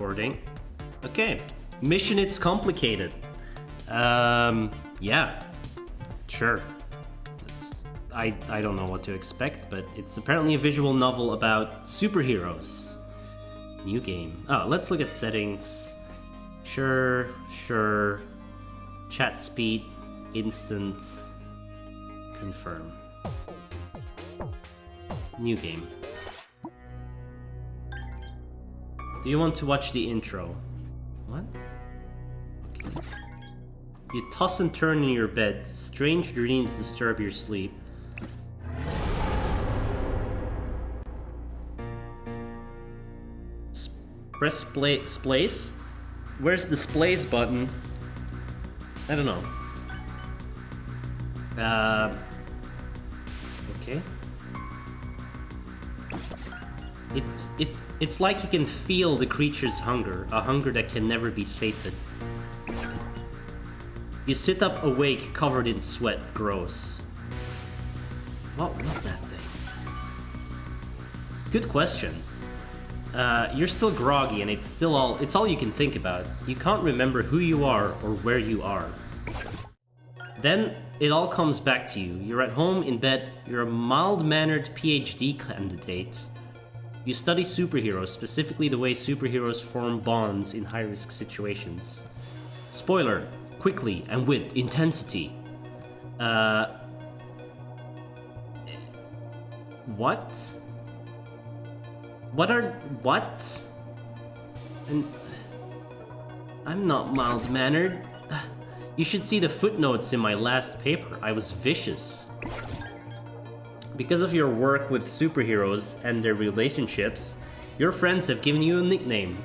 recording. Okay, mission It's Complicated. Yeah, sure. I don't know what to expect, but it's apparently a visual novel about superheroes. New game. Oh, let's look at settings. Sure. Chat speed, instant, confirm. New game. Do you want to watch the intro? What? Okay. You toss and turn in your bed. Strange dreams disturb your sleep. Press splace? Where's the splace button? I don't know. Okay. It's like you can feel the creature's hunger, a hunger that can never be sated. You sit up awake, covered in sweat. Gross. What was that thing? Good question. You're still groggy, and it's all you can think about. You can't remember who you are or where you are. Then it all comes back to you. You're at home in bed. You're a mild-mannered PhD candidate. You study superheroes, specifically the way superheroes form bonds in high-risk situations. Spoiler, quickly and with intensity. What? What? And I'm not mild-mannered. You should see the footnotes in my last paper. I was vicious. Because of your work with superheroes and their relationships, your friends have given you a nickname,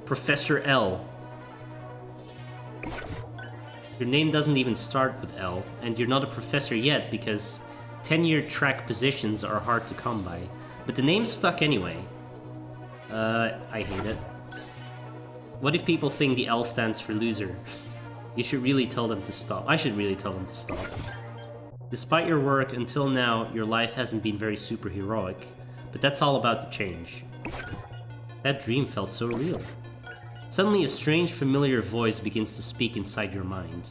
Professor L. Your name doesn't even start with L, and you're not a professor yet because tenure track positions are hard to come by. But the name's stuck anyway. I hate it. What if people think the L stands for loser? You should really tell them to stop. I should really tell them to stop. Despite your work, until now, your life hasn't been very superheroic, but that's all about to change. That dream felt so real. Suddenly, a strange, familiar voice begins to speak inside your mind.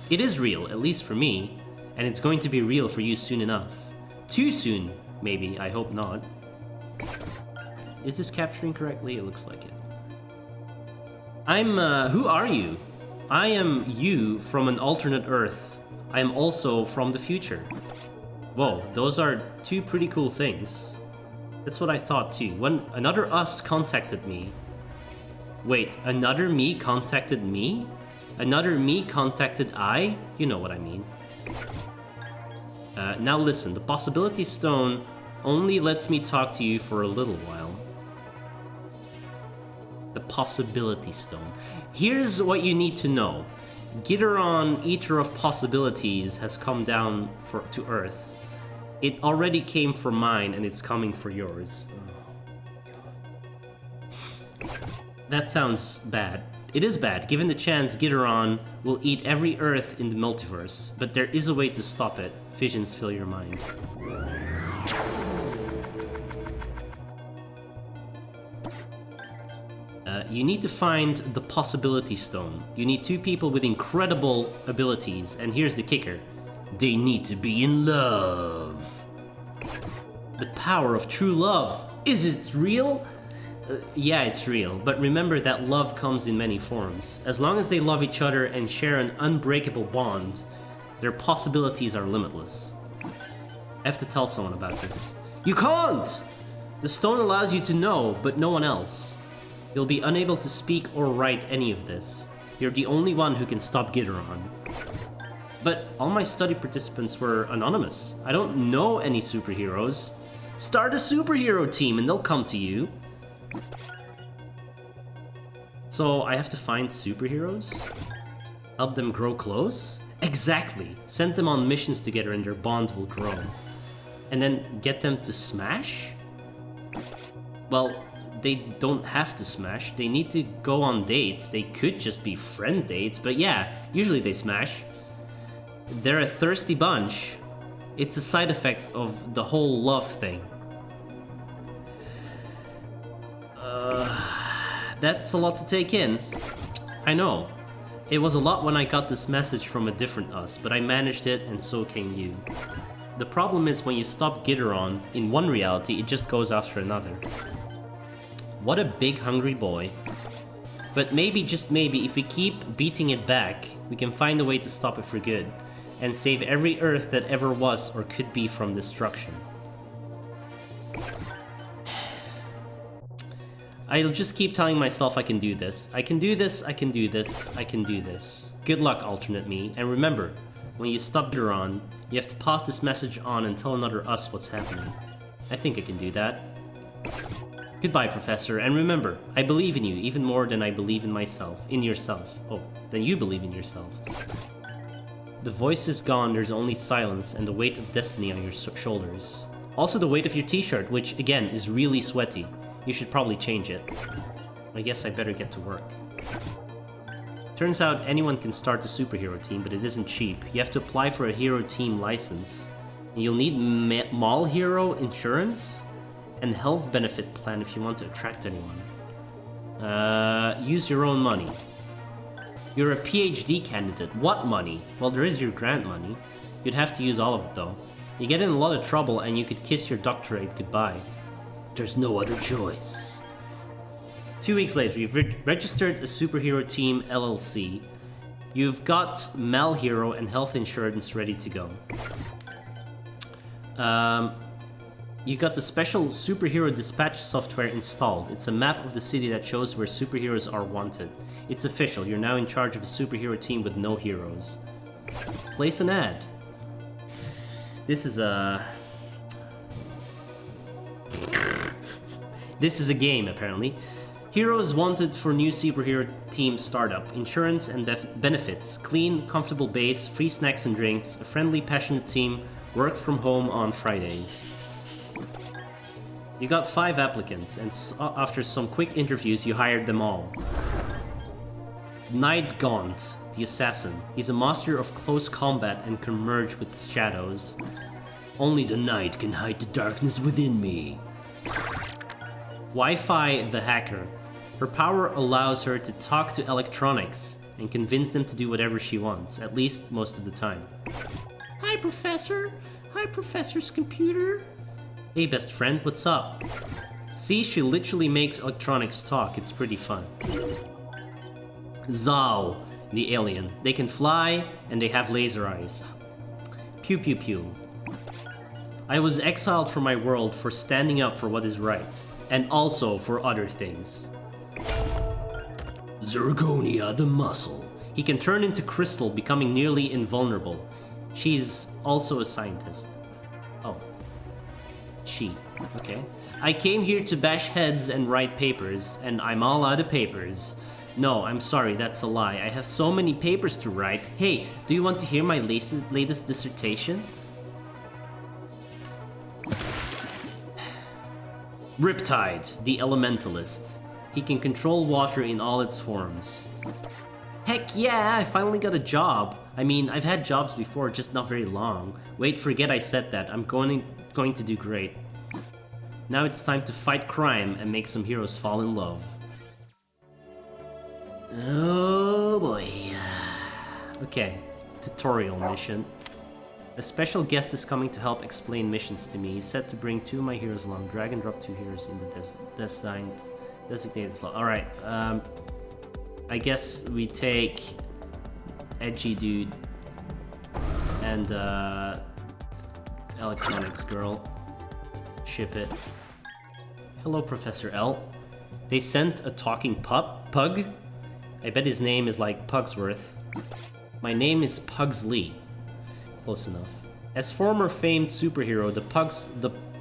It is real, at least for me, and it's going to be real for you soon enough. Too soon, maybe, I hope not. Is this capturing correctly? It looks like it. Who are you? I am you from an alternate Earth. I am also from the future. Whoa, those are two pretty cool things. That's what I thought too. When another us contacted me. Wait, another me contacted me? Another me contacted I? You know what I mean. Now listen, the Possibility Stone only lets me talk to you for a little while. The Possibility Stone. Here's what you need to know. Gideon, Eater of Possibilities, has come down to Earth. It already came for mine, and it's coming for yours. Oh, that sounds bad. It is bad. Given the chance, Gideon will eat every Earth in the multiverse, but there is a way to stop it. Visions fill your mind. You need to find the Possibility Stone. You need two people with incredible abilities, and here's the kicker. They need to be in love. The power of true love. Is it real? Yeah, it's real, but remember that love comes in many forms. As long as they love each other and share an unbreakable bond, their possibilities are limitless. I have to tell someone about this. You can't! The stone allows you to know, but no one else. You'll be unable to speak or write any of this. You're the only one who can stop Gideon. But all my study participants were anonymous. I don't know any superheroes. Start a superhero team and they'll come to you. So I have to find superheroes? Help them grow close? Exactly. Send them on missions together and their bond will grow. And then get them to smash? Well, they don't have to smash. They need to go on dates. They could just be friend dates, but yeah, usually they smash. They're a thirsty bunch. It's a side effect of the whole love thing. That's a lot to take in. I know. It was a lot when I got this message from a different us, but I managed it and so can you. The problem is when you stop Gideon in one reality, it just goes after another. What a big hungry boy. But maybe, just maybe, if we keep beating it back, we can find a way to stop it for good, and save every Earth that ever was or could be from destruction. I'll just keep telling myself I can do this. I can do this, I can do this, I can do this. Good luck, alternate me, and remember, when you stop Gideon, you have to pass this message on and tell another us what's happening. I think I can do that. Goodbye, Professor, and remember, I believe in you even more than I believe in myself. In yourself. Oh, than you believe in yourself. The voice is gone, there's only silence and the weight of destiny on your shoulders. Also the weight of your t-shirt, which, again, is really sweaty. You should probably change it. I guess I better get to work. Turns out anyone can start the superhero team, but it isn't cheap. You have to apply for a hero team license. And you'll need mall hero insurance and health benefit plan if you want to attract anyone. Use your own money. You're a PhD candidate. What money? Well, there is your grant money. You'd have to use all of it though. You get in a lot of trouble and you could kiss your doctorate goodbye. There's no other choice. 2 weeks later, you've registered a superhero team LLC. You've got Mal Hero and health insurance ready to go. You got the special superhero dispatch software installed. It's a map of the city that shows where superheroes are wanted. It's official. You're now in charge of a superhero team with no heroes. Place an ad. This is a game, apparently. Heroes wanted for new superhero team startup. Insurance and benefits. Clean, comfortable base, free snacks and drinks, a friendly, passionate team, work from home on Fridays. You got 5 applicants, and after some quick interviews, you hired them all. Knight Gaunt, the assassin. He's a master of close combat and can merge with the shadows. Only the night can hide the darkness within me. Wi-Fi the hacker. Her power allows her to talk to electronics and convince them to do whatever she wants, at least most of the time. Hi, Professor. Hi, Professor's computer. Hey, best friend, what's up? See, she literally makes electronics talk. It's pretty fun. Zao, the alien. They can fly, and they have laser eyes. Pew pew pew. I was exiled from my world for standing up for what is right, and also for other things. Zirconia the muscle. He can turn into crystal, becoming nearly invulnerable. She's also a scientist. Oh. She. Okay. I came here to bash heads and write papers, and I'm all out of papers. No, I'm sorry, that's a lie. I have so many papers to write. Hey, do you want to hear my latest dissertation? Riptide, the Elementalist. He can control water in all its forms. Heck yeah, I finally got a job. I mean, I've had jobs before, just not very long. Wait, forget I said that. I'm going to do great. Now it's time to fight crime and make some heroes fall in love. Oh boy. Okay, tutorial mission. A special guest is coming to help explain missions to me. He's set to bring 2 of my heroes along. Drag and drop 2 heroes in the designated slot. Alright, I guess we take Edgy Dude and Electronics Girl. Ship it. Hello, Professor L. They sent a talking pug? I bet his name is like Pugsworth. My name is Pugsley. Close enough. As former famed superhero, the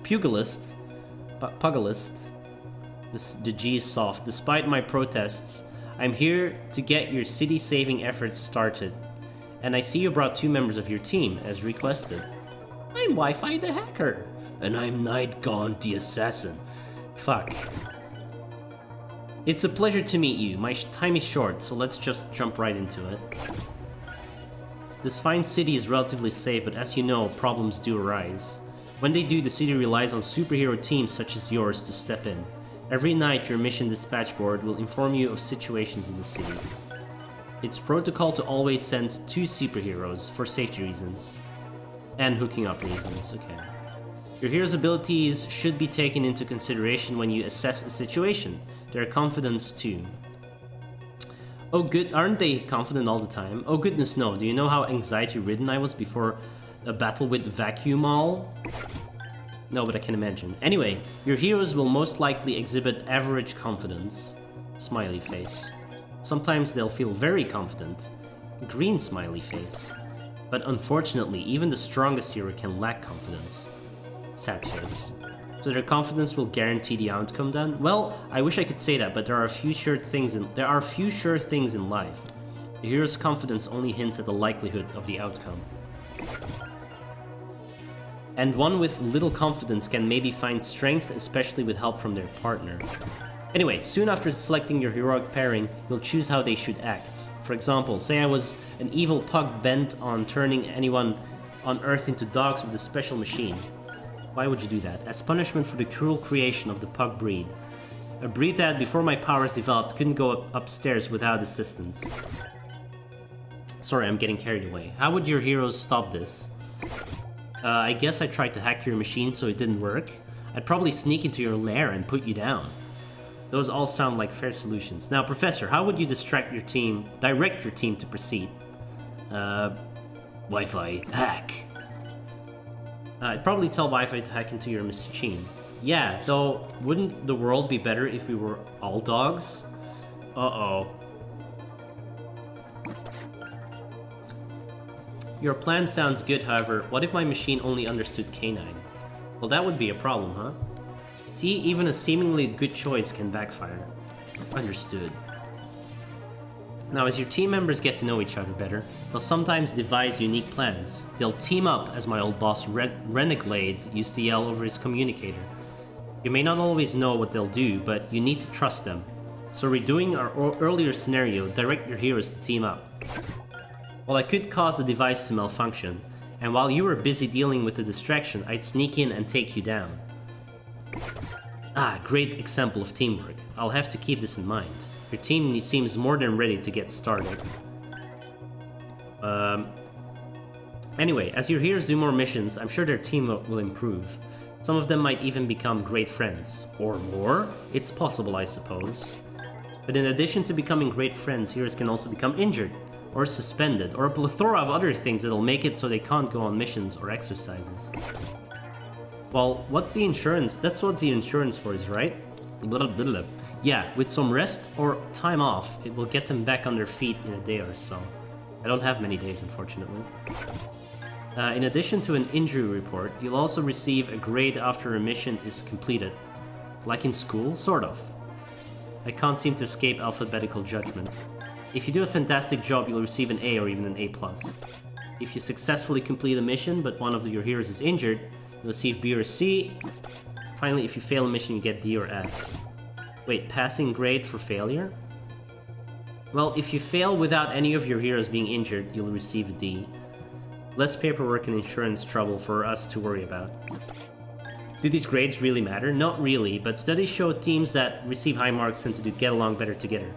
pugilist, the G is soft. Despite my protests, I'm here to get your city-saving efforts started. And I see you brought 2 members of your team, as requested. I'm Wi-Fi the hacker. And I'm Night Gaunt the assassin. Fuck. It's a pleasure to meet you. My time is short, so let's just jump right into it. This fine city is relatively safe, but as you know, problems do arise. When they do, the city relies on superhero teams such as yours to step in. Every night, your mission dispatch board will inform you of situations in the city. It's protocol to always send 2 superheroes for safety reasons. And hooking up reasons, okay. Your hero's abilities should be taken into consideration when you assess a situation. Their confidence too. Oh good, aren't they confident all the time? Oh goodness no, do you know how anxiety-ridden I was before a battle with Vacuum All? No, but I can imagine. Anyway, your heroes will most likely exhibit average confidence. Smiley face. Sometimes they'll feel very confident. Green smiley face. But unfortunately, even the strongest hero can lack confidence. Sad face. So their confidence will guarantee the outcome then? Well, I wish I could say that, but there are few sure things in life. The hero's confidence only hints at the likelihood of the outcome. And one with little confidence can maybe find strength, especially with help from their partner. Anyway, soon after selecting your heroic pairing, you'll choose how they should act. For example, say I was an evil pug bent on turning anyone on Earth into dogs with a special machine. Why would you do that? As punishment for the cruel creation of the pug breed. A breed that, before my powers developed, couldn't go upstairs without assistance. Sorry, I'm getting carried away. How would your heroes stop this? I guess I tried to hack your machine so it didn't work. I'd probably sneak into your lair and put you down. Those all sound like fair solutions. Now, Professor, how would you direct your team to proceed? Wi-Fi hack. I'd probably tell Wi-Fi to hack into your machine. Yeah, though, wouldn't the world be better if we were all dogs? Uh-oh. Your plan sounds good, however, what if my machine only understood canine? Well, that would be a problem, huh? See, even a seemingly good choice can backfire. Understood. Now, as your team members get to know each other better, they'll sometimes devise unique plans. They'll team up, as my old boss Renegade used to yell over his communicator. You may not always know what they'll do, but you need to trust them. So redoing our earlier scenario, direct your heroes to team up. Well, I could cause the device to malfunction, and while you were busy dealing with the distraction, I'd sneak in and take you down. Ah, great example of teamwork. I'll have to keep this in mind. Your team seems more than ready to get started. Anyway, as your heroes do more missions, I'm sure their team will improve. Some of them might even become great friends. Or more? It's possible, I suppose. But in addition to becoming great friends, heroes can also become injured, or suspended, or a plethora of other things that'll make it so they can't go on missions or exercises. Well, what's the insurance? That's what the insurance for is, right? Blah, blah, blah. Yeah, with some rest or time off, it will get them back on their feet in a day or so. I don't have many days, unfortunately. In addition to an injury report, you'll also receive a grade after a mission is completed. Like in school? Sort of. I can't seem to escape alphabetical judgment. If you do a fantastic job, you'll receive an A or even an A+. If you successfully complete a mission, but one of your heroes is injured, you'll receive B or C. Finally, if you fail a mission, you get D or F. Wait, passing grade for failure? Well, if you fail without any of your heroes being injured, you'll receive a D. Less paperwork and insurance trouble for us to worry about. Do these grades really matter? Not really, but studies show teams that receive high marks tend to get along better together.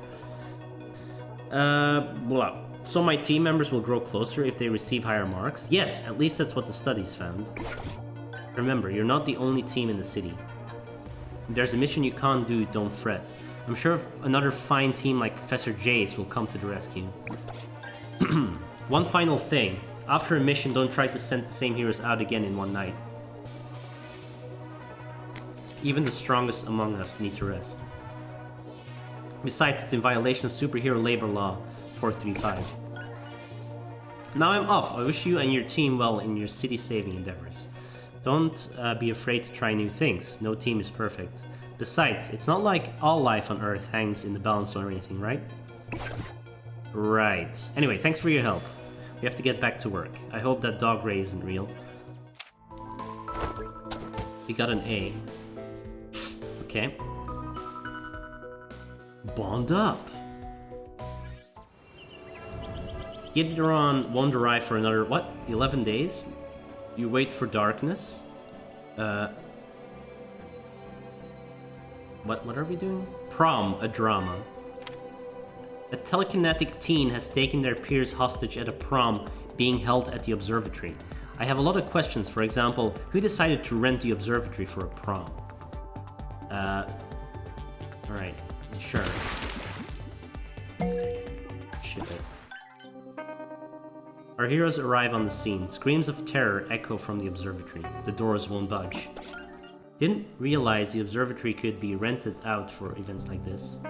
Blah. So my team members will grow closer if they receive higher marks? Yes, at least that's what the studies found. Remember, you're not the only team in the city. If there's a mission you can't do, don't fret. I'm sure another fine team like Professor J's will come to the rescue. One final thing. After a mission, don't try to send the same heroes out again in one night. Even the strongest among us need to rest. Besides, it's in violation of Superhero Labor Law 435. Now I'm off. I wish you and your team well in your city-saving endeavors. Don't be afraid to try new things. No team is perfect. Besides, it's not like all life on Earth hangs in the balance or anything, right? Right. Anyway, thanks for your help. We have to get back to work. I hope that dog ray isn't real. We got an A. Okay. Bond up. Gideon won't arrive for another, what, 11 days? You wait for darkness? What are we doing? Prom, a drama. A telekinetic teen has taken their peers hostage at a prom being held at the observatory. I have a lot of questions. For example, who decided to rent the observatory for a prom? Alright, sure. Ship it. Our heroes arrive on the scene. Screams of terror echo from the observatory. The doors won't budge. Didn't realize the observatory could be rented out for events like this.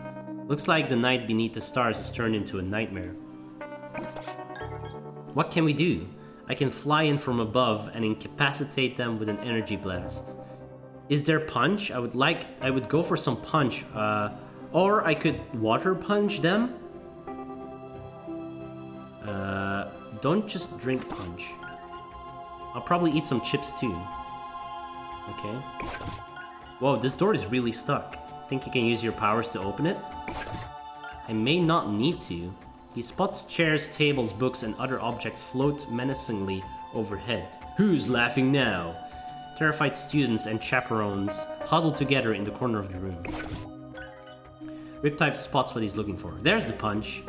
Looks like the night beneath the stars has turned into a nightmare. What can we do? I can fly in from above and incapacitate them with an energy blast. Is there punch? I would go for some punch. Or I could water punch them? Don't just drink punch. I'll probably eat some chips too. Okay. Whoa, this door is really stuck. Think you can use your powers to open it? I may not need to. He spots chairs, tables, books, and other objects float menacingly overhead. Who's laughing now? Terrified students and chaperones huddle together in the corner of the room. Riptide spots what he's looking for. There's the punch.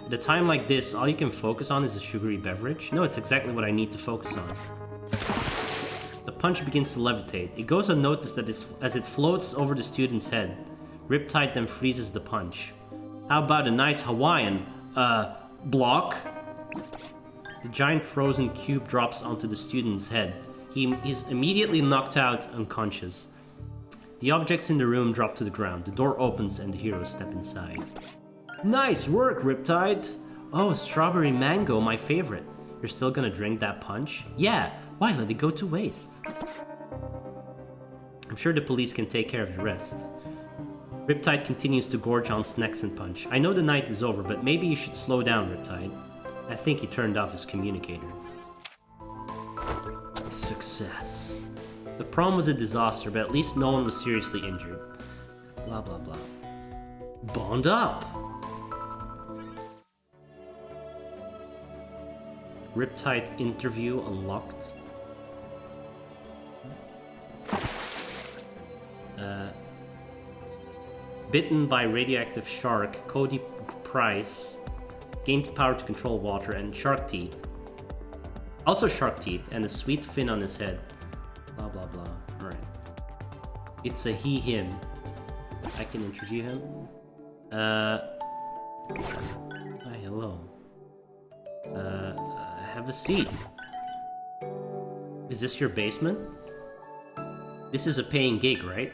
At a time like this, all you can focus on is a sugary beverage? No, it's exactly what I need to focus on. The punch begins to levitate. It goes unnoticed as it floats over the student's head. Riptide then freezes the punch. How about a nice Hawaiian, block? The giant frozen cube drops onto the student's head. He's immediately knocked out unconscious. The objects in the room drop to the ground. The door opens and the heroes step inside. Nice work, Riptide! Oh, strawberry mango, my favorite. You're still gonna drink that punch? Yeah, why let it go to waste? I'm sure the police can take care of the rest. Riptide continues to gorge on snacks and punch. I know the night is over, but maybe you should slow down, Riptide. I think he turned off his communicator. Success. The prom was a disaster, but at least no one was seriously injured. Blah blah blah. Bond up! Riptide interview unlocked. Bitten by radioactive shark, Cody Price gained power to control water and shark teeth. Also shark teeth and a sweet fin on his head. Blah blah blah. Alright. It's a he, him. I can interview him. Hi, hello. Have a seat. Is this your basement? This is a paying gig, right?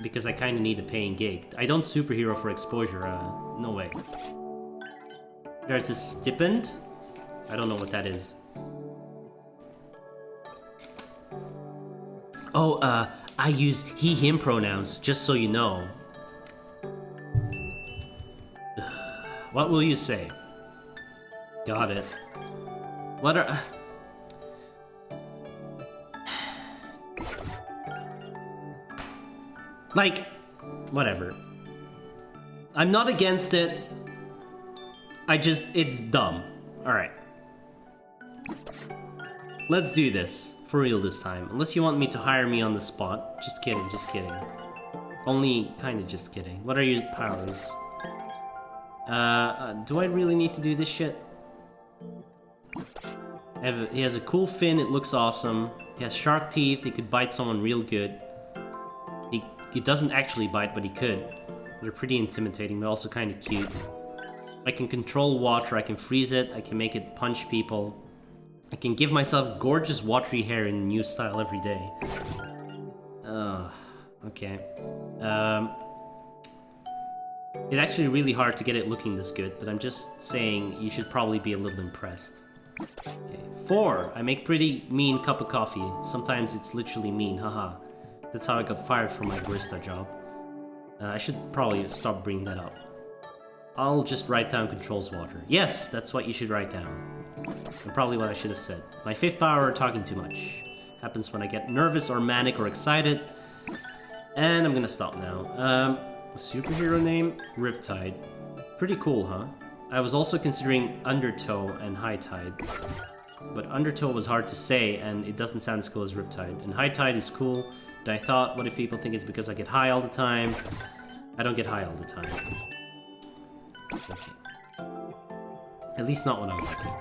Because I kinda need a paying gig. I don't superhero for exposure, no way. There's a stipend? I don't know what that is. Oh, I use he, him pronouns, just so you know. What will you say? Got it. What are... Like, whatever. I'm not against it. It's dumb. Alright. Let's do this. For real this time. Unless you want me to hire me on the spot. Just kidding, just kidding. Only kinda just kidding. What are your powers? Do I really need to do this shit? He has a cool fin, it looks awesome. He has shark teeth, he could bite someone real good. He doesn't actually bite, but he could. They're pretty intimidating, but also kind of cute. I can control water, I can freeze it, I can make it punch people. I can give myself gorgeous watery hair in a new style every day. Okay. It's actually really hard to get it looking this good, but I'm just saying you should probably be a little impressed. Okay. 4. I make pretty mean cup of coffee. Sometimes it's literally mean, haha. That's how I got fired from my barista job. I should probably stop bringing that up. I'll just write down controls water. Yes, that's what you should write down. And probably what I should have said. My 5th power, talking too much. Happens when I get nervous or manic or excited. And I'm gonna stop now. Superhero name? Riptide. Pretty cool, huh? I was also considering Undertow and High Tide. But Undertow was hard to say and it doesn't sound as cool as Riptide. And High Tide is cool, I thought, what if people think it's because I get high all the time? I don't get high all the time. Okay. At least not when I'm working.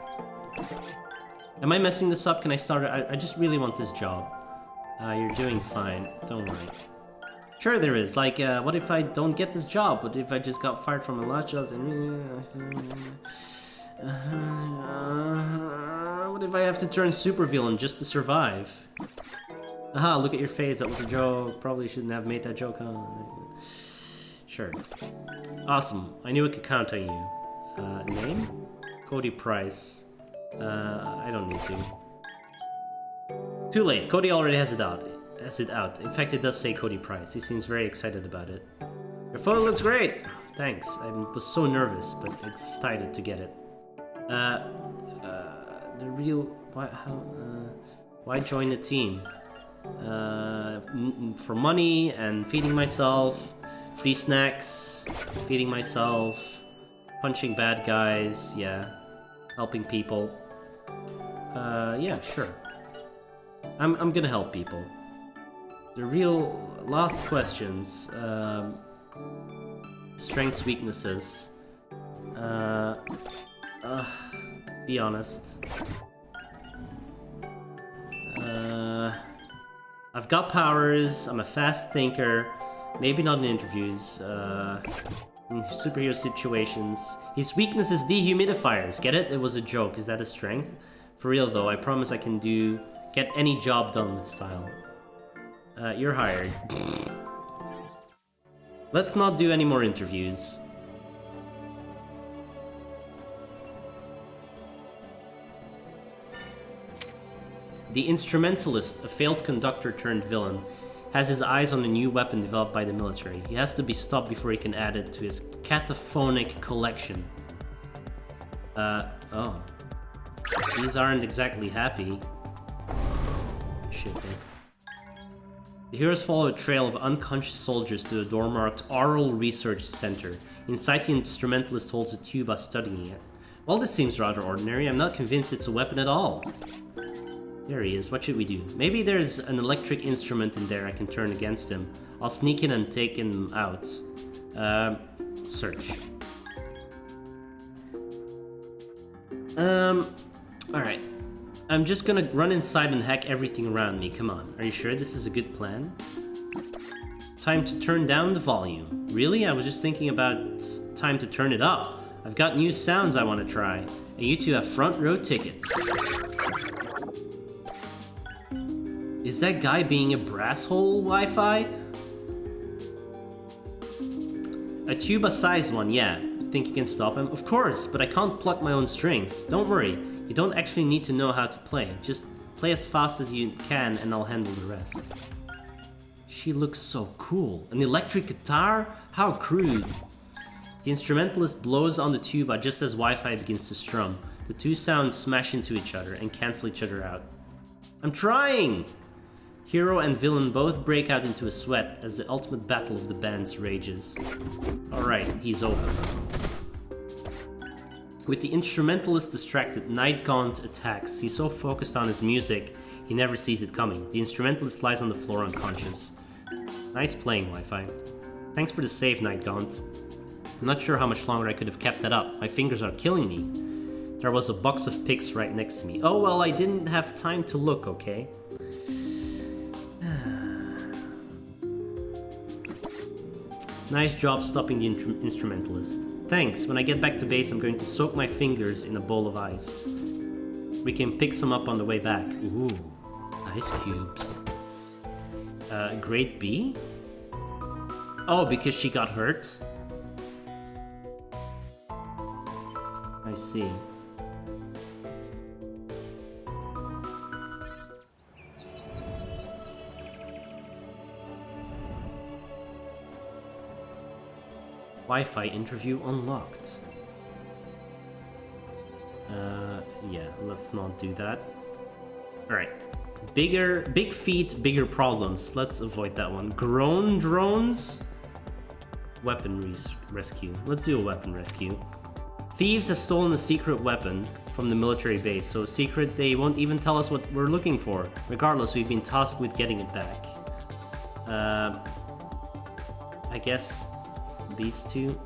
Am I messing this up? Can I start it? I just really want this job. You're doing fine. Don't worry. Sure there is. Like, what if I don't get this job? What if I just got fired from a last job? What if I have to turn supervillain just to survive? Aha, look at your face. That was a joke. Probably shouldn't have made that joke, huh? Sure. Awesome. I knew I could count on you. Name? Cody Price. I don't need to. Too late. Cody already has it out. In fact, it does say Cody Price. He seems very excited about it. Your photo looks great! Thanks. I was so nervous, but excited to get it. The real... why join the team? For money and feeding myself, free snacks, feeding myself, punching bad guys, yeah, helping people. Yeah, sure. I'm gonna help people. The real last questions. Strengths, weaknesses. Be honest. I've got powers, I'm a fast thinker, maybe not in interviews, in superhero situations. His weakness is dehumidifiers, get it? It was a joke, is that a strength? For real though, I promise I can get any job done with style. You're hired. Let's not do any more interviews. The Instrumentalist, a failed conductor turned villain, has his eyes on a new weapon developed by the military. He has to be stopped before he can add it to his cataphonic collection. Oh. These aren't exactly happy. Shit. The heroes follow a trail of unconscious soldiers to a door marked Oral Research Center. Inside, the Instrumentalist holds a tuba studying it. Well, this seems rather ordinary. I'm not convinced it's a weapon at all. There he is. What should we do? Maybe there's an electric instrument in there I can turn against him. I'll sneak in and take him out. Search. Alright. I'm just gonna run inside and hack everything around me. Come on. Are you sure this is a good plan? Time to turn down the volume. Really? I was just thinking about time to turn it up. I've got new sounds I want to try. And you two have front row tickets. Is that guy being a brasshole, Wi-Fi? A tuba-sized one, yeah. Think you can stop him? Of course, but I can't pluck my own strings. Don't worry, you don't actually need to know how to play. Just play as fast as you can and I'll handle the rest. She looks so cool. An electric guitar? How crude. The Instrumentalist blows on the tuba just as Wi-Fi begins to strum. The two sounds smash into each other and cancel each other out. I'm trying! Hero and villain both break out into a sweat as the ultimate battle of the bands rages. Alright, he's open. With the Instrumentalist distracted, Night Gaunt attacks. He's so focused on his music, he never sees it coming. The Instrumentalist lies on the floor unconscious. Nice playing, Wi-Fi. Thanks for the save, Night Gaunt. I'm not sure how much longer I could have kept that up. My fingers are killing me. There was a box of picks right next to me. Oh well, I didn't have time to look, okay? Nice job stopping the Instrumentalist. Thanks, when I get back to base I'm going to soak my fingers in a bowl of ice. We can pick some up on the way back. Ooh, ice cubes. Grade B? Oh, because she got hurt? I see. Wi-Fi interview unlocked. Yeah, let's not do that. Alright. Big feet, bigger problems. Let's avoid that one. Grown drones? Weapon rescue. Let's do a weapon rescue. Thieves have stolen a secret weapon from the military base, so secret they won't even tell us what we're looking for. Regardless, we've been tasked with getting it back. I guess these two.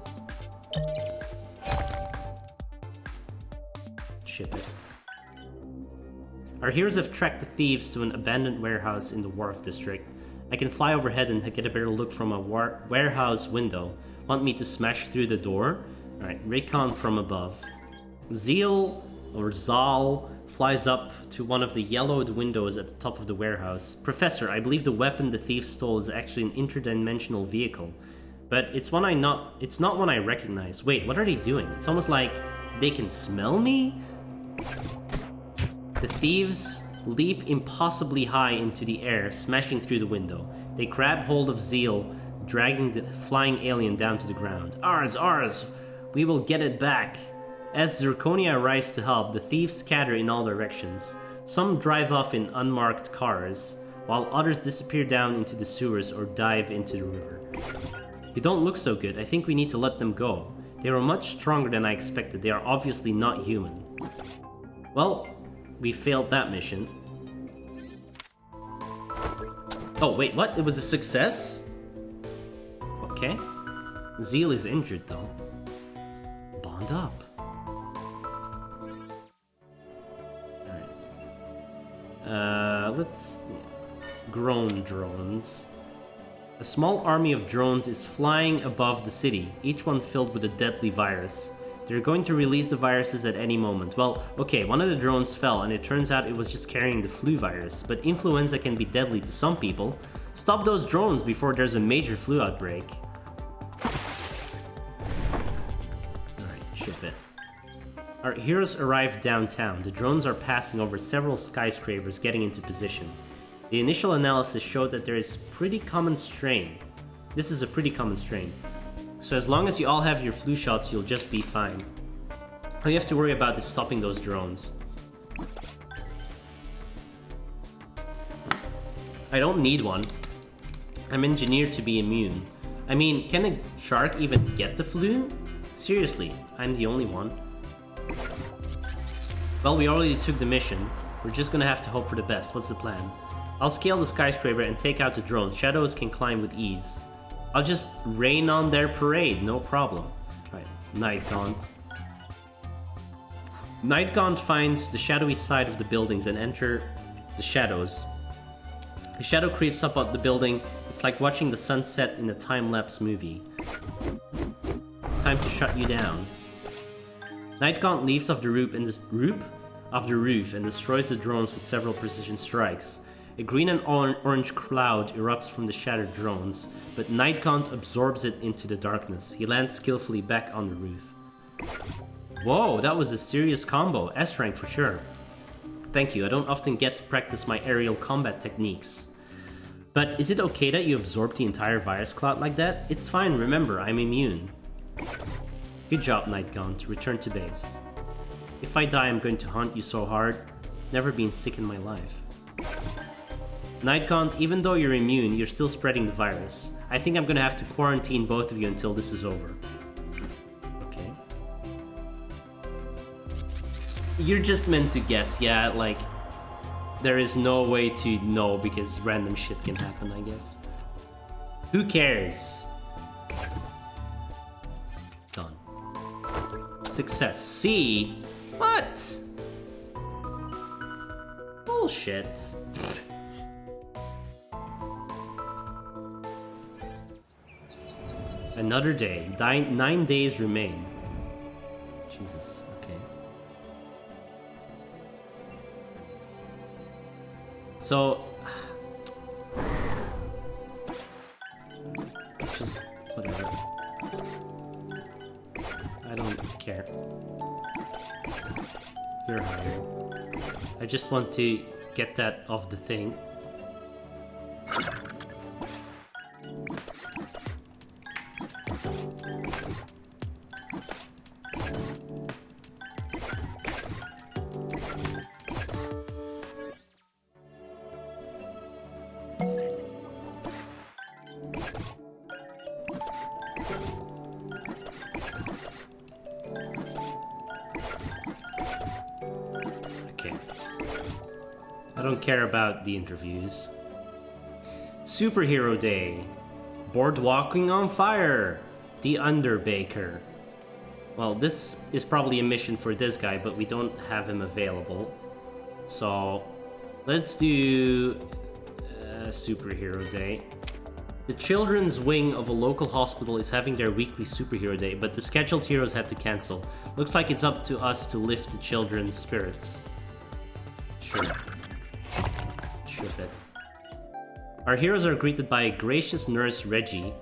Ship it. Our heroes have tracked the thieves to an abandoned warehouse in the Wharf District. I can fly overhead and get a better look from a warehouse window. Want me to smash through the door? Alright, recon from above. Zeal, or Zal, flies up to one of the yellowed windows at the top of the warehouse. Professor, I believe the weapon the thief stole is actually an interdimensional vehicle. But it's not one I recognize. Wait, what are they doing? It's almost like they can smell me? The thieves leap impossibly high into the air, smashing through the window. They grab hold of Zeal, dragging the flying alien down to the ground. Ours, ours! We will get it back! As Zirconia arrives to help, the thieves scatter in all directions. Some drive off in unmarked cars, while others disappear down into the sewers or dive into the river. You don't look so good. I think we need to let them go. They were much stronger than I expected. They are obviously not human. Well, we failed that mission. Oh, wait, what? It was a success? Okay. Zeal is injured, though. Bond up. Alright. Let's... Drone drones. A small army of drones is flying above the city, each one filled with a deadly virus. They're going to release the viruses at any moment. Well, okay, one of the drones fell, and it turns out it was just carrying the flu virus, but influenza can be deadly to some people. Stop those drones before there's a major flu outbreak. Alright, ship it. Our heroes arrive downtown. The drones are passing over several skyscrapers, getting into position. The initial analysis showed that there is pretty common strain. This is a pretty common strain. So as long as you all have your flu shots, you'll just be fine. All you have to worry about is stopping those drones. I don't need one. I'm engineered to be immune. I mean, can a shark even get the flu? Seriously, I'm the only one. Well, we already took the mission. We're just gonna have to hope for the best. What's the plan? I'll scale the skyscraper and take out the drones. Shadows can climb with ease. I'll just rain on their parade, no problem. Right, Night Gaunt. Night Gaunt finds the shadowy side of the buildings and enter the shadows. The shadow creeps up on the building. It's like watching the sunset in a time-lapse movie. Time to shut you down. Night Gaunt leaps off the roof and destroys the drones with several precision strikes. A green and orange cloud erupts from the shattered drones, but Night Gaunt absorbs it into the darkness. He lands skillfully back on the roof. Whoa, that was a serious combo. S rank for sure. Thank you, I don't often get to practice my aerial combat techniques. But is it okay that you absorb the entire virus cloud like that? It's fine, remember, I'm immune. Good job, Night Gaunt. Return to base. If I die, I'm going to haunt you so hard. Never been sick in my life. Night Gaunt, even though you're immune, you're still spreading the virus. I think I'm gonna have to quarantine both of you until this is over. Okay. You're just meant to guess, yeah, like... There is no way to know because random shit can happen, I guess. Who cares? Done. Success. C? What? Bullshit. Another day. 9 days remain. Jesus, okay. So... just... whatever. I don't care. You're hired. I just want to get that off the thing. Care about the interviews. Superhero Day. Boardwalking on fire. The Underbaker. Well, this is probably a mission for this guy, but we don't have him available. So, let's do Superhero Day. The children's wing of a local hospital is having their weekly superhero day, but the scheduled heroes had to cancel. Looks like it's up to us to lift the children's spirits. Sure. Sure bet. Our heroes are greeted by a gracious nurse Reggie.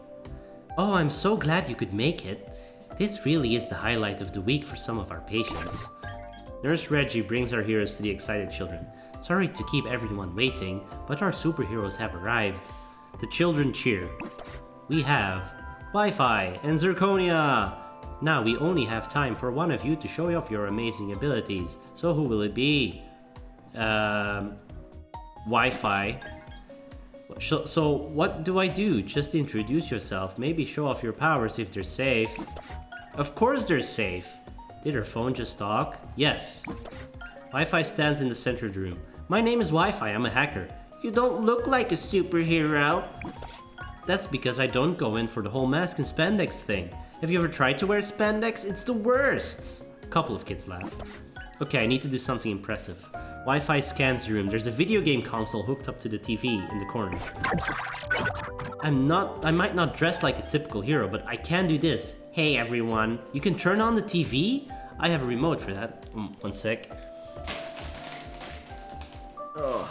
Oh, I'm so glad you could make it. This really is the highlight of the week for some of our patients. Nurse Reggie brings our heroes to the excited children. Sorry to keep everyone waiting, but our superheroes have arrived. The children cheer. We have Wi-Fi and Zirconia! Now we only have time for one of you to show off your amazing abilities. So who will it be? Wi-Fi. So what do I do? Just introduce yourself. Maybe show off your powers if they're safe. Of course they're safe. Did her phone just talk? Yes. Wi-Fi stands in the center of the room. My name is Wi-Fi. I'm a hacker. You don't look like a superhero. That's because I don't go in for the whole mask and spandex thing. Have you ever tried to wear spandex? It's the worst. A couple of kids laugh. Okay, I need to do something impressive. Wi-Fi scans the room. There's a video game console hooked up to the TV in the corner. I might not dress like a typical hero, but I can do this. Hey everyone, you can turn on the TV? I have a remote for that. One sec. Ugh.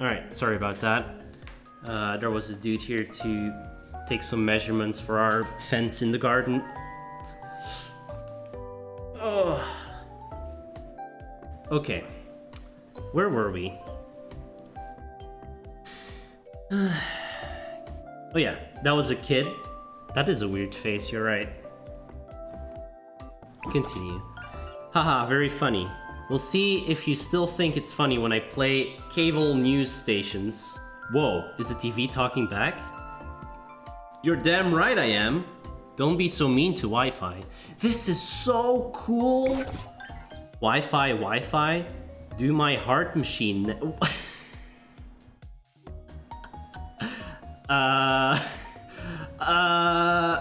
Alright, sorry about that. There was a dude here to take some measurements for our fence in the garden. Oh. Okay. Where were we? Oh yeah, that was a kid. That is a weird face, you're right. Continue. Haha, very funny. We'll see if you still think it's funny when I play cable news stations. Whoa, is the TV talking back? You're damn right I am. Don't be so mean to Wi-Fi. This is so cool. Wi-Fi. Do my heart machine.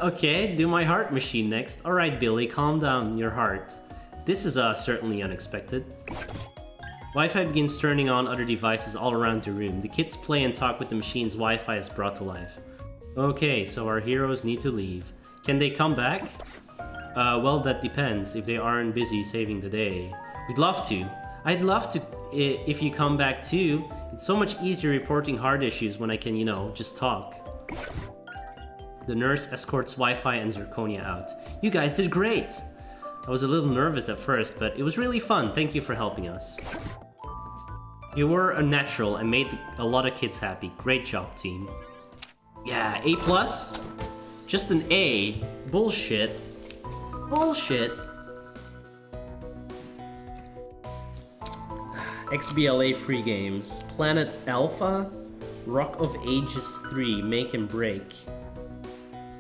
Okay, do my heart machine next. Alright, Billy, calm down your heart. This is certainly unexpected. Wi-Fi begins turning on other devices all around the room. The kids play and talk with the machines Wi-Fi has brought to life. Okay, so our heroes need to leave. Can they come back? Well, that depends. If they aren't busy saving the day. We'd love to. I'd love to if you come back too. It's so much easier reporting heart issues when I can, you know, just talk. The nurse escorts Wi-Fi and Zirconia out. You guys did great! I was a little nervous at first, but it was really fun. Thank you for helping us. You were a natural and made a lot of kids happy. Great job, team. Yeah, A+? Just an A? Bullshit. Bullshit. XBLA free games. Planet Alpha? Rock of Ages 3, Make and Break.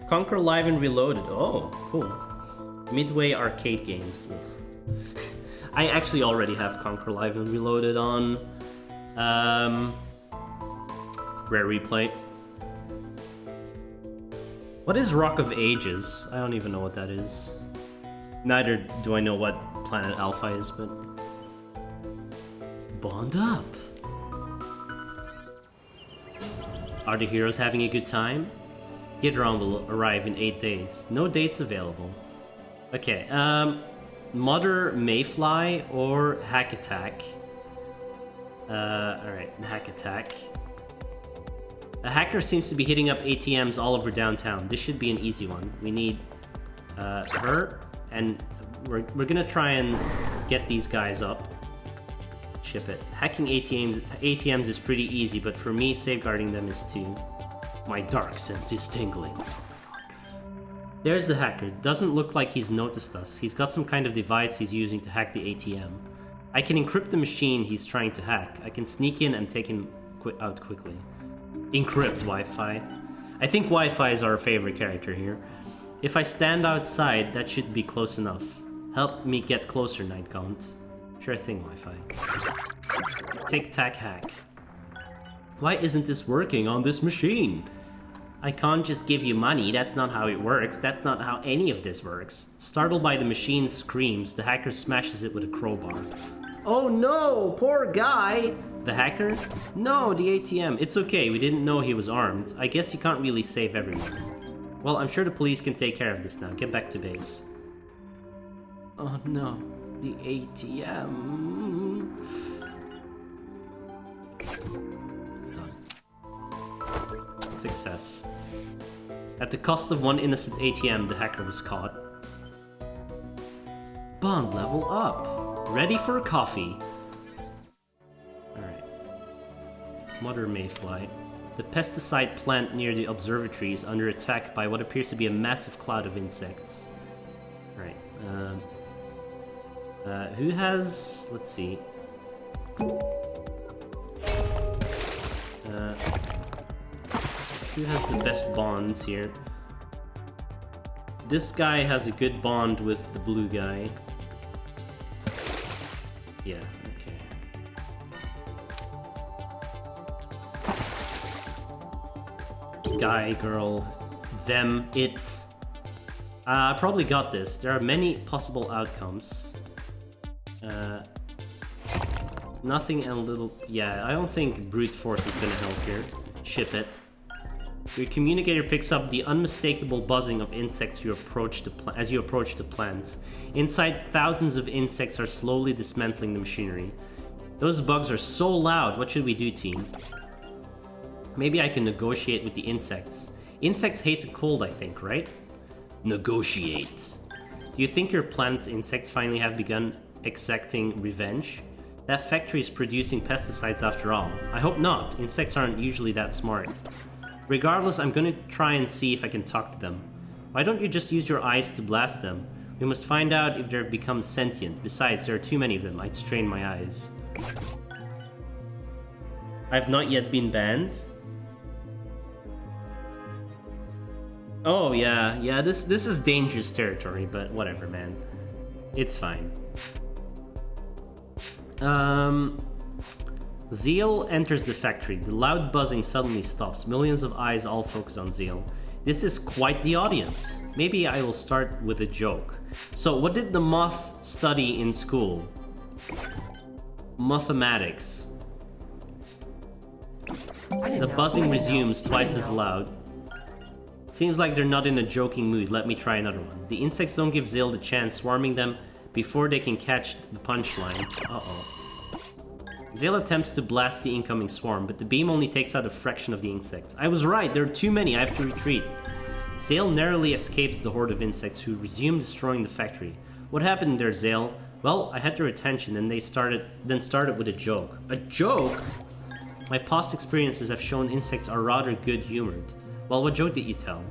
Conquer Live and Reloaded. Oh, cool. Midway arcade games. I actually already have Conquer Live and Reloaded on Rare Replay. What is Rock of Ages? I don't even know what that is. Neither do I know what Planet Alpha is, but... Bond up! Are the heroes having a good time? Gidron will arrive in 8 days. No dates available. Okay, Mother Mayfly or Hack Attack? Alright, Hack Attack. A hacker seems to be hitting up ATMs all over downtown. This should be an easy one. We need her, and we're gonna try and get these guys up. Ship it. Hacking ATMs is pretty easy, but for me, safeguarding them is too. My dark sense is tingling. There's the hacker. Doesn't look like he's noticed us. He's got some kind of device he's using to hack the ATM. I can encrypt the machine he's trying to hack. I can sneak in and take him out quickly. Encrypt Wi-Fi. I think Wi-Fi is our favorite character here. If I stand outside, that should be close enough. Help me get closer, Night Gaunt. Sure thing, Wi-Fi. Tic-tac hack. Why isn't this working on this machine? I can't just give you money, that's not how it works, that's not how any of this works. Startled by the machine's screams, the hacker smashes it with a crowbar. Oh no, poor guy! The hacker? No, the ATM. It's okay, we didn't know he was armed. I guess you can't really save everyone. Well, I'm sure the police can take care of this now. Get back to base. Oh no, the ATM. Success. At the cost of one innocent ATM, the hacker was caught. Bond level up. Ready for coffee. Alright. Mother Mayfly. The pesticide plant near the observatory is under attack by what appears to be a massive cloud of insects. Alright. Who has... Let's see. Who has the best bonds here? This guy has a good bond with the blue guy. Yeah, okay. Guy, girl, them, it. I probably got this. There are many possible outcomes. Nothing and a little... Yeah, I don't think brute force is gonna help here. Ship it. Your communicator picks up the unmistakable buzzing of insects as you approach the plant. Inside, thousands of insects are slowly dismantling the machinery. Those bugs are so loud. What should we do, team? Maybe I can negotiate with the insects. Insects hate the cold, I think, right? Negotiate. Do you think your planet's insects finally have begun exacting revenge? That factory is producing pesticides after all. I hope not. Insects aren't usually that smart. Regardless, I'm gonna try and see if I can talk to them. Why don't you just use your eyes to blast them? We must find out if they've become sentient. Besides, there are too many of them. I'd strain my eyes. I've not yet been banned. Oh yeah, this is dangerous territory, but whatever, man. It's fine. Zeal enters the factory. The loud buzzing suddenly stops. Millions of eyes all focus on Zeal. This is quite the audience. Maybe I will start with a joke. So, what did the moth study in school? Mathematics. The buzzing resumes twice as loud. Seems like they're not in a joking mood. Let me try another one. The insects don't give Zeal the chance, swarming them before they can catch the punchline. Uh-oh. Zeal attempts to blast the incoming swarm, but the beam only takes out a fraction of the insects. I was right, there are too many, I have to retreat. Zeal narrowly escapes the horde of insects, who resume destroying the factory. What happened there, Zeal? Well, I had their attention, and they started with a joke. A joke? My past experiences have shown insects are rather good-humored. Well, what joke did you tell?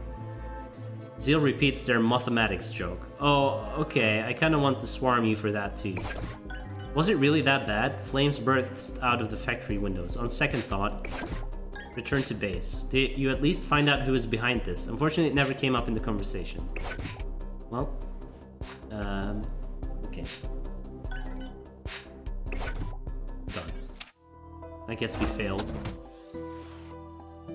Zeal repeats their mathematics joke. Oh, okay, I kinda want to swarm you for that too. Was it really that bad? Flames burst out of the factory windows. On second thought, return to base. Did you at least find out who is behind this? Unfortunately, it never came up in the conversation. Well, okay. Done. I guess we failed.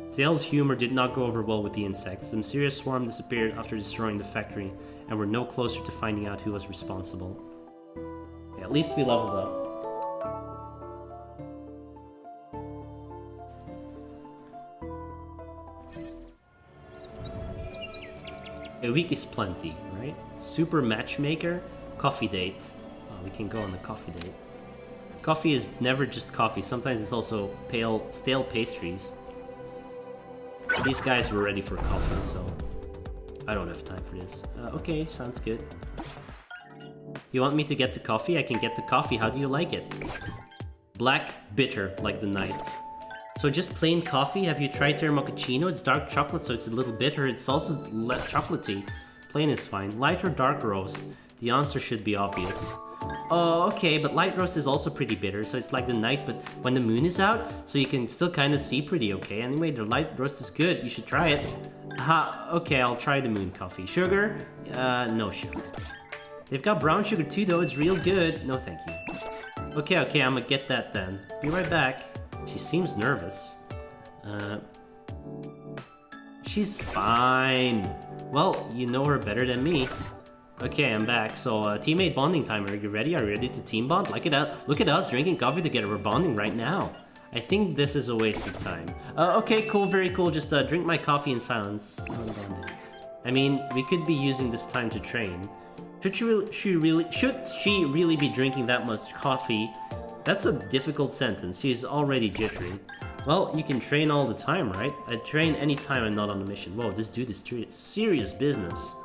Zeal's humor did not go over well with the insects. The mysterious swarm disappeared after destroying the factory, and we're no closer to finding out who was responsible. At least we leveled up. A week is plenty, right? Super matchmaker, coffee date. Oh, we can go on the coffee date. Coffee is never just coffee. Sometimes it's also stale pastries. These guys were ready for coffee, so I don't have time for this. Okay, sounds good. You want me to get the coffee? I can get the coffee. How do you like it? Black, bitter, like the night. So just plain coffee? Have you tried their mochaccino? It's dark chocolate, so it's a little bitter. It's also less chocolatey. Plain is fine. Light or dark roast? The answer should be obvious. Oh, okay, but light roast is also pretty bitter, so it's like the night, but when the moon is out, so you can still kind of see pretty okay. Anyway, the light roast is good. You should try it. Okay, I'll try the moon coffee. Sugar? No sugar. They've got brown sugar too, though. It's real good. No, thank you. Okay, I'm gonna get that then. Be right back. She seems nervous. She's fine. Well, you know her better than me. Okay, I'm back. So, teammate bonding time. Are you ready? Are you ready to team bond? Look at us drinking coffee together. We're bonding right now. I think this is a waste of time. Okay, cool, very cool. Just drink my coffee in silence. I mean, we could be using this time to train. Should she really be drinking that much coffee? That's a difficult sentence. She's already jittery. Well, you can train all the time, right? I train anytime I'm not on a mission. Whoa, this dude is serious business.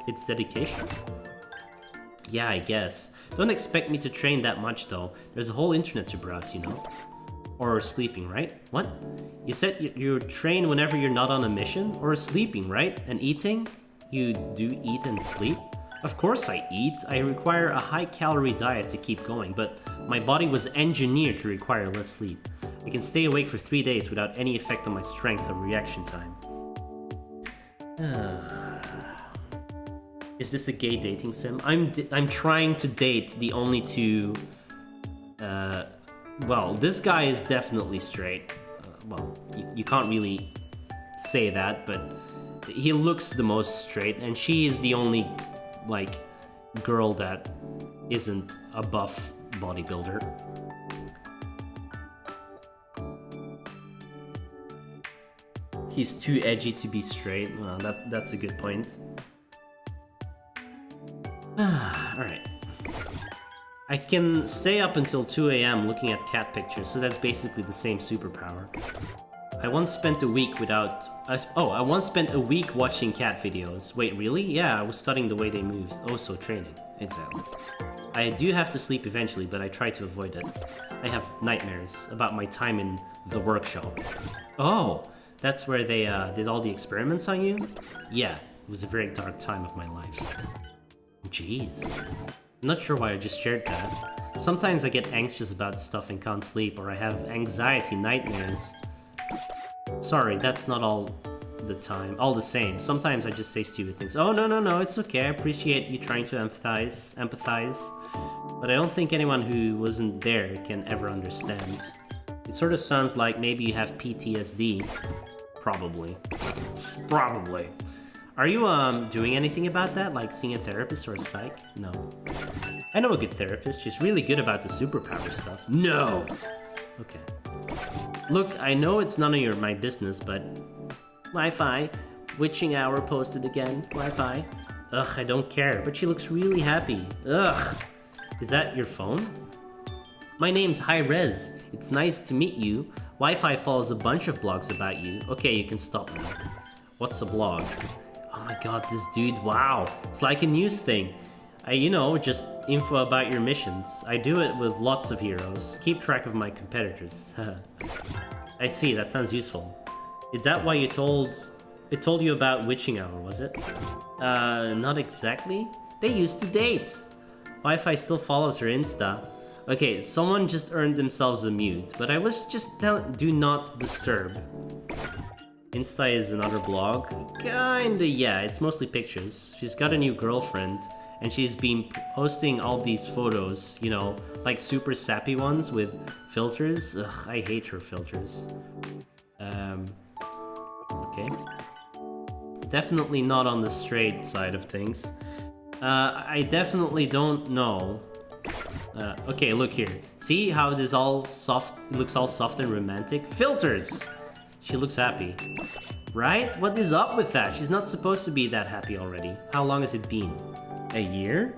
It's dedication. Yeah, I guess. Don't expect me to train that much, though. There's a whole internet to browse, you know? Or sleeping, right? What? You said you train whenever you're not on a mission? Or sleeping, right? And eating? You do eat and sleep? Of course I eat. I require a high-calorie diet to keep going, but my body was engineered to require less sleep. I can stay awake for 3 days without any effect on my strength or reaction time. Is this a gay dating sim? I'm trying to date the only two... well, this guy is definitely straight. Well, you can't really say that, but he looks the most straight, and she is the only, like, girl that isn't a buff bodybuilder. He's too edgy to be straight. Well, that's a good point. Alright. I can stay up until 2 a.m. looking at cat pictures, so that's basically the same superpower. I once spent a week I once spent a week watching cat videos. Wait, really? Yeah, I was studying the way they moved. Oh, so training. Exactly. I do have to sleep eventually, but I try to avoid it. I have nightmares about my time in the workshop. Oh, that's where they did all the experiments on you? Yeah, it was a very dark time of my life. Jeez. I'm not sure why I just shared that. Sometimes I get anxious about stuff and can't sleep, or I have anxiety nightmares. Sorry, that's not all the time. All the same, sometimes I just say stupid things. Oh, no, it's okay. I appreciate you trying to empathize. But I don't think anyone who wasn't there can ever understand. It sort of sounds like maybe you have PTSD. Probably. Are you doing anything about that? Like seeing a therapist or a psych? No. I know a good therapist. She's really good about the superpower stuff. No! Okay. Look, I know it's none of my business, but... Wi-Fi. Witching hour posted again. Wi-Fi. Ugh, I don't care, but she looks really happy. Ugh. Is that your phone? My name's High Res. It's nice to meet you. Wi-Fi follows a bunch of blogs about you. Okay, you can stop now. What's a blog? Oh my god, this dude, wow. It's like a news thing. Just info about your missions. I do it with lots of heroes. Keep track of my competitors. I see, that sounds useful. Is that why it told you about witching hour, was it? Not exactly. They used to date. Wi-Fi still follows her Insta. Okay, someone just earned themselves a mute, but I was just do not disturb. Insta is another blog? Kinda, yeah, it's mostly pictures. She's got a new girlfriend, and she's been posting all these photos, like super sappy ones with filters. Ugh, I hate her filters. Okay. Definitely not on the straight side of things. I definitely don't know. Okay, look here. See how it is all soft? It looks all soft and romantic? Filters! She looks happy. Right? What is up with that? She's not supposed to be that happy already. How long has it been? A year?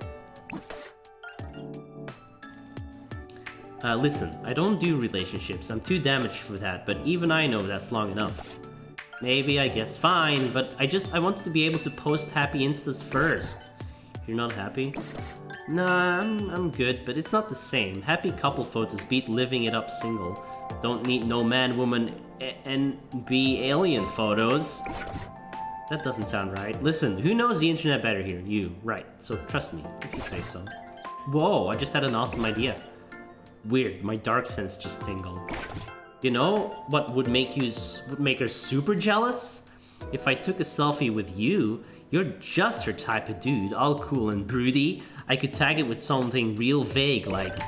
Listen, I don't do relationships. I'm too damaged for that, but even I know that's long enough. Maybe, I guess, fine, but I wanted to be able to post happy instas first. You're not happy? Nah, I'm good, but it's not the same. Happy couple photos beat living it up single. Don't need no man, woman, and be alien photos. That doesn't sound right. Listen, who knows the internet better here? You, right. So trust me, if you say so. Whoa, I just had an awesome idea. Weird, my dark sense just tingled. You know what would make her super jealous? If I took a selfie with you, you're just her type of dude, all cool and broody. I could tag it with something real vague, like,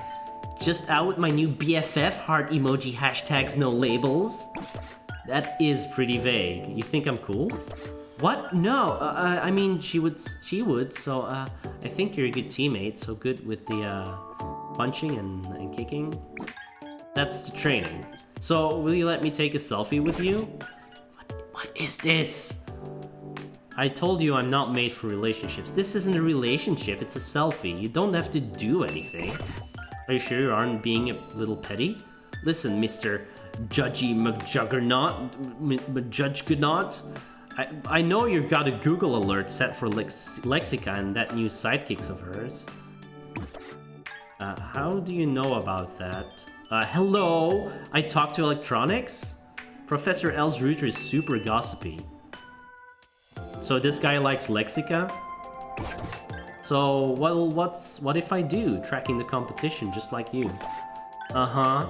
just out with my new BFF, heart emoji, hashtags, no labels. That is pretty vague. You think I'm cool? What? No, I mean, she would, so, I think you're a good teammate, so good with the, punching and kicking. That's the training. So, will you let me take a selfie with you? What is this? I told you I'm not made for relationships. This isn't a relationship, it's a selfie. You don't have to do anything. Are you sure you aren't being a little petty? Listen, Mr. Judgy McJudge I know you've got a Google alert set for Lexica and that new sidekicks of hers. How do you know about that? Hello? I talk to electronics? Professor L's router is super gossipy. So this guy likes Lexica? So, well, what if I do? Tracking the competition just like you. Uh-huh.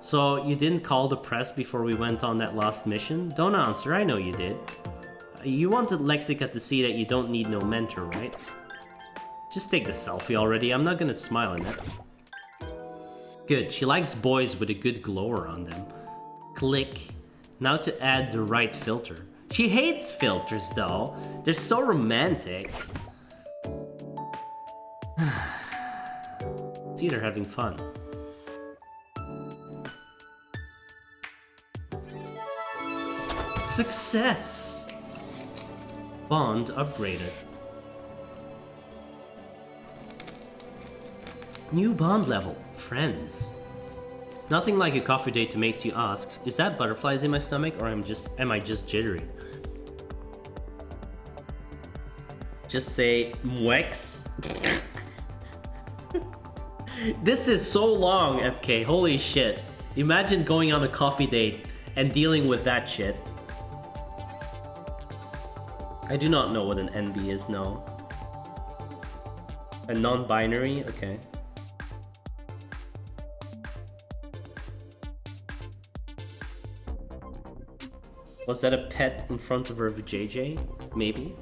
So, you didn't call the press before we went on that last mission? Don't answer, I know you did. You wanted Lexica to see that you don't need no mentor, right? Just take the selfie already, I'm not gonna smile in it. Good, she likes boys with a good glower on them. Click. Now to add the right filter. She hates filters though. They're so romantic. See, they're having fun. Success! Bond upgraded. New bond level. Friends. Nothing like a coffee date to makes you ask, is that butterflies in my stomach or am I just jittery? Just say Mwex. This is so long, FK. Holy shit. Imagine going on a coffee date and dealing with that shit. I do not know what an NB is, no. A non-binary? Okay. Was that a pet in front of her JJ? Maybe.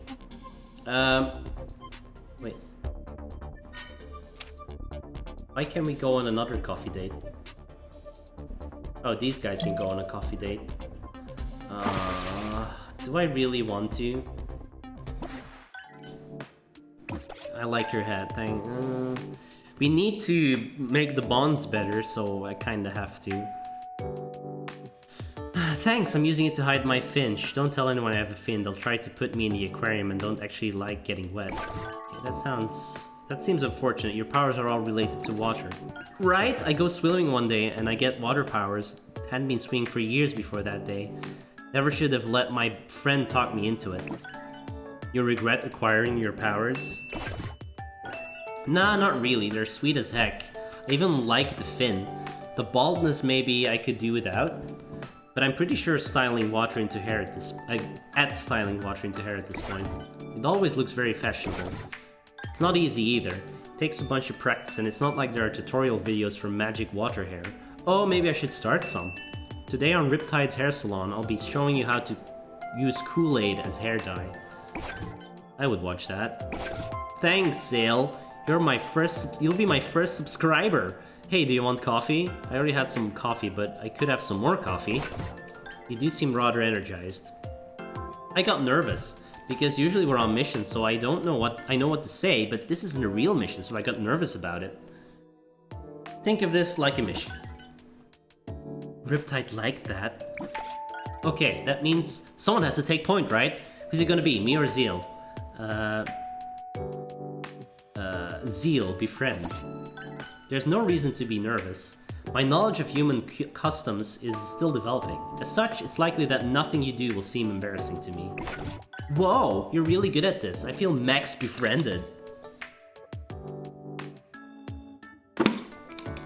Wait. Why can't we go on another coffee date? Oh, these guys can go on a coffee date. Do I really want to? I like your hat, we need to make the bonds better, so I kinda have to. Thanks, I'm using it to hide my finch. Don't tell anyone I have a fin. They'll try to put me in the aquarium and don't actually like getting wet. Okay, that seems unfortunate. Your powers are all related to water. Right? I go swimming one day and I get water powers. Hadn't been swimming for years before that day. Never should have let my friend talk me into it. You regret acquiring your powers? Nah, not really. They're sweet as heck. I even like the fin. The baldness maybe I could do without. But I'm pretty sure styling water into hair at styling water into hair at this point. It always looks very fashionable. It's not easy either. It takes a bunch of practice and it's not like there are tutorial videos for magic water hair. Oh, maybe I should start some. Today on Riptide's hair salon, I'll be showing you how to use Kool-Aid as hair dye. I would watch that. Thanks, Zale. You'll be my first subscriber. Hey, do you want coffee? I already had some coffee, but I could have some more coffee. You do seem rather energized. I got nervous, because usually we're on mission, so I know what to say, but this isn't a real mission, so I got nervous about it. Think of this like a mission. Riptide like that? Okay, that means someone has to take point, right? Who's it gonna be, me or Zeal? Zeal, befriend. There's no reason to be nervous. My knowledge of human customs is still developing. As such, it's likely that nothing you do will seem embarrassing to me. Whoa, you're really good at this. I feel max befriended.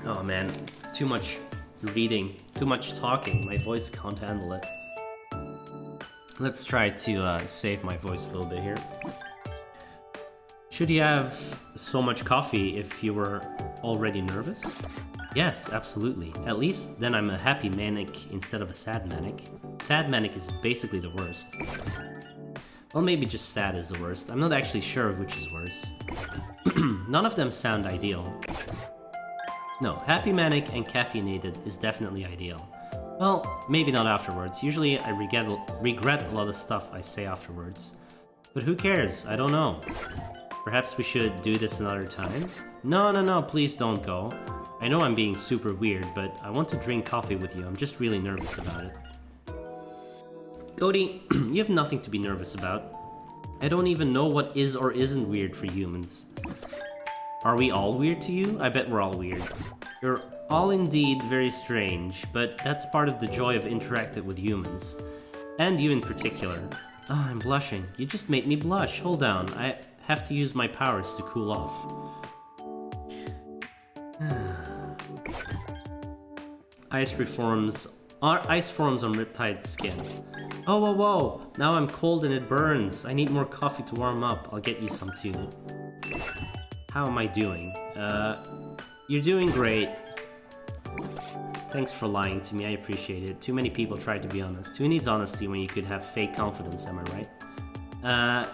Oh man, too much reading, too much talking. My voice can't handle it. Let's try to save my voice a little bit here. Should you have so much coffee if you were already nervous? Yes, absolutely. At least then I'm a happy manic instead of a sad manic. Sad manic is basically the worst. Well, maybe just sad is the worst. I'm not actually sure which is worse. None of them sound ideal. No, happy manic and caffeinated is definitely ideal. Well, maybe not afterwards. Usually I regret a lot of stuff I say afterwards. But who cares? I don't know. Perhaps we should do this another time? No, please don't go. I know I'm being super weird, but I want to drink coffee with you. I'm just really nervous about it. Cody, you have nothing to be nervous about. I don't even know what is or isn't weird for humans. Are we all weird to you? I bet we're all weird. You're all indeed very strange, but that's part of the joy of interacting with humans. And you in particular. Oh, I'm blushing. You just made me blush. Hold on. I have to use my powers to cool off. Ice forms on Riptide's skin. Oh, whoa. Now I'm cold and it burns. I need more coffee to warm up. I'll get you some too. How am I doing? You're doing great. Thanks for lying to me. I appreciate it. Too many people try to be honest. Who needs honesty when you could have fake confidence, am I right?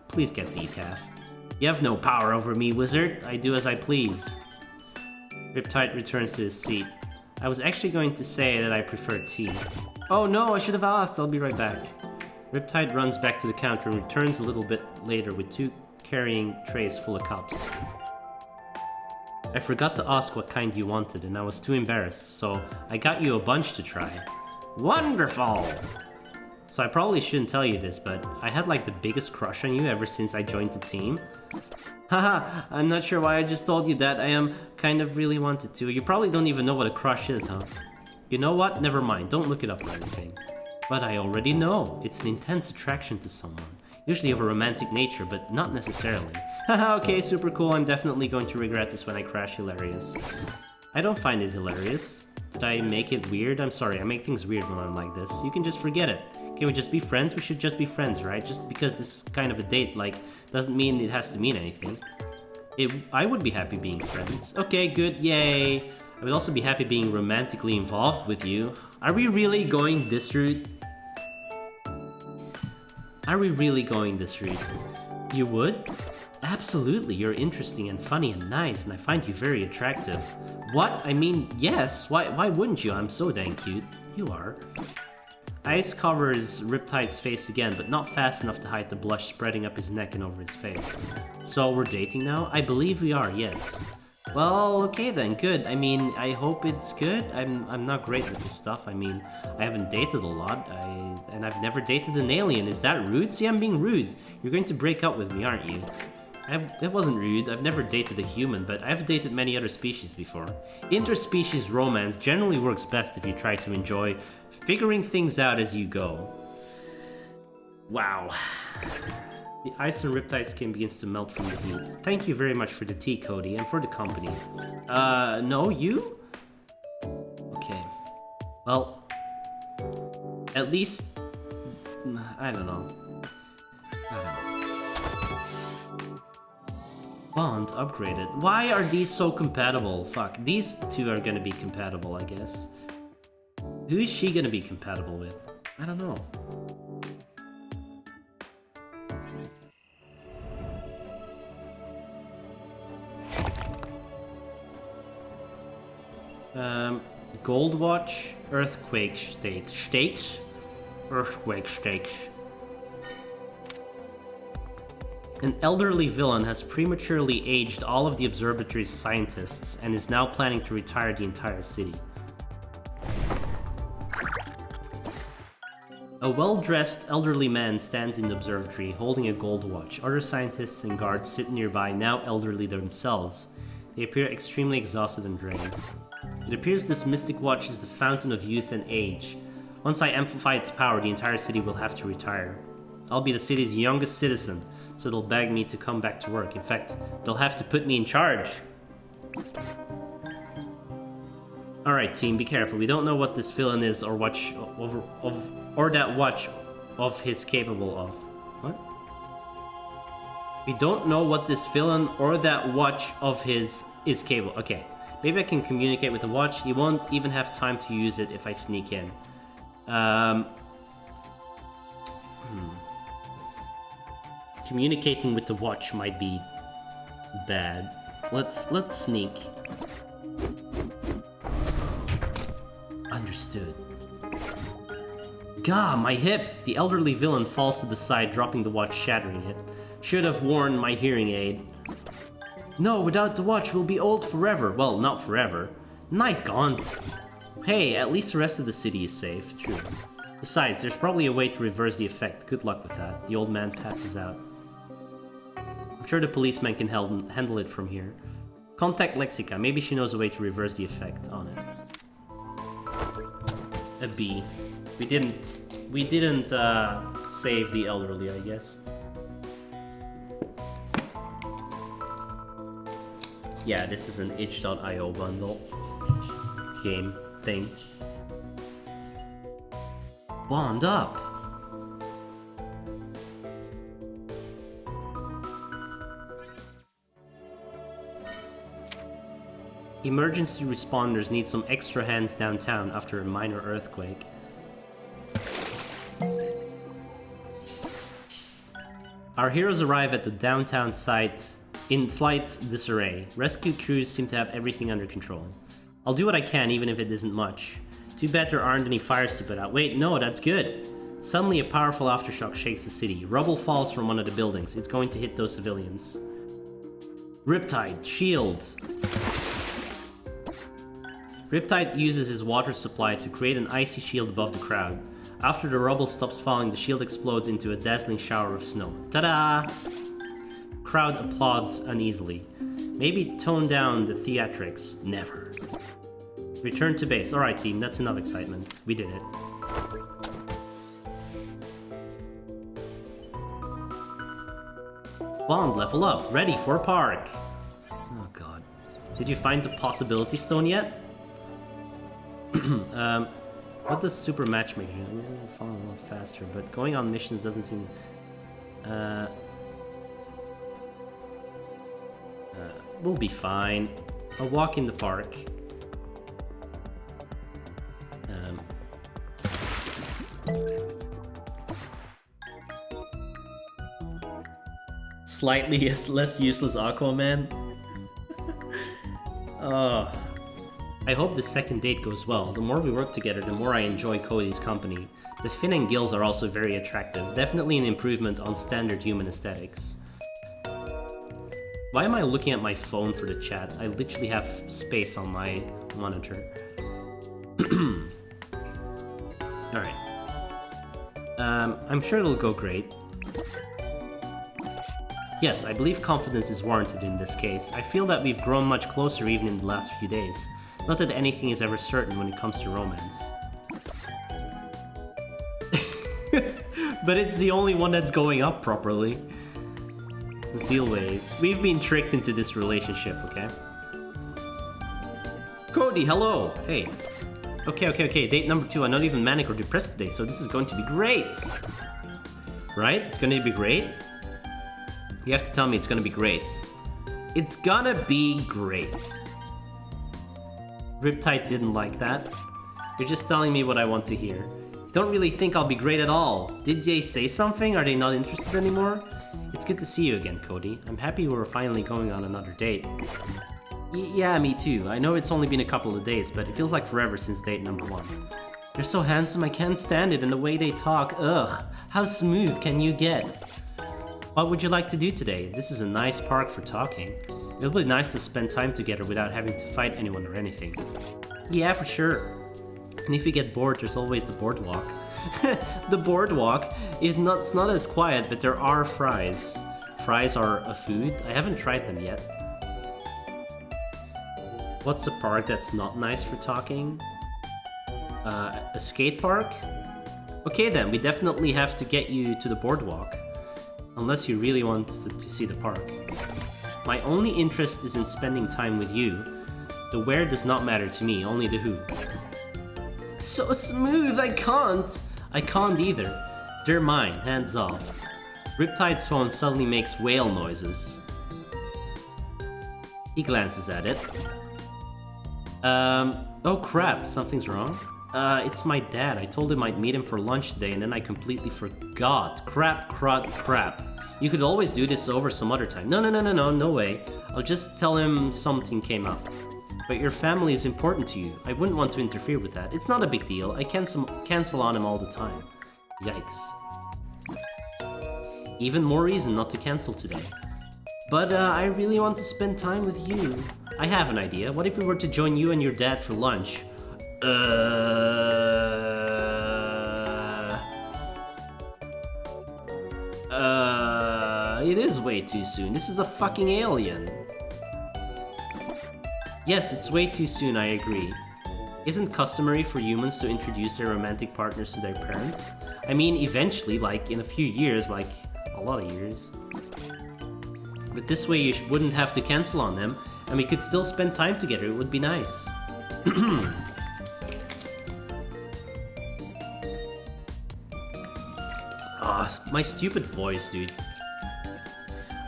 Please get decaf. You have no power over me, wizard. I do as I please. Riptide returns to his seat. I was actually going to say that I prefer tea. Oh no, I should have asked. I'll be right back. Riptide runs back to the counter and returns a little bit later with 2 carrying trays full of cups. I forgot to ask what kind you wanted and I was too embarrassed, so I got you a bunch to try. Wonderful! So I probably shouldn't tell you this, but I had like the biggest crush on you ever since I joined the team. Haha, I'm not sure why I just told you that. I am kind of really wanted to. You probably don't even know what a crush is, huh? You know what? Never mind. Don't look it up or anything. But I already know. It's an intense attraction to someone. Usually of a romantic nature, but not necessarily. Haha, okay, super cool. I'm definitely going to regret this when I crash. Hilarious. I don't find it hilarious. Did I make it weird? I'm sorry, I make things weird when I'm like this. You can just forget it. Can we just be friends? We should just be friends, right? Just because this is kind of a date, like, doesn't mean it has to mean anything. I would be happy being friends. Okay, good, yay. I would also be happy being romantically involved with you. Are we really going this route? Are we really going this route? You would? Absolutely, you're interesting and funny and nice, and I find you very attractive. What? I mean, yes, why wouldn't you? I'm so dang cute. You are. Ice covers Riptide's face again, but not fast enough to hide the blush spreading up his neck and over his face. So we're dating now? I believe we are, yes. Well, okay then, good. I mean, I hope it's good. I'm not great with this stuff. I mean, I haven't dated a lot, and I've never dated an alien. Is that rude? See, I'm being rude. You're going to break up with me, aren't you? It wasn't rude. I've never dated a human, but I've dated many other species before. Interspecies romance generally works best if you try to enjoy figuring things out as you go. Wow. The ice on Riptide's skin begins to melt from the heat. Thank you very much for the tea, Cody, and for the company. No, you? Okay. Well, at least... I don't know. Bond upgraded. Why are these so compatible? Fuck, these two are gonna be compatible, I guess. Who is she gonna be compatible with? I don't know. Gold Watch, Earthquake Stakes? Earthquake Stakes. An elderly villain has prematurely aged all of the observatory's scientists and is now planning to retire the entire city. A well-dressed elderly man stands in the observatory holding a gold watch. Other scientists and guards sit nearby, now elderly themselves. They appear extremely exhausted and drained. It appears this mystic watch is the fountain of youth and age. Once I amplify its power, the entire city will have to retire. I'll be the city's youngest citizen, so they'll beg me to come back to work. In fact, they'll have to put me in charge. Alright team, be careful. We don't know what this villain is or that watch of his capable of. What? We don't know what this villain or that watch of his is capable. Okay, maybe I can communicate with the watch. He won't even have time to use it if I sneak in. Communicating with the watch might be bad. Let's sneak. Understood. Gah, my hip! The elderly villain falls to the side, dropping the watch, shattering it. Should have worn my hearing aid. No, without the watch, we'll be old forever. Well, not forever. Night gaunt. Hey, at least the rest of the city is safe. True. Besides, there's probably a way to reverse the effect. Good luck with that. The old man passes out. I'm sure the policeman can handle it from here. Contact Lexica. Maybe she knows a way to reverse the effect on it. A B. We didn't save the elderly, I guess. Yeah, this is an itch.io bundle. Game thing. Bond up! Emergency responders need some extra hands downtown after a minor earthquake. Our heroes arrive at the downtown site in slight disarray. Rescue crews seem to have everything under control. I'll do what I can, even if it isn't much. Too bad there aren't any fires to put out. Wait, no, that's good. Suddenly, a powerful aftershock shakes the city. Rubble falls from one of the buildings. It's going to hit those civilians. Riptide, shield. Riptide uses his water supply to create an icy shield above the crowd. After the rubble stops falling, the shield explodes into a dazzling shower of snow. Ta-da! Crowd applauds uneasily. Maybe tone down the theatrics. Never. Return to base. Alright team, that's enough excitement. We did it. Bond, level up. Ready for park. Oh god. Did you find the possibility stone yet? What does super matchmaking? Fall a lot faster, but going on missions doesn't seem... we'll be fine. I'll walk in the park. Slightly less useless Aquaman. Oh. I hope the second date goes well. The more we work together, the more I enjoy Cody's company. The fin and gills are also very attractive. Definitely an improvement on standard human aesthetics. Why am I looking at my phone for the chat? I literally have space on my monitor. Alright. I'm sure it'll go great. Yes, I believe confidence is warranted in this case. I feel that we've grown much closer even in the last few days. Not that anything is ever certain when it comes to romance. But it's the only one that's going up properly. Zealways. We've been tricked into this relationship, okay? Cody, hello! Hey. Okay. Date number 2. I'm not even manic or depressed today, so this is going to be great! Right? It's gonna be great? You have to tell me it's gonna be great. It's gonna be great. Riptide didn't like that. You're just telling me what I want to hear. You don't really think I'll be great at all. Did they say something? Are they not interested anymore? It's good to see you again, Cody. I'm happy we're finally going on another date. Yeah, me too. I know it's only been a couple of days, but it feels like forever since date number 1. They're so handsome, I can't stand it, and the way they talk, ugh. How smooth can you get? What would you like to do today? This is a nice park for talking. It'll be nice to spend time together without having to fight anyone or anything. Yeah, for sure. And if you get bored, there's always the Boardwalk. The Boardwalk is not as quiet, but there are fries. Fries are a food. I haven't tried them yet. What's the park that's not nice for talking? A skate park? Okay then, we definitely have to get you to the Boardwalk. Unless you really want to see the park. My only interest is in spending time with you. The where does not matter to me, only the who. So smooth, I can't! I can't either. They're mine, hands off. Riptide's phone suddenly makes whale noises. He glances at it. Oh crap, something's wrong? It's my dad. I told him I'd meet him for lunch today and then I completely forgot. Crap. You could always do this over some other time. No way. I'll just tell him something came up. But your family is important to you. I wouldn't want to interfere with that. It's not a big deal. I cancel on him all the time. Yikes. Even more reason not to cancel today. But I really want to spend time with you. I have an idea. What if we were to join you and your dad for lunch? It is way too soon. This is a fucking alien. Yes, it's way too soon, I agree. Isn't customary for humans to introduce their romantic partners to their parents? I mean, eventually, like in a few years, like a lot of years. But this way you wouldn't have to cancel on them, and we could still spend time together. It would be nice. My stupid voice, dude.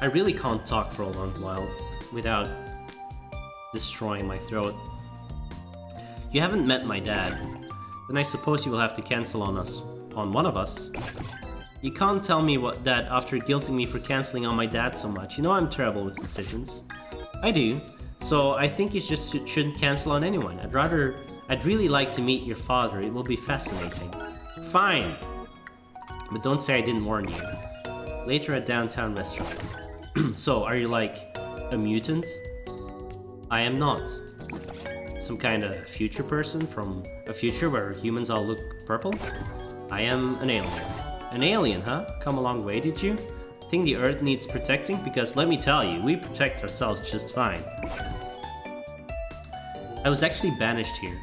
I really can't talk for a long while without destroying my throat. You haven't met my dad. Then I suppose you will have to cancel on one of us. You can't tell me that after guilting me for canceling on my dad so much. You know I'm terrible with decisions. I do. So I think you just shouldn't cancel on anyone. I'd really like to meet your father. It will be fascinating. Fine. But don't say I didn't warn you. Later at downtown restaurant. So, are you like a mutant? I am not. Some kind of future person from a future where humans all look purple? I am an alien. An alien, huh? Come a long way, did you? Think the Earth needs protecting? Because let me tell you, we protect ourselves just fine. I was actually banished here.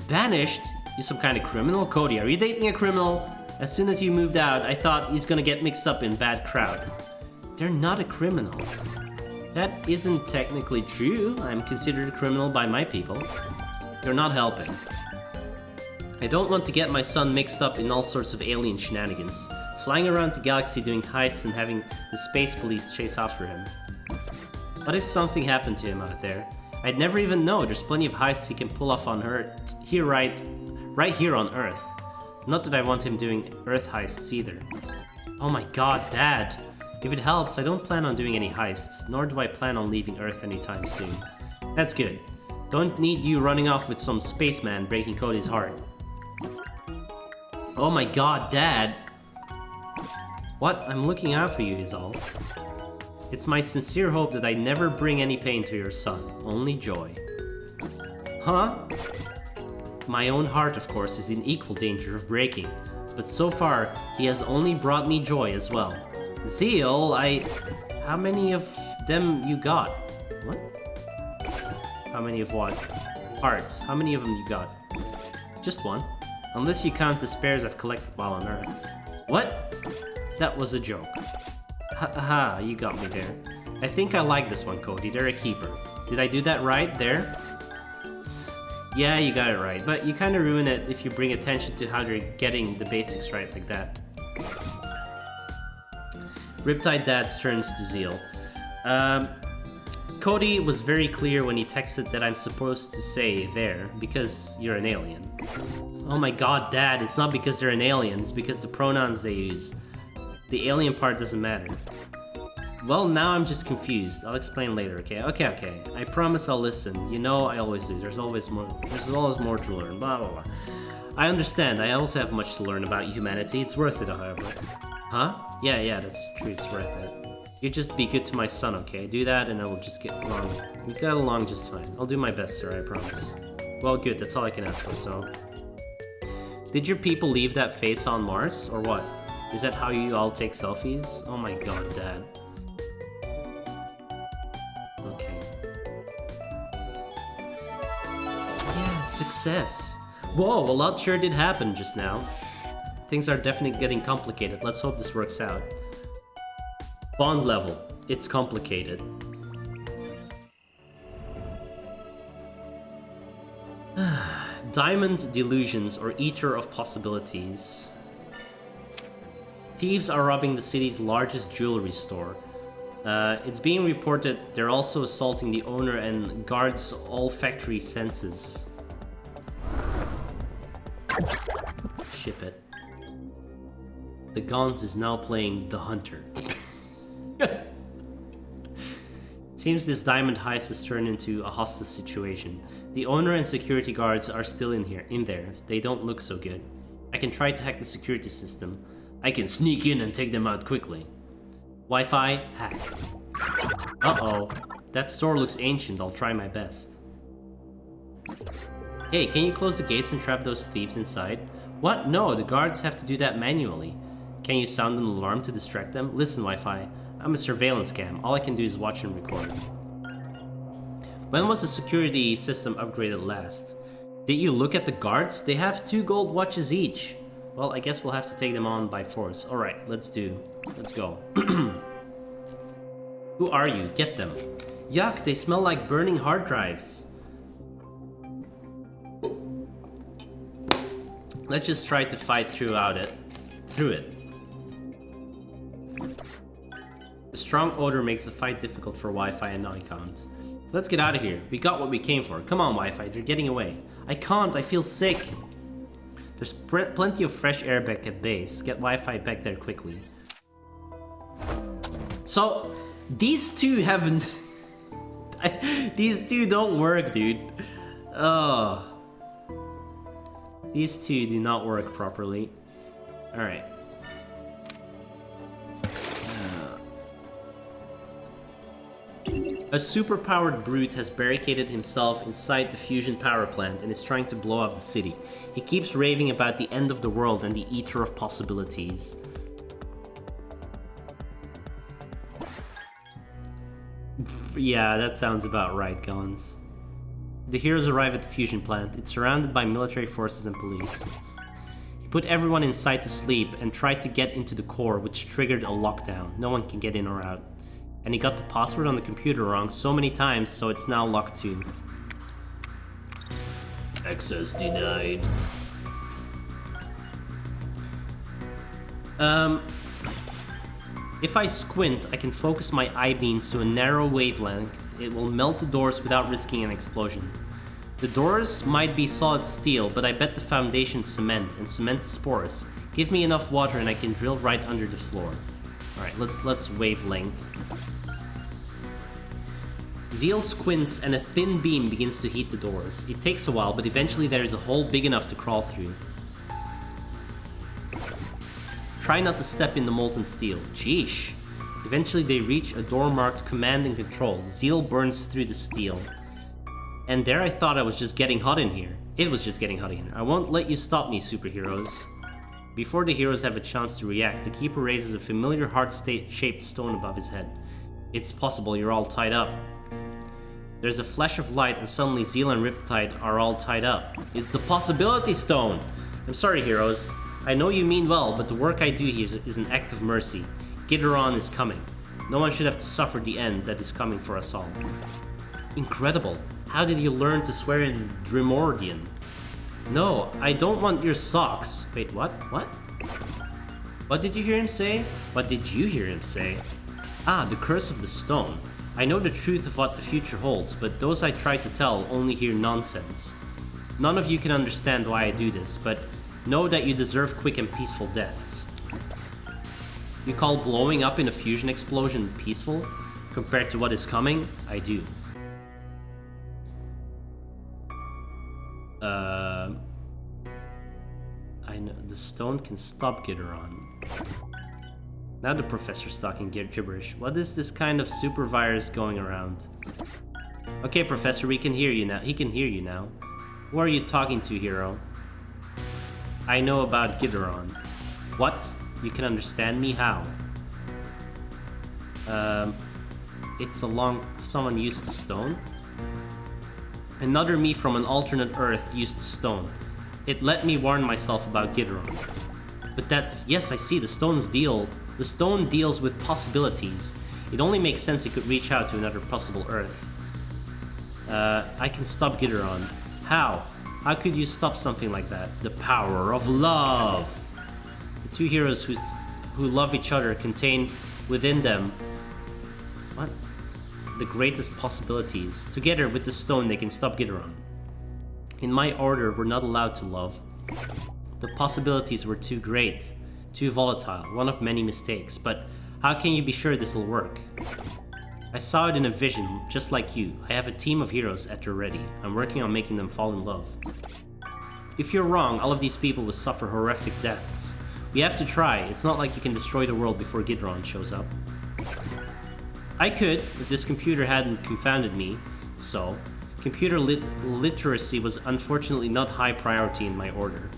Banished? You some kind of criminal? Cody, are you dating a criminal? As soon as you moved out, I thought he's gonna get mixed up in bad crowd. They're not a criminal. That isn't technically true. I'm considered a criminal by my people. You're not helping. I don't want to get my son mixed up in all sorts of alien shenanigans. Flying around the galaxy doing heists and having the space police chase after him. What if something happened to him out there? I'd never even know. There's plenty of heists he can pull off on Earth. Right here on Earth. Not that I want him doing Earth heists either. Oh my god, Dad. If it helps, I don't plan on doing any heists, nor do I plan on leaving Earth anytime soon. That's good. Don't need you running off with some spaceman breaking Cody's heart. Oh my god, Dad! What? I'm looking out for you is all. It's my sincere hope that I never bring any pain to your son, only joy. Huh? My own heart, of course, is in equal danger of breaking, but so far, he has only brought me joy as well. Zeal, How many of them you got? What? How many of what? Hearts. How many of them you got? Just one. Unless you count the spares I've collected while on Earth. What? That was a joke. Ha, you got me there. I think I like this one, Cody. They're a keeper. Did I do that right there? Yeah, you got it right, but you kind of ruin it if you bring attention to how they're getting the basics right like that. Riptide Dad's turns to Zeal. Cody was very clear when he texted that I'm supposed to say there, because you're an alien. Oh my god, Dad, it's not because they're an alien, it's because the pronouns they use. The alien part doesn't matter. Well, now I'm just confused. I'll explain later, okay? Okay. I promise I'll listen. You know I always do. There's always more to learn, blah, blah, blah. I understand. I also have much to learn about humanity. It's worth it, however. Huh? Yeah, that's true. It's worth it. You just be good to my son, okay? Do that and I will just get along. We got along just fine. I'll do my best, sir, I promise. Well, good. That's all I can ask for, so... Did your people leave that face on Mars, or what? Is that how you all take selfies? Oh my god, Dad. Okay. Yeah, success. Whoa, a lot sure did happen just now. Things are definitely getting complicated. Let's hope this works out. Bond level. It's complicated. Diamond Delusions, or Eater of Possibilities. Thieves are robbing the city's largest jewelry store. It's being reported they're also assaulting the owner and guards' olfactory senses. Ship it. The Gons is now playing The Hunter. Seems this diamond heist has turned into a hostage situation. The owner and security guards are still in there. They don't look so good. I can try to hack the security system. I can sneak in and take them out quickly. Wi-Fi hack. Uh-oh. That store looks ancient. I'll try my best. Hey, can you close the gates and trap those thieves inside? What? No, the guards have to do that manually. Can you sound an alarm to distract them? Listen, Wi-Fi. I'm a surveillance cam. All I can do is watch and record. When was the security system upgraded last? Did you look at the guards? They have 2 gold watches each. Well, I guess we'll have to take them on by force. Alright, let's go. Who are you? Get them. Yuck, they smell like burning hard drives. Let's just try to fight through it. The strong odor makes the fight difficult for Wi-Fi and non-count. Let's get out of here. We got what we came for. Come on, Wi-Fi, they're getting away. I can't, I feel sick. There's plenty of fresh air back at base. Get Wi-Fi back there quickly. So, these two haven't... These two don't work, dude. Oh. These two do not work properly. Alright. A superpowered brute has barricaded himself inside the fusion power plant and is trying to blow up the city. He keeps raving about the end of the world and the ether of possibilities. Yeah, that sounds about right, Gons. The heroes arrive at the fusion plant. It's surrounded by military forces and police. He put everyone inside to sleep and tried to get into the core, which triggered a lockdown. No one can get in or out. And he got the password on the computer wrong so many times, so it's now locked too. Access denied. If I squint, I can focus my eye beams to a narrow wavelength. It will melt the doors without risking an explosion. The doors might be solid steel, but I bet the foundation's cement, and cement is porous. Give me enough water and I can drill right under the floor. Alright, let's wavelength. Zeal squints and a thin beam begins to heat the doors. It takes a while, but eventually there is a hole big enough to crawl through. Try not to step in the molten steel. Sheesh. Eventually they reach a door marked Command and Control. Zeal burns through the steel. And there I thought I was just getting hot in here. It was just getting hot in here. I won't let you stop me, superheroes. Before the heroes have a chance to react, the Keeper raises a familiar heart-shaped stone above his head. It's possible you're all tied up. There's a flash of light and suddenly Zeal and Riptide are all tied up. It's the Possibility Stone! I'm sorry, heroes. I know you mean well, but the work I do here is an act of mercy. Gideron is coming. No one should have to suffer the end that is coming for us all. Incredible. How did you learn to swear in Drimordian? No, I don't want your socks. Wait, what? What? What did you hear him say? What did you hear him say? Ah, the curse of the stone. I know the truth of what the future holds, but those I try to tell only hear nonsense. None of you can understand why I do this, but know that you deserve quick and peaceful deaths. You call blowing up in a fusion explosion peaceful? Compared to what is coming, I do. I know the stone can stop Gideron. Now the professor's talking gibberish. What is this kind of super virus going around? Okay, Professor, we can hear you now. He can hear you now. Who are you talking to, hero? I know about Gideron. What? You can understand me? How? It's someone used the stone? Another me from an alternate Earth used the stone. It let me warn myself about Gideron. But that's... Yes, I see. The stone deals with possibilities. It only makes sense it could reach out to another possible Earth. I can stop Gideron. How? How could you stop something like that? The power of love! The two heroes who love each other contain within them... What? The greatest possibilities. Together with the stone they can stop Gideron. In my order, we're not allowed to love. The possibilities were too great, too volatile, one of many mistakes, but how can you be sure this will work? I saw it in a vision, just like you. I have a team of heroes at your ready. I'm working on making them fall in love. If you're wrong, all of these people will suffer horrific deaths. We have to try. It's not like you can destroy the world before Gideron shows up. I could, if this computer hadn't confounded me, so... Computer literacy was unfortunately not high priority in my order.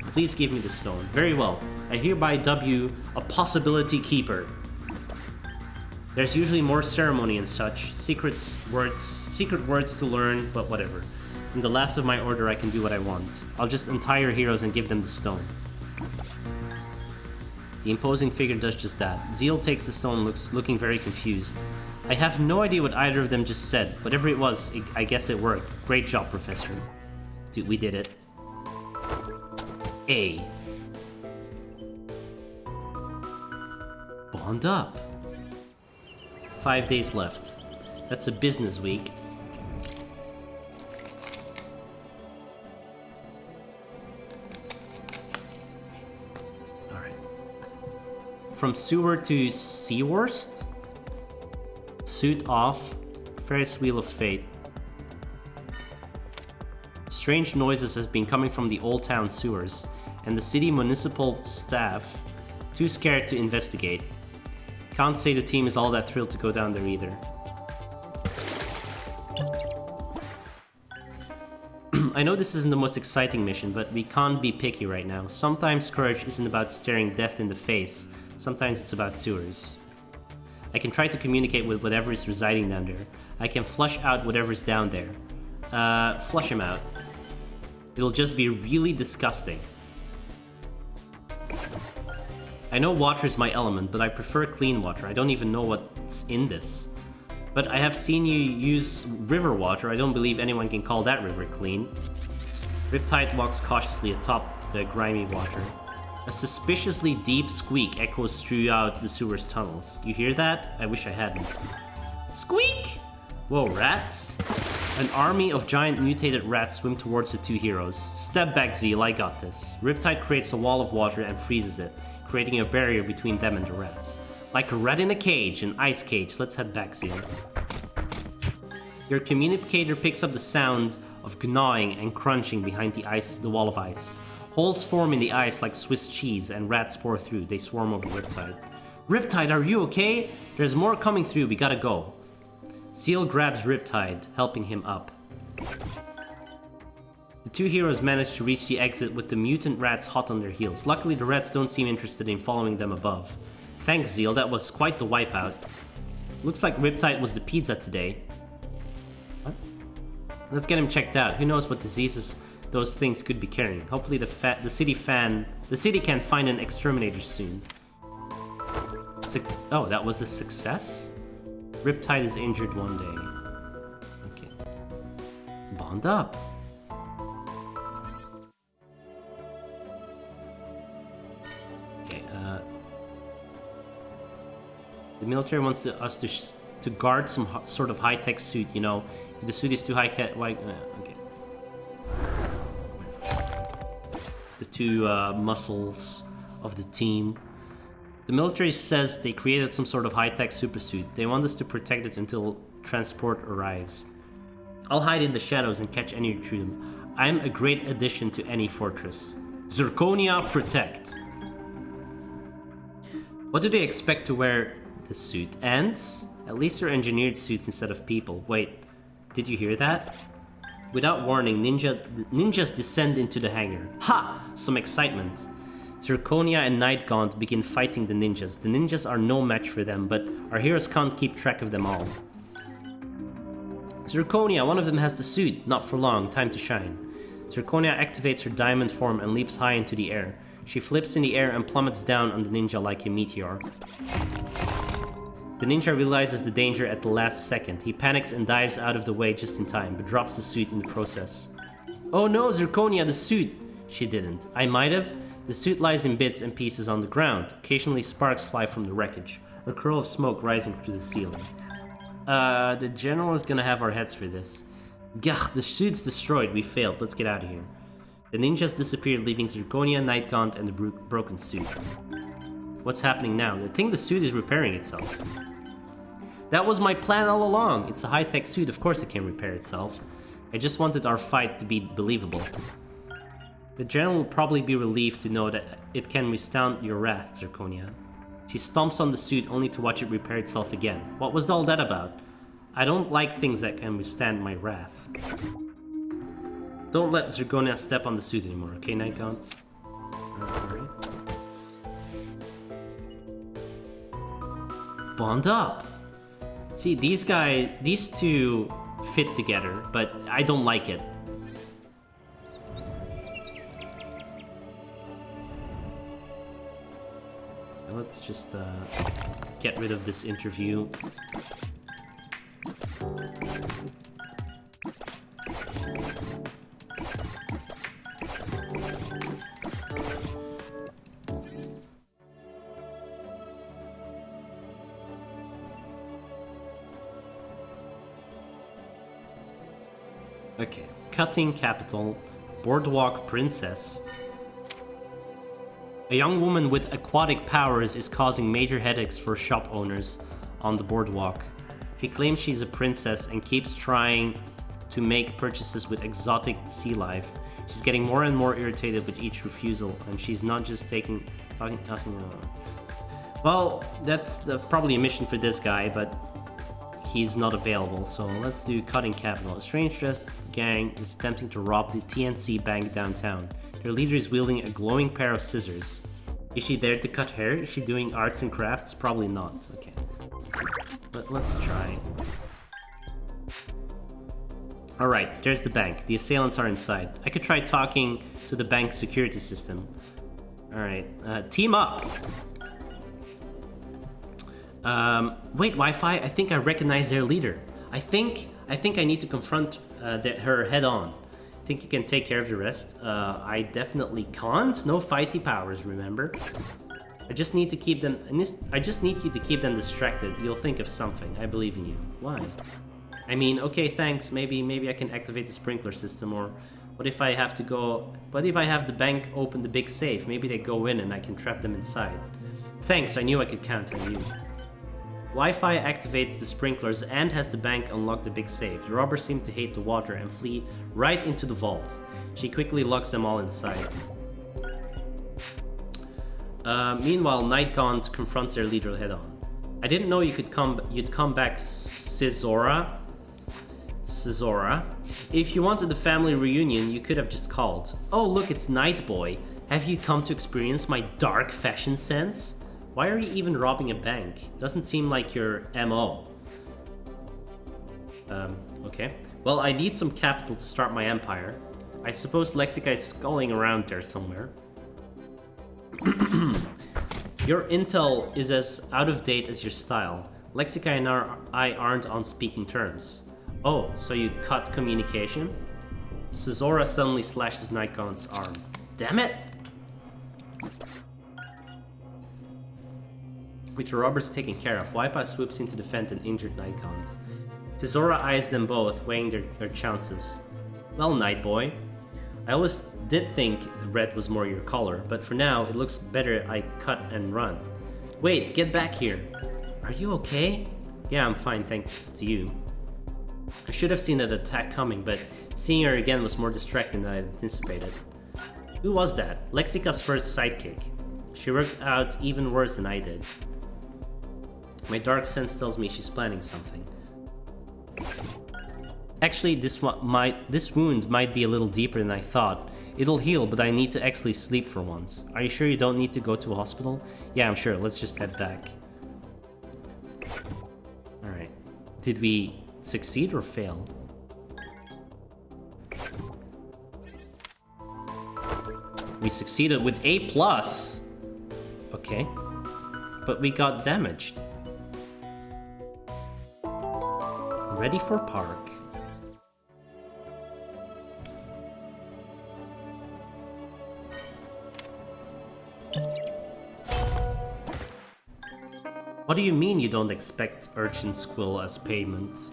Please give me the stone. Very well. I hereby dub you a Possibility Keeper. There's usually more ceremony and such. Secret words to learn, but whatever. In the last of my order, I can do what I want. I'll just untie your heroes and give them the stone. The imposing figure does just that. Zeal takes the stone, looking very confused. I have no idea what either of them just said. Whatever it was, I guess it worked. Great job, Professor. Dude, we did it. A. Bond up. 5 days left. That's a business week. Alright. From sewer to Seaworst? Suit off. Ferris wheel of fate. Strange noises has been coming from the old town sewers, and the city municipal staff too scared to investigate. Can't say the team is all that thrilled to go down there either. I know this isn't the most exciting mission, but we can't be picky right now. Sometimes courage isn't about staring death in the face. Sometimes it's about sewers. I can try to communicate with whatever is residing down there. I can flush out whatever's down there. Flush him out. It'll just be really disgusting. I know water is my element, but I prefer clean water. I don't even know what's in this. But I have seen you use river water. I don't believe anyone can call that river clean. Riptide walks cautiously atop the grimy water. A suspiciously deep squeak echoes throughout the sewer's tunnels. You hear that? I wish I hadn't. Squeak! Whoa, rats? An army of giant mutated rats swim towards the two heroes. Step back, Zeal, I got this. Riptide creates a wall of water and freezes it, creating a barrier between them and the rats. Like a rat in a cage, an ice cage. Let's head back, Zeal. Your communicator picks up the sound of gnawing and crunching behind the wall of ice. Holes form in the ice like Swiss cheese, and rats pour through. They swarm over Riptide. Riptide, are you okay? There's more coming through. We gotta go. Zeal grabs Riptide, helping him up. The two heroes manage to reach the exit with the mutant rats hot on their heels. Luckily, the rats don't seem interested in following them above. Thanks, Zeal. That was quite the wipeout. Looks like Riptide was the pizza today. What? Let's get him checked out. Who knows what diseases those things could be carrying. Hopefully the city can find an exterminator soon. Oh, that was a success? Riptide is injured one day. Okay. Bond up. Okay, the military wants us to guard some sort of high-tech suit, you know. If the suit is too high-tech, okay. The two muscles of the team. The military says they created some sort of high-tech supersuit. They want us to protect it until transport arrives. I'll hide in the shadows and catch any intruder. I'm a great addition to any fortress. Zirconia protect. What do they expect to wear this suit? Ants? At least they're engineered suits instead of people. Wait, did you hear that? Without warning, ninjas descend into the hangar. Ha! Some excitement. Zirconia and Nightgaunt begin fighting the ninjas. The ninjas are no match for them, but our heroes can't keep track of them all. Zirconia, one of them has the suit. Not for long, time to shine. Zirconia activates her diamond form and leaps high into the air. She flips in the air and plummets down on the ninja like a meteor. The ninja realizes the danger at the last second. He panics and dives out of the way just in time, but drops the suit in the process. Oh no, Zirconia, the suit! She didn't. I might have. The suit lies in bits and pieces on the ground. Occasionally sparks fly from the wreckage, a curl of smoke rising through the ceiling. The general is gonna have our heads for this. Gah, the suit's destroyed. We failed. Let's get out of here. The ninjas disappeared, leaving Zirconia, Nightgaunt, and the broken suit. What's happening now? I think the suit is repairing itself. That was my plan all along. It's a high-tech suit. Of course it can repair itself. I just wanted our fight to be believable. The general will probably be relieved to know that it can withstand your wrath, Zirconia. She stomps on the suit only to watch it repair itself again. What was all that about? I don't like things that can withstand my wrath. Don't let Zirconia step on the suit anymore, okay, Nightgaunt? Alright. Bond up! See, these two fit together, but I don't like it. Let's just get rid of this interview. Okay, cutting capital, Boardwalk princess. A young woman with aquatic powers is causing major headaches for shop owners on the boardwalk. She claims she's a princess and keeps trying to make purchases with exotic sea life. She's getting more and more irritated with each refusal, and she's not just talking us. Well, that's probably a mission for this guy, but he's not available, so let's do cutting capital. A strange dressed gang is attempting to rob the TNC bank downtown. Their leader is wielding a glowing pair of scissors. Is she there to cut hair? Is she doing arts and crafts? Probably not. Okay. But let's try. Alright, there's the bank. The assailants are inside. I could try talking to the bank security system. Alright, team up! Wait, Wi-Fi, I think I recognize their leader. I think I need to confront her head on. Think you can take care of the rest? I definitely can't. No fighty powers, remember? I just need to keep them. I just need you to keep them distracted. You'll think of something. I believe in you. Why? I mean, okay, thanks. Maybe I can activate the sprinkler system. Or what if I have to go? What if I have the bank open the big safe? Maybe they go in and I can trap them inside. Thanks. I knew I could count on you. Wi-Fi activates the sprinklers and has the bank unlock the big safe. The robbers seem to hate the water and flee right into the vault. She quickly locks them all inside. Meanwhile, Nightgaunt confronts their leader head on. I didn't know you'd come back, Scizora. If you wanted the family reunion, you could have just called. Oh, look, it's Nightboy. Have you come to experience my dark fashion sense? Why are you even robbing a bank? Doesn't seem like your MO. Okay. Well, I need some capital to start my empire. I suppose Lexica is skulling around there somewhere. Your intel is as out of date as your style. Lexica and I aren't on speaking terms. Oh, so you cut communication? Scizora suddenly slashes Nightgaunt's arm. Damn it! With the robbers taken care of, Wipeout swoops in to defend an injured Nightgaunt. Scizora eyes them both, weighing their chances. Well, Nightboy, I always did think red was more your color, but for now, it looks better I cut and run. Wait, get back here. Are you okay? Yeah, I'm fine, thanks to you. I should have seen that attack coming, but seeing her again was more distracting than I anticipated. Who was that? Lexica's first sidekick. She worked out even worse than I did. My dark sense tells me she's planning something. Actually, this wound might be a little deeper than I thought. It'll heal, but I need to actually sleep for once. Are you sure you don't need to go to a hospital? Yeah, I'm sure. Let's just head back. Alright. Did we succeed or fail? We succeeded with A+. Okay. But we got damaged. Ready for park. What do you mean you don't expect urchin quills as payment?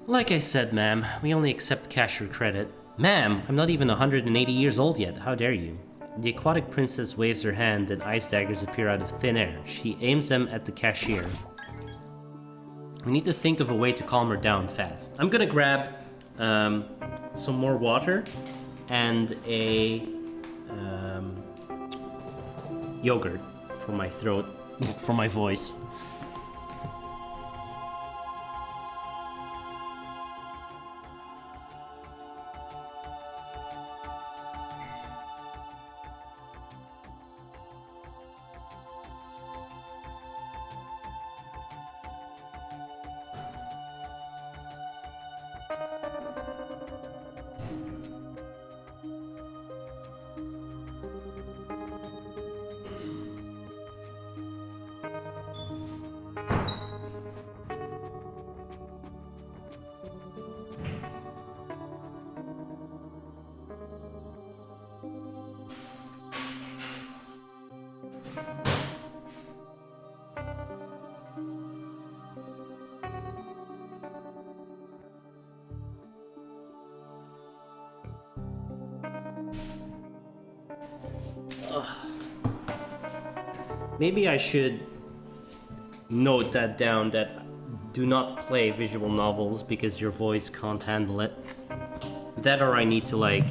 Like I said, ma'am, we only accept cash or credit. Ma'am, I'm not even 180 years old yet. How dare you? The aquatic princess waves her hand and ice daggers appear out of thin air. She aims them at the cashier. We need to think of a way to calm her down fast. I'm gonna grab some more water and a yogurt for my throat, for my voice. Maybe I should note that down, that do not play visual novels because your voice can't handle it. That, or I need to like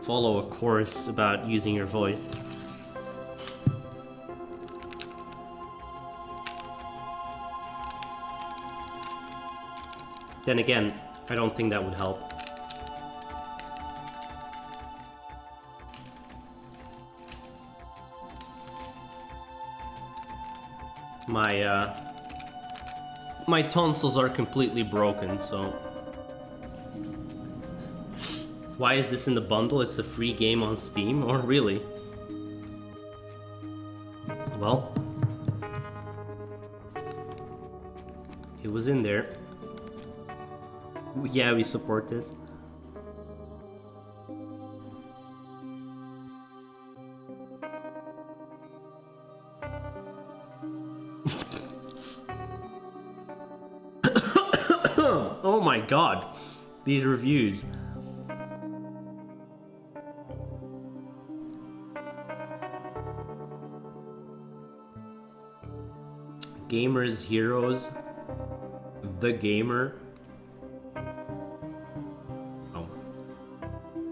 follow a course about using your voice. Then again, I don't think that would help. My tonsils are completely broken, so... Why is this in the bundle? It's a free game on Steam? Or really? Well... It was in there. Yeah, we support this. Oh my god, these reviews. Gamers Heroes. The Gamer. Oh.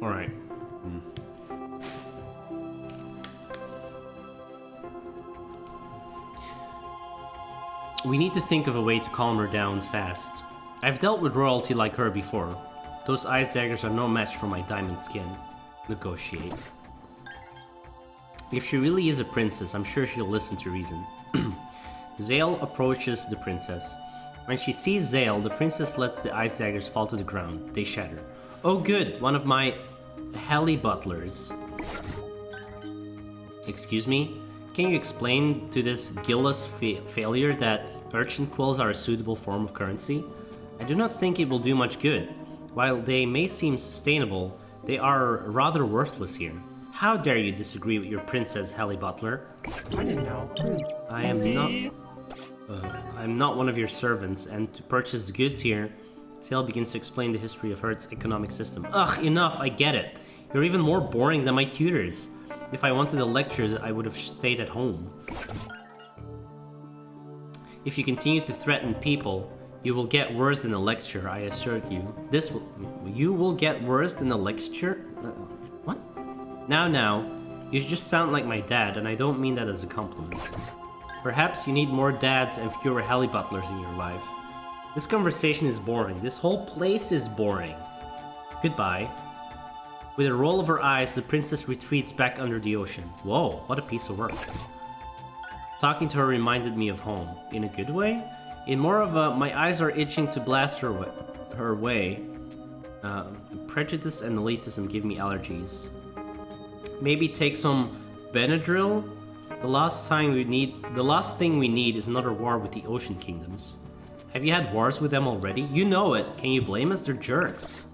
Alright. We need to think of a way to calm her down fast. I've dealt with royalty like her before. Those ice daggers are no match for my diamond skin. Negotiate. If she really is a princess, I'm sure she'll listen to reason. Zale approaches the princess. When she sees Zale, the princess lets the ice daggers fall to the ground. They shatter. Oh good, one of my heli butlers. Excuse me? Can you explain to this gillless failure that urchin quills are a suitable form of currency? I do not think it will do much good. While they may seem sustainable, they are rather worthless here. How dare you disagree with your princess, heli butler? I didn't know. I'm not one of your servants, and to purchase the goods here, Zale begins to explain the history of Earth's economic system. Ugh, enough, I get it. You're even more boring than my tutors. If I wanted the lectures, I would have stayed at home. If you continue to threaten people, you will get worse than a lecture, I assure you. You will get worse than a lecture? What? Now, you just sound like my dad, and I don't mean that as a compliment. Perhaps you need more dads and fewer heli butlers in your life. This conversation is boring. This whole place is boring. Goodbye. With a roll of her eyes, the princess retreats back under the ocean. Whoa, what a piece of work. Talking to her reminded me of home. In a good way? In more of a, my eyes are itching to blast her way. Prejudice and elitism give me allergies. Maybe take some Benadryl? The last thing we need is another war with the Ocean Kingdoms. Have you had wars with them already? You know it. Can you blame us? They're jerks.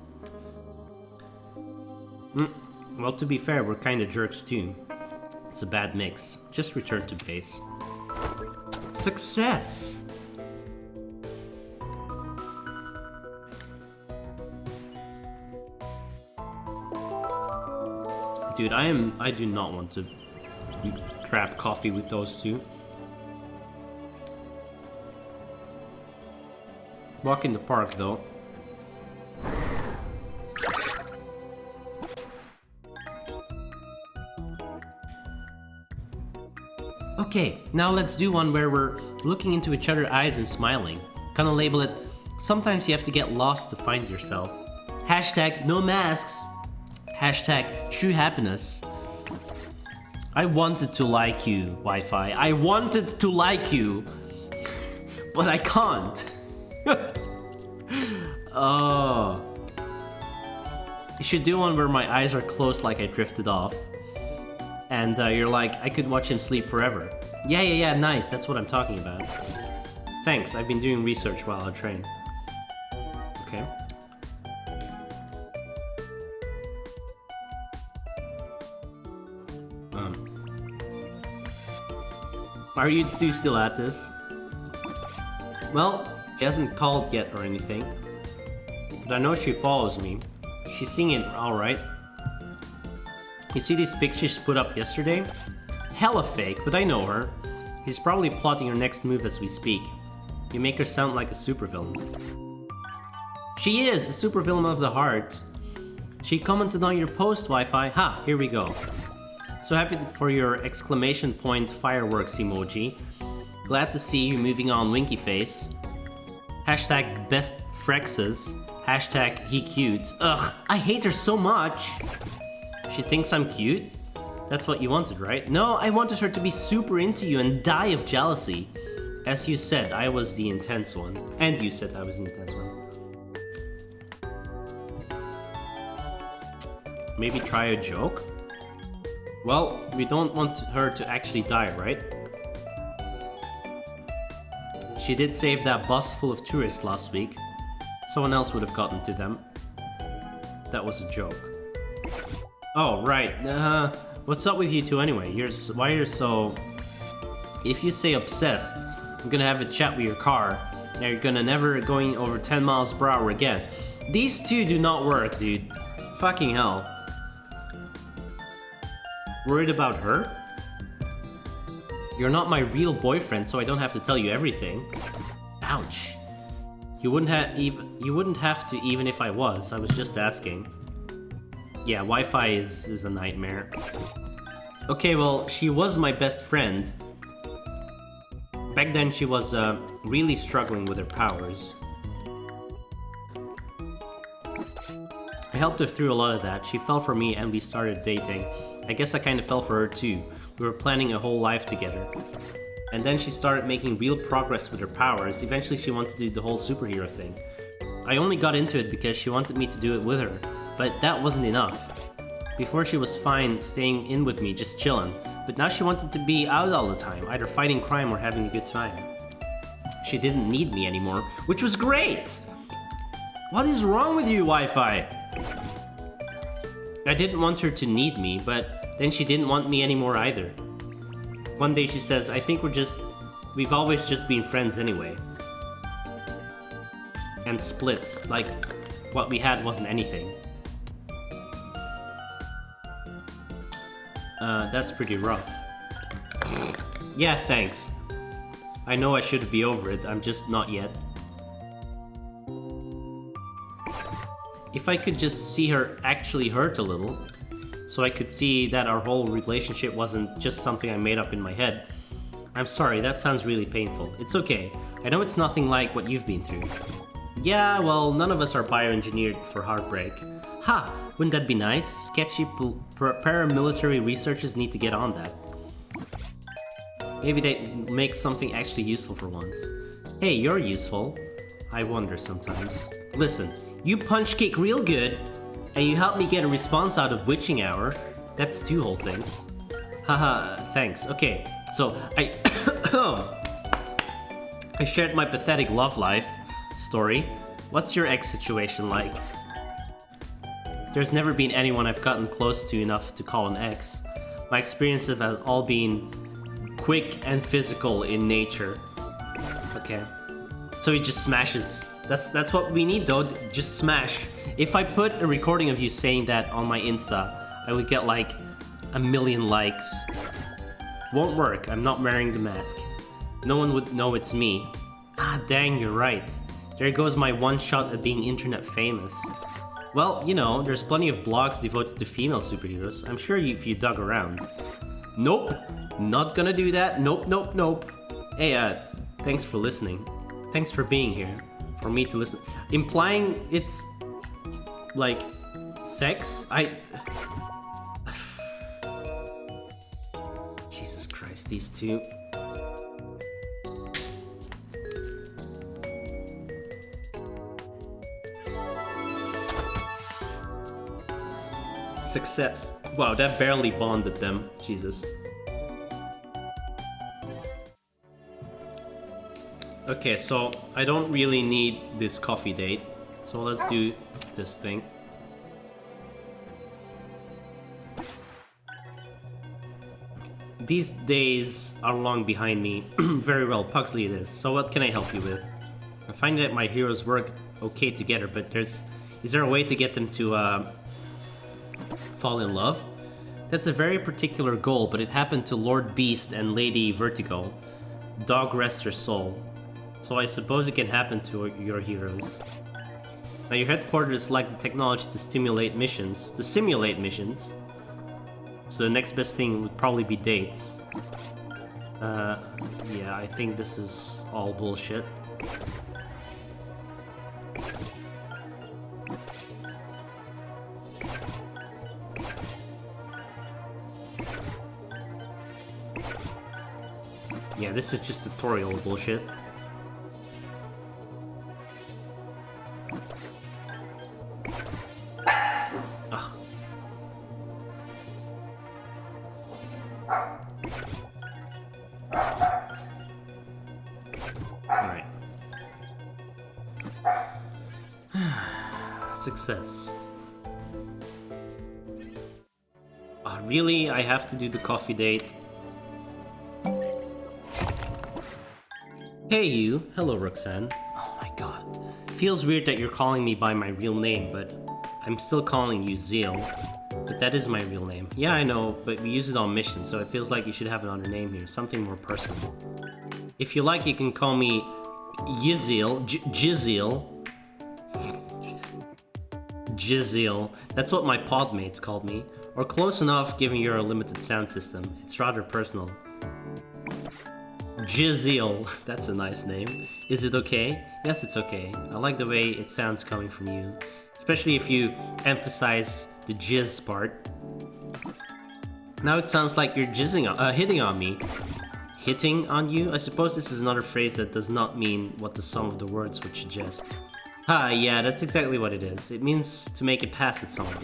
Well, to be fair, we're kinda jerks too. It's a bad mix. Just return to base. Success! Dude, I do not want to grab coffee with those two. Walk in the park though. Okay, now let's do one where we're looking into each other's eyes and smiling. Kinda label it, sometimes you have to get lost to find yourself. Hashtag no masks. Hashtag true happiness. I wanted to like you, Wi-Fi. I wanted to like you, but I can't. Oh. You should do one where my eyes are closed like I drifted off. And you're like, I could watch him sleep forever. Yeah, nice, that's what I'm talking about. Thanks, I've been doing research while I train. Okay. Are you two still at this? Well, she hasn't called yet or anything. But I know she follows me. She's singing alright. You see these pictures she put up yesterday? Hella fake, but I know her. She's probably plotting her next move as we speak. You make her sound like a supervillain. She is a supervillain of the heart. She commented on your post, Wi-Fi. Ha, here we go. So happy for your exclamation point fireworks emoji. Glad to see you moving on, winky face. Hashtag best Frexes. Hashtag he cute. Ugh, I hate her so much. She thinks I'm cute? That's what you wanted, right? No, I wanted her to be super into you and die of jealousy. As you said, I was the intense one. And you said I was the intense one. Maybe try a joke? Well, we don't want her to actually die, right? She did save that bus full of tourists last week. Someone else would have gotten to them. That was a joke. Oh, right. What's up with you two anyway? Why you're so... If you say obsessed, I'm gonna have a chat with your car. And you're gonna never going over 10 miles per hour again. These two do not work, dude. Fucking hell. Worried about her? You're not my real boyfriend, so I don't have to tell you everything. Ouch. You wouldn't have to even if I was. I was just asking. Yeah, Wi-Fi is a nightmare. Okay, well, she was my best friend. Back then she was really struggling with her powers. I helped her through a lot of that. She fell for me and we started dating. I guess I kind of fell for her too. We were planning a whole life together. And then she started making real progress with her powers. Eventually she wanted to do the whole superhero thing. I only got into it because she wanted me to do it with her. But that wasn't enough. Before she was fine staying in with me, just chilling. But now she wanted to be out all the time, either fighting crime or having a good time. She didn't need me anymore, which was great! What is wrong with you, Wi-Fi? I didn't want her to need me, but then she didn't want me anymore either. One day she says, I think we've always just been friends anyway. And splits, like what we had wasn't anything. That's pretty rough. Yeah, thanks. I know I should be over it, I'm just not yet. If I could just see her actually hurt a little, so I could see that our whole relationship wasn't just something I made up in my head. I'm sorry, that sounds really painful. It's okay. I know it's nothing like what you've been through. Yeah, well, none of us are bioengineered for heartbreak. Ha! Wouldn't that be nice? Sketchy paramilitary researchers need to get on that. Maybe they make something actually useful for once. Hey, you're useful. I wonder sometimes. Listen, you punch kick real good, and you helped me get a response out of Witching Hour. That's 2 whole things. Haha, thanks. Okay, so I shared my pathetic love life story. What's your ex situation like? There's never been anyone I've gotten close to enough to call an ex. My experiences have all been quick and physical in nature. Okay. So he just smashes. That's what we need though, just smash. If I put a recording of you saying that on my Insta, I would get like 1 million likes. Won't work, I'm not wearing the mask. No one would know it's me. Ah, dang, you're right. There goes my one shot at being internet famous. Well, you know, there's plenty of blogs devoted to female superheroes. I'm sure if you dug around. Nope, not gonna do that. Nope, nope, nope. Hey, thanks for listening. Thanks for being here. For me to listen. Implying it's like sex? Jesus Christ, these two. Success. Wow, that barely bonded them. Jesus. Okay, so I don't really need this coffee date. So let's do this thing. These days are long behind me. Very well, Pugsley it is. So what can I help you with? I find that my heroes work okay together, but is there a way to get them to fall in love? That's a very particular goal, but it happened to Lord Beast and Lady Vertigo. Dog rest her soul. So I suppose it can happen to your heroes. Now your headquarters like the technology to simulate missions. So the next best thing would probably be dates. Yeah, I think this is all bullshit. Yeah, this is just tutorial bullshit. Ugh. Alright. Success. Really? I have to do the coffee date? Hey you. Hello, Roxanne. Oh my god. Feels weird that you're calling me by my real name, but I'm still calling you Zeal. But that is my real name. Yeah, I know, but we use it on mission, so it feels like you should have another name here. Something more personal. If you like, you can call me Yizil. Jizzil. Jizzil. That's what my pod mates called me. Or close enough, given your limited sound system. It's rather personal. Jizzil. That's a nice name. Is it okay? Yes, it's okay. I like the way it sounds coming from you. Especially if you emphasize the jizz part. Now it sounds like you're hitting on me. Hitting on you? I suppose this is another phrase that does not mean what the sum of the words would suggest. Ha, yeah, that's exactly what it is. It means to make a pass at someone.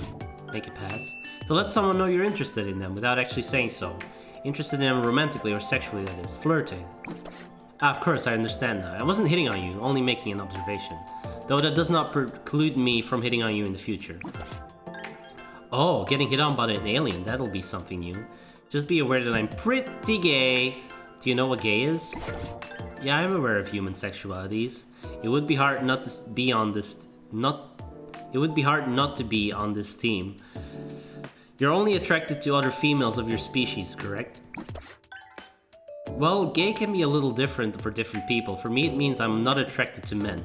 Make a pass? To let someone know you're interested in them without actually saying so. Interested in them romantically or sexually, that is. Flirting. Ah, of course, I understand now. I wasn't hitting on you, only making an observation. Though that does not preclude me from hitting on you in the future. Oh, getting hit on by an alien, that'll be something new. Just be aware that I'm pretty gay. Do you know what gay is? Yeah, I'm aware of human sexualities. It would be hard not to be on this... It would be hard not to be on this team. You're only attracted to other females of your species, correct? Well, gay can be a little different for different people. For me, it means I'm not attracted to men.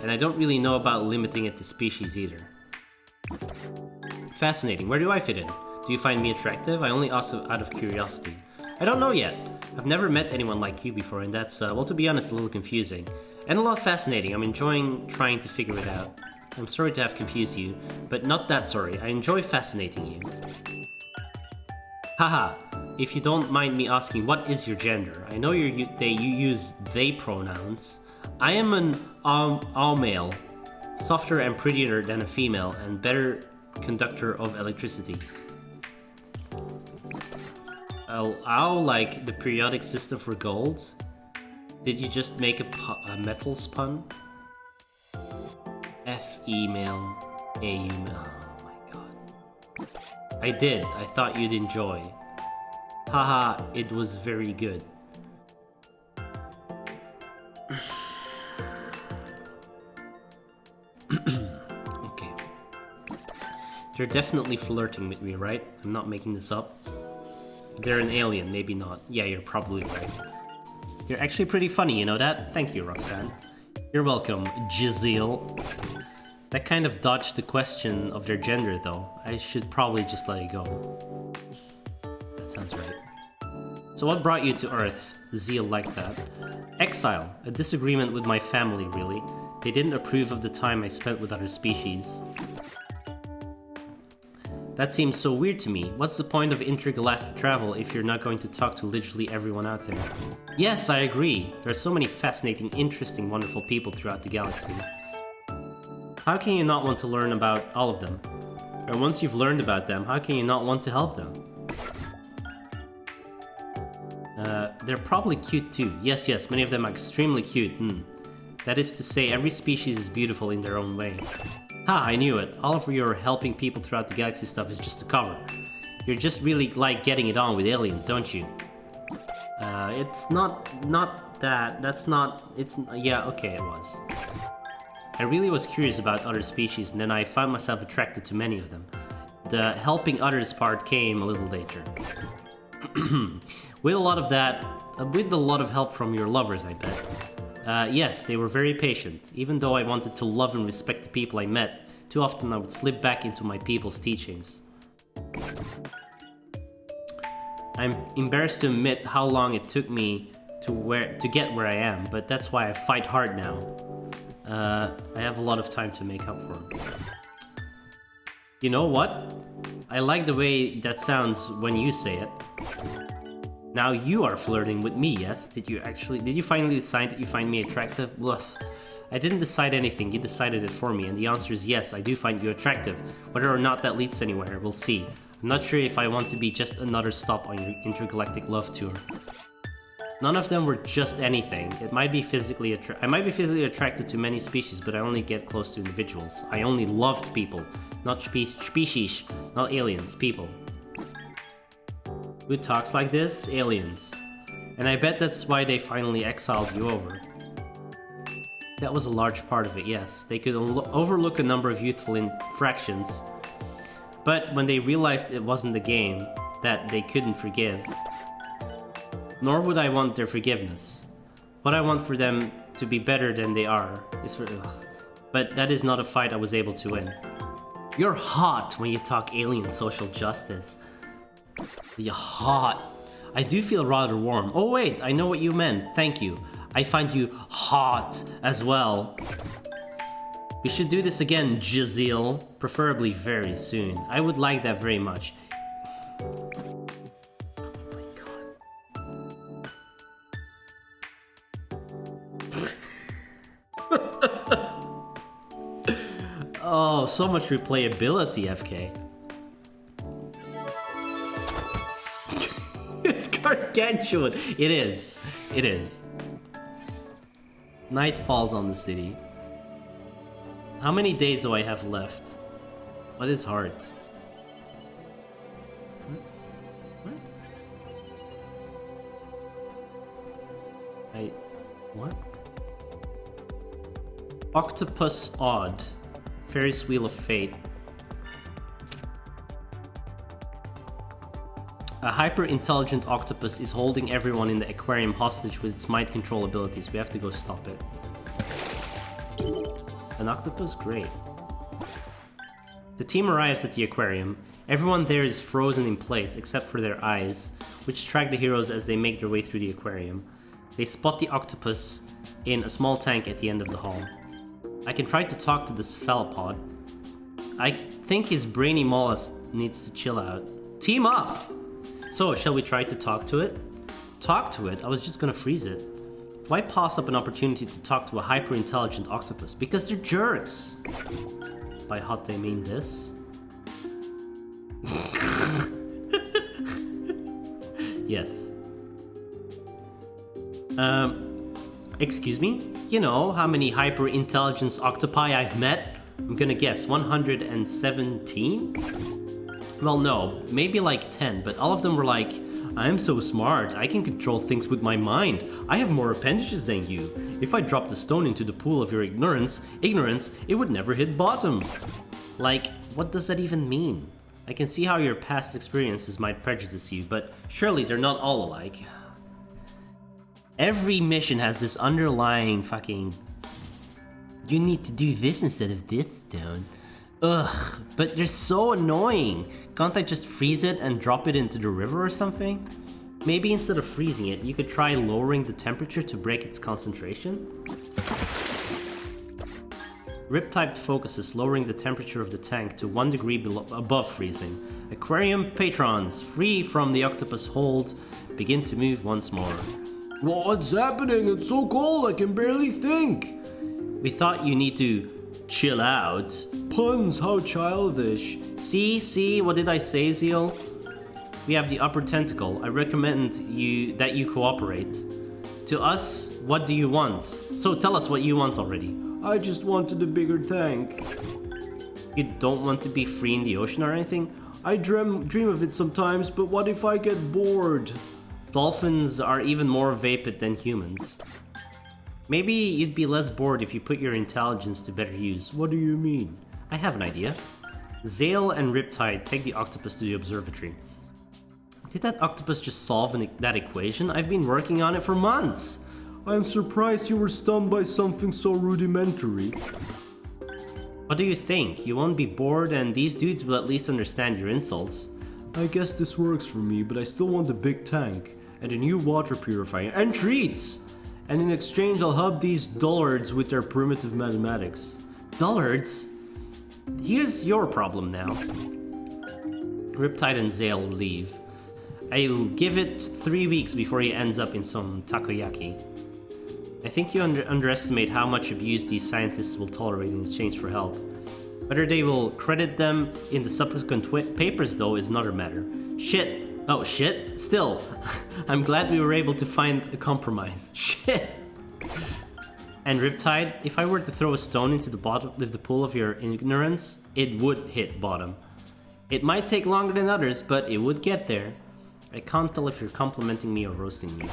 And I don't really know about limiting it to species either. Fascinating. Where do I fit in? Do you find me attractive? I only ask out of curiosity. I don't know yet. I've never met anyone like you before, and that's, well, to be honest, a little confusing. And a lot fascinating. I'm enjoying trying to figure it out. I'm sorry to have confused you, but not that sorry. I enjoy fascinating you. Haha, if you don't mind me asking, what is your gender? I know you use they pronouns. I am an all male, softer and prettier than a female, and better conductor of electricity. Ow, like the periodic system for gold? Did you just make a metals pun? F-email, A-email, oh my god. I did, I thought you'd enjoy. Haha, it was very good. Okay. They're definitely flirting with me, right? I'm not making this up. They're an alien, maybe not. Yeah, you're probably right. You're actually pretty funny, you know that? Thank you, Roxanne. You're welcome, Jizil. That kind of dodged the question of their gender, though. I should probably just let it go. That sounds right. So what brought you to Earth? Zeal like that. Exile. A disagreement with my family, really. They didn't approve of the time I spent with other species. That seems so weird to me. What's the point of intergalactic travel if you're not going to talk to literally everyone out there? Yes, I agree. There are so many fascinating, interesting, wonderful people throughout the galaxy. How can you not want to learn about all of them? And once you've learned about them, how can you not want to help them? They're probably cute too. Yes, many of them are extremely cute. That is to say, every species is beautiful in their own way. Ha, I knew it. All of your helping people throughout the galaxy stuff is just a cover. You're just really like getting it on with aliens, don't you? It's not that. That's not... It's... Yeah, okay, it was. I really was curious about other species, and then I found myself attracted to many of them. The helping others part came a little later. With a lot of help from your lovers, I bet. Yes, they were very patient. Even though I wanted to love and respect the people I met, too often I would slip back into my people's teachings. I'm embarrassed to admit how long it took me to get where I am, but that's why I fight hard now. I have a lot of time to make up for it. You know what? I like the way that sounds when you say it. Now you are flirting with me, yes? Did you finally decide that you find me attractive? Ugh. I didn't decide anything, you decided it for me, and the answer is yes, I do find you attractive. Whether or not that leads anywhere, we'll see. I'm not sure if I want to be just another stop on your intergalactic love tour. None of them were just anything. I might be physically attracted to many species, but I only get close to individuals. I only loved people, not species, not aliens, people. Who talks like this? Aliens. And I bet that's why they finally exiled you over. That was a large part of it, yes. They could overlook a number of youthful infractions, but when they realized it wasn't the game, that they couldn't forgive, nor would I want their forgiveness. What I want for them to be better than they are is for... Ugh. But that is not a fight I was able to win. You're hot when you talk alien social justice. You're hot. I do feel rather warm. Oh wait, I know what you meant. Thank you. I find you hot as well. We should do this again, Jazeel. Preferably very soon. I would like that very much. Oh my god. Oh, so much replayability, FK. It's gargantuan. It is. It is. Night falls on the city. How many days do I have left? What is heart? What? Octopus Odd. Ferris Wheel of Fate. A hyper-intelligent octopus is holding everyone in the aquarium hostage with its mind control abilities. We have to go stop it. An octopus? Great. The team arrives at the aquarium. Everyone there is frozen in place except for their eyes, which track the heroes as they make their way through the aquarium. They spot the octopus in a small tank at the end of the hall. I can try to talk to the cephalopod. I think his brainy mollusk needs to chill out. Team up! So, shall we try to talk to it? Talk to it? I was just gonna freeze it. Why pass up an opportunity to talk to a hyper-intelligent octopus? Because they're jerks! By hot they mean this. Yes. Excuse me? You know how many hyper-intelligence octopi I've met? I'm gonna guess 117? Well, no, maybe like 10, but all of them were like, I'm so smart, I can control things with my mind. I have more appendages than you. If I dropped a stone into the pool of your ignorance, it would never hit bottom. Like, what does that even mean? I can see how your past experiences might prejudice you, but surely they're not all alike. Every mission has this underlying fucking... You need to do this instead of this stone. Ugh, but they're so annoying. Can't I just freeze it and drop it into the river or something? Maybe instead of freezing it, you could try lowering the temperature to break its concentration? Riptide focuses lowering the temperature of the tank to 1 degree above freezing. Aquarium patrons, free from the octopus hold, begin to move once more. What's happening? It's so cold I can barely think. We thought you need to chill out. Puns, how childish. See, what did I say, Zeal? We have the upper tentacle. I recommend that you cooperate. To us, what do you want? So tell us what you want already. I just wanted a bigger tank. You don't want to be free in the ocean or anything? I dream of it sometimes, but what if I get bored? Dolphins are even more vapid than humans. Maybe you'd be less bored if you put your intelligence to better use. What do you mean? I have an idea. Zale and Riptide take the octopus to the observatory. Did that octopus just solve that equation? I've been working on it for months. I'm surprised you were stunned by something so rudimentary. What do you think? You won't be bored and these dudes will at least understand your insults. I guess this works for me, but I still want a big tank and a new water purifier and treats! And in exchange I'll help these dullards with their primitive mathematics. Dullards? Here's your problem now. Riptide and Zale leave. I'll give it 3 weeks before he ends up in some takoyaki. I think you underestimate how much abuse these scientists will tolerate in exchange for help. Whether they will credit them in the subsequent papers, though, is another matter. Shit. Oh, shit? Still, I'm glad we were able to find a compromise. Shit! And Riptide, if I were to throw a stone into the bottom of the pool of your ignorance, it would hit bottom. It might take longer than others, but it would get there. I can't tell if you're complimenting me or roasting me.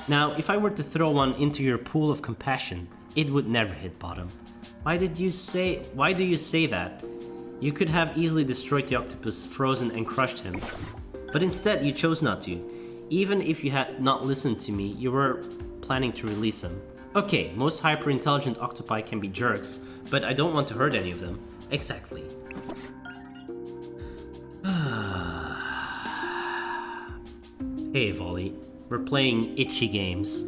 Now, if I were to throw one into your pool of compassion, it would never hit bottom. Why do you say that? You could have easily destroyed the octopus, frozen and crushed him. But instead, you chose not to. Even if you had not listened to me, you were planning to release him. Okay, most hyper-intelligent octopi can be jerks, but I don't want to hurt any of them. Exactly. Hey, Volley. We're playing itchy games.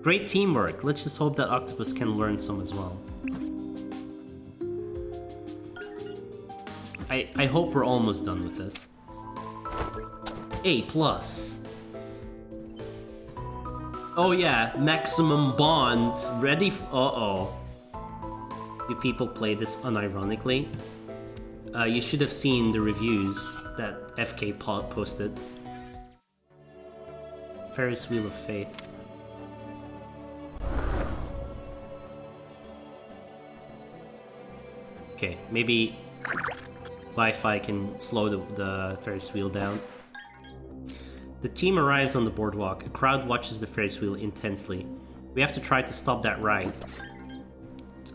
Great teamwork. Let's just hope that octopus can learn some as well. I hope we're almost done with this. A+. Oh yeah, maximum bond. Ready uh-oh. You people play this unironically. You should have seen the reviews that FK posted. Ferris Wheel of Faith. Okay, maybe Wi-Fi can slow the Ferris wheel down. The team arrives on the boardwalk. A crowd watches the Ferris wheel intensely. We have to try to stop that ride.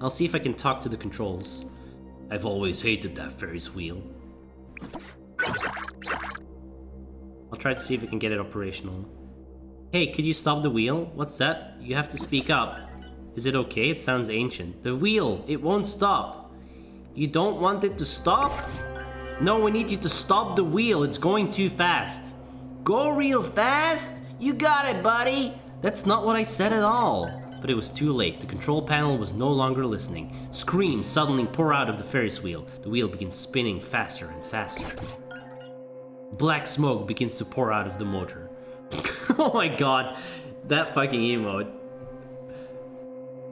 I'll see if I can talk to the controls. I've always hated that Ferris wheel. I'll try to see if we can get it operational. Hey, could you stop the wheel? What's that? You have to speak up. Is it okay? It sounds ancient. The wheel! It won't stop! You don't want it to stop? No, we need you to stop the wheel. It's going too fast. Go real fast? You got it, buddy! That's not what I said at all. But it was too late. The control panel was no longer listening. Screams suddenly pour out of the Ferris wheel. The wheel begins spinning faster and faster. Black smoke begins to pour out of the motor. Oh my god, that fucking emote.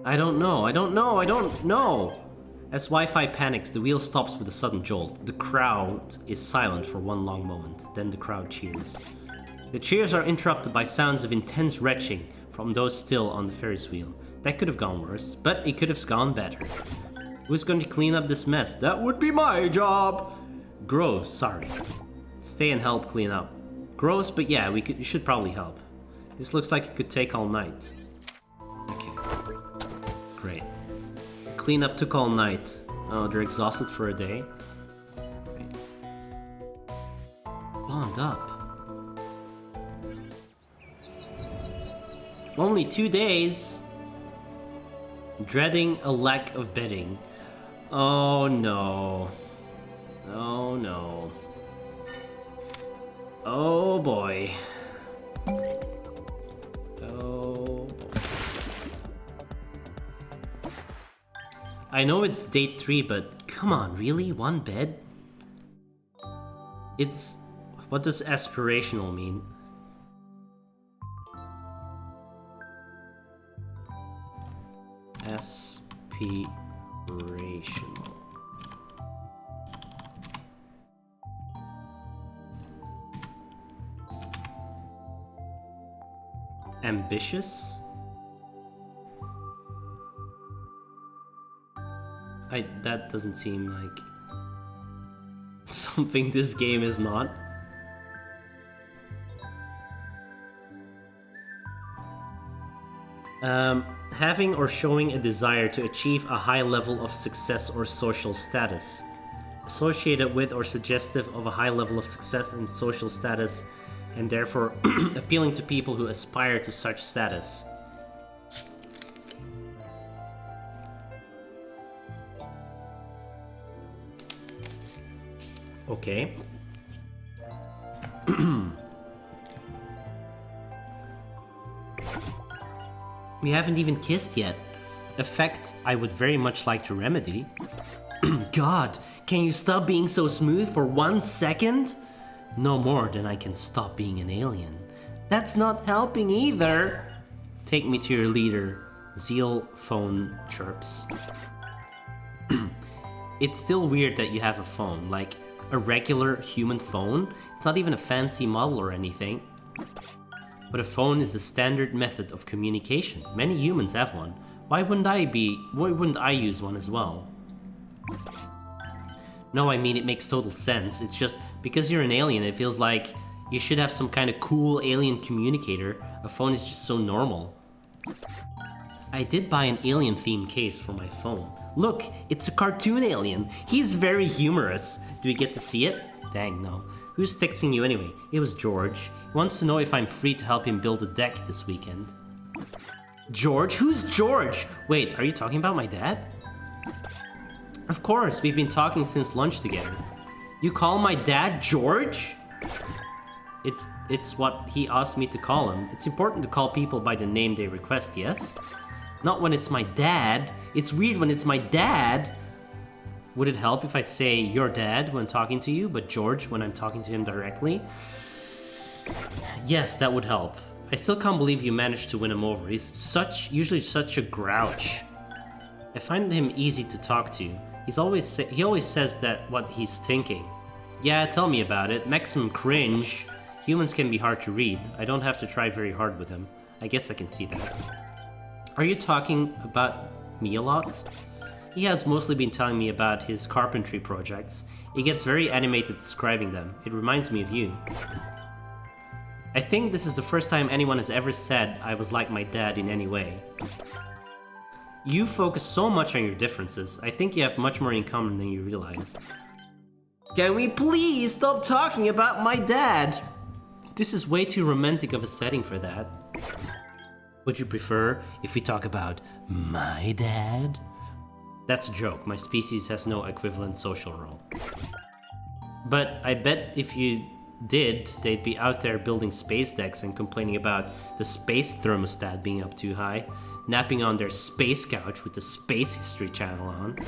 I don't know. As Wi-Fi panics, the wheel stops with a sudden jolt. The crowd is silent for one long moment. Then the crowd cheers. The cheers are interrupted by sounds of intense retching from those still on the Ferris wheel. That could have gone worse, but it could have gone better. Who's going to clean up this mess? That would be my job! Gross, sorry. Stay and help clean up. Gross, but yeah, you should probably help. This looks like it could take all night. Okay. Great. Cleanup took all night. Oh, they're exhausted for a day. Great. Bond up. Only 2 days. Dreading a lack of bedding. Oh no. Oh no. Oh boy. Oh boy. I know it's date 3, but come on, really? One bed? It's... What does aspirational mean? Aspirational. Ambitious? That doesn't seem like something this game is not. Having or showing a desire to achieve a high level of success or social status. Associated with or suggestive of a high level of success and social status, and therefore appealing to people who aspire to such status. Okay. We haven't even kissed yet. A fact I would very much like to remedy. God, can you stop being so smooth for 1 second? No more than I can stop being an alien. That's not helping either. Take me to your leader. Zeal phone chirps. It's still weird that you have a phone, like a regular human phone. It's not even a fancy model or anything. But a phone is the standard method of communication. Many humans have one. Why wouldn't I use one as well? No, I mean, it makes total sense. It's just because you're an alien, it feels like you should have some kind of cool alien communicator. A phone is just so normal. I did buy an alien-themed case for my phone. Look, it's a cartoon alien. He's very humorous. Do we get to see it? Dang, no. Who's texting you anyway? It was George. He wants to know if I'm free to help him build a deck this weekend. George? Who's George? Wait, are you talking about my dad? Of course, we've been talking since lunch together. You call my dad George? It's what he asked me to call him. It's important to call people by the name they request, yes? Not when it's my dad. It's weird when it's my dad. Would it help if I say your dad when talking to you, but George when I'm talking to him directly? Yes, that would help. I still can't believe you managed to win him over. He's usually such a grouch. I find him easy to talk to. He always says that what he's thinking. Yeah, tell me about it. Maximum cringe. Humans can be hard to read. I don't have to try very hard with him. I guess I can see that. Are you talking about me a lot? He has mostly been telling me about his carpentry projects. He gets very animated describing them. It reminds me of you. I think this is the first time anyone has ever said I was like my dad in any way. You focus so much on your differences. I think you have much more in common than you realize. Can we please stop talking about my dad? This is way too romantic of a setting for that. Would you prefer if we talk about my dad? That's a joke. My species has no equivalent social role. But I bet if you did, they'd be out there building space decks and complaining about the space thermostat being up too high, napping on their space couch with the Space History channel on.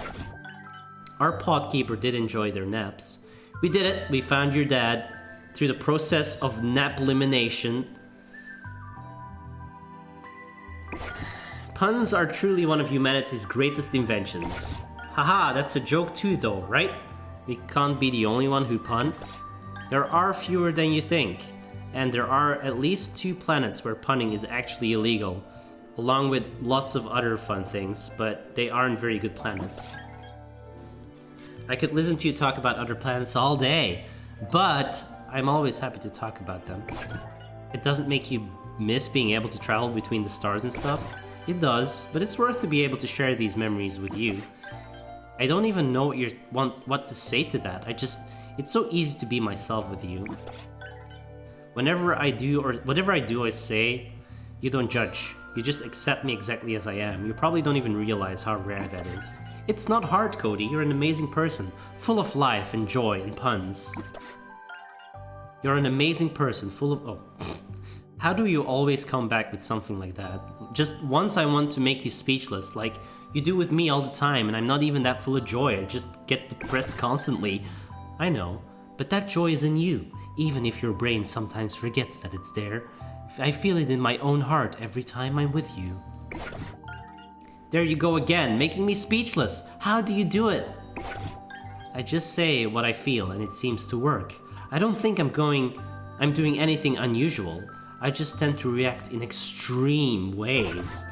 Our podkeeper did enjoy their naps. We did it. We found your dad through the process of nap elimination. Puns are truly one of humanity's greatest inventions. Haha, that's a joke too though, right? We can't be the only one who pun. There are fewer than you think, and there are at least 2 planets where punning is actually illegal, along with lots of other fun things, but they aren't very good planets. I could listen to you talk about other planets all day, but I'm always happy to talk about them. It doesn't make you miss being able to travel between the stars and stuff. It does, but it's worth to be able to share these memories with you. I don't even know what to say to that. It's so easy to be myself with you. Whatever I do or say, you don't judge. You just accept me exactly as I am. You probably don't even realize how rare that is. It's not hard, Cody. You're an amazing person, full of life and joy and puns. You're an amazing person, full of... Oh. How do you always come back with something like that? Just once I want to make you speechless, like you do with me all the time, and I'm not even that full of joy. I just get depressed constantly. I know, but that joy is in you, even if your brain sometimes forgets that it's there. I feel it in my own heart every time I'm with you. There you go again, making me speechless. How do you do it? I just say what I feel and it seems to work. I don't think I'm doing anything unusual. I just tend to react in extreme ways.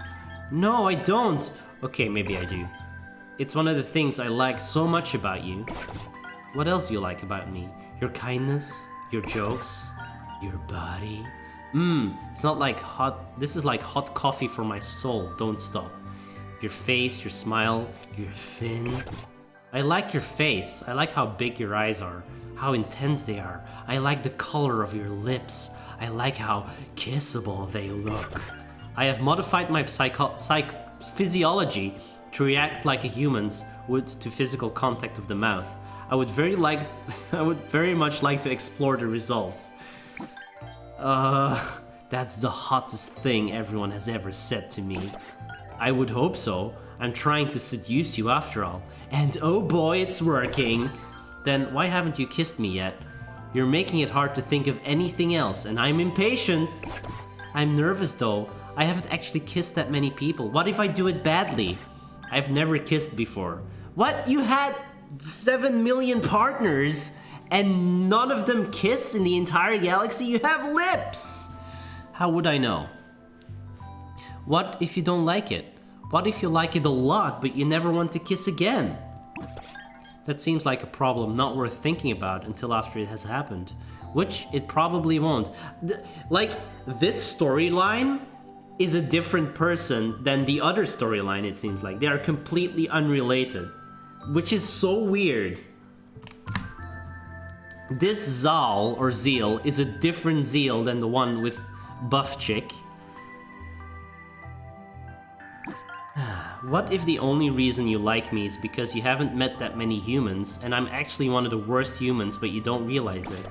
No, I don't. Okay, maybe I do. It's one of the things I like so much about you. What else do you like about me? Your kindness, your jokes, your body. It's not like this is like hot coffee for my soul, don't stop. Your face, your smile, your fin. I like your face. I like how big your eyes are, how intense they are. I like the color of your lips. I like how kissable they look. I have modified my physiology to react like a human's would to physical contact of the mouth. I would very much like to explore the results. That's the hottest thing everyone has ever said to me. I would hope so. I'm trying to seduce you after all. And oh boy, it's working. Then why haven't you kissed me yet? You're making it hard to think of anything else, and I'm impatient. I'm nervous though. I haven't actually kissed that many people. What if I do it badly? I've never kissed before. What? You had 7 million partners and none of them kiss in the entire galaxy? You have lips! How would I know? What if you don't like it? What if you like it a lot but you never want to kiss again? That seems like a problem not worth thinking about until after it has happened. Which it probably won't. Like, this storyline is a different person than the other storyline, it seems like. They are completely unrelated. Which is so weird. This Zal, or Zeal, is a different Zeal than the one with Buff Chick. What if the only reason you like me is because you haven't met that many humans, and I'm actually one of the worst humans, but you don't realize it?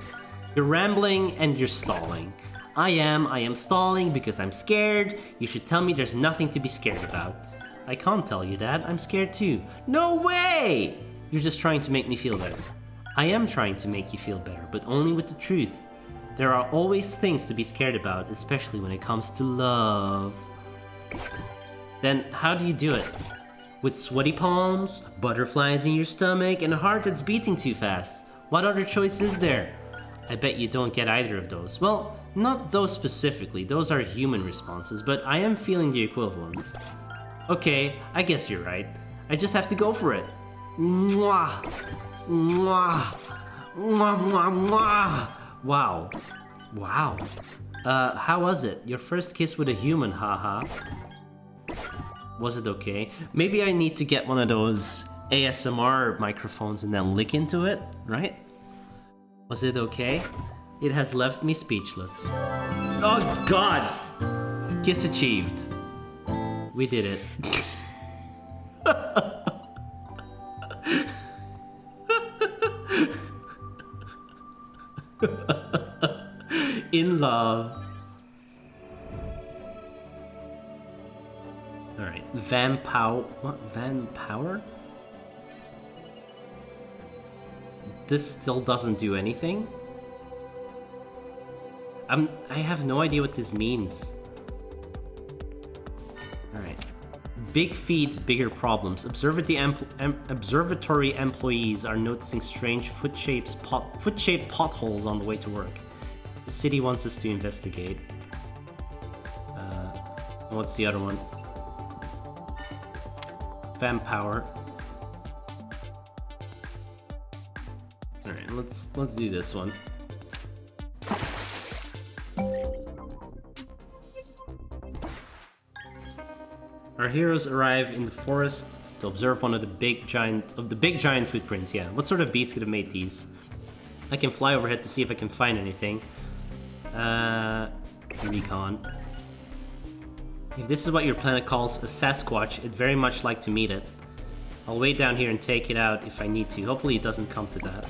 You're rambling and you're stalling. I am stalling because I'm scared. You should tell me there's nothing to be scared about. I can't tell you that, I'm scared too. No way! You're just trying to make me feel better. I am trying to make you feel better, but only with the truth. There are always things to be scared about, especially when it comes to love. Then how do you do it? With sweaty palms, butterflies in your stomach, and a heart that's beating too fast. What other choice is there? I bet you don't get either of those. Well, not those specifically, those are human responses, but I am feeling the equivalents. Okay, I guess you're right. I just have to go for it. Mwah! Mwah! Mwah, mwah, mwah! Wow. Wow. How was it? Your first kiss with a human, haha. Was it okay? Maybe I need to get one of those ASMR microphones and then lick into it, right? Was it okay? It has left me speechless. Oh god! Kiss achieved. We did it. In love. Alright, What? Van Power? This still doesn't do anything? I have no idea what this means. Alright. Big feet, bigger problems. Observatory employees are noticing strange foot-shaped potholes on the way to work. The city wants us to investigate. What's the other one? Van Power. Alright, let's do this one. Our heroes arrive in the forest to observe one of the big giant footprints. Yeah, what sort of beast could have made these? I can fly overhead to see if I can find anything. Recon. If this is what your planet calls a Sasquatch, I'd very much like to meet it. I'll wait down here and take it out if I need to. Hopefully it doesn't come to that.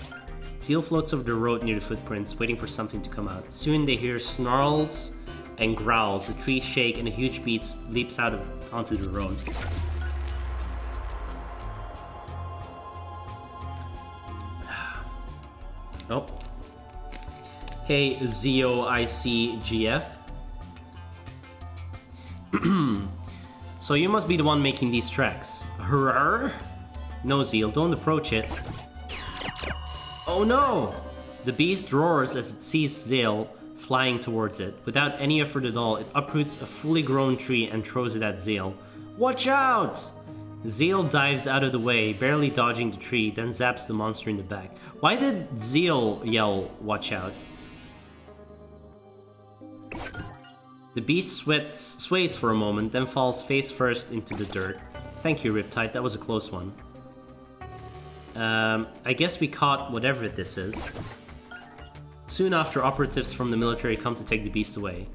Seal floats over the road near the footprints, waiting for something to come out. Soon they hear snarls and growls. The trees shake and a huge beast leaps onto the road. Oh. Hey, ZOICGF. So you must be the one making these tracks. Hurrah? No, Zeal, don't approach it. Oh no! The beast roars as it sees Zeal flying towards it. Without any effort at all, it uproots a fully grown tree and throws it at Zeal. Watch out! Zeal dives out of the way, barely dodging the tree, then zaps the monster in the back. Why did Zeal yell, watch out? The beast sways for a moment, then falls face first into the dirt. Thank you, Riptide, that was a close one. I guess we caught whatever this is. Soon after, operatives from the military come to take the beast away.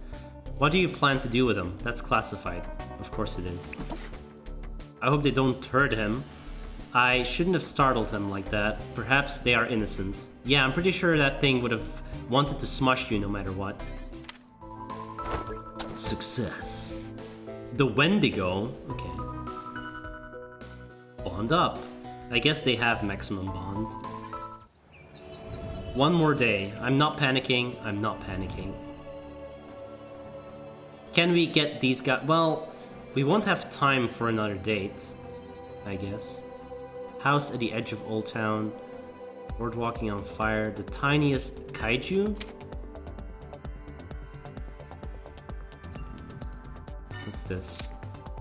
What do you plan to do with him? That's classified. Of course it is. I hope they don't hurt him. I shouldn't have startled him like that. Perhaps they are innocent. Yeah, I'm pretty sure that thing would have wanted to smush you no matter what. Success. The Wendigo? Okay. Bond up. I guess they have maximum bond. One more day. I'm not panicking. I'm not panicking. Can we get these guys? Well, we won't have time for another date, I guess. House at the edge of Old Town. Boardwalk on fire. The tiniest kaiju? What's this?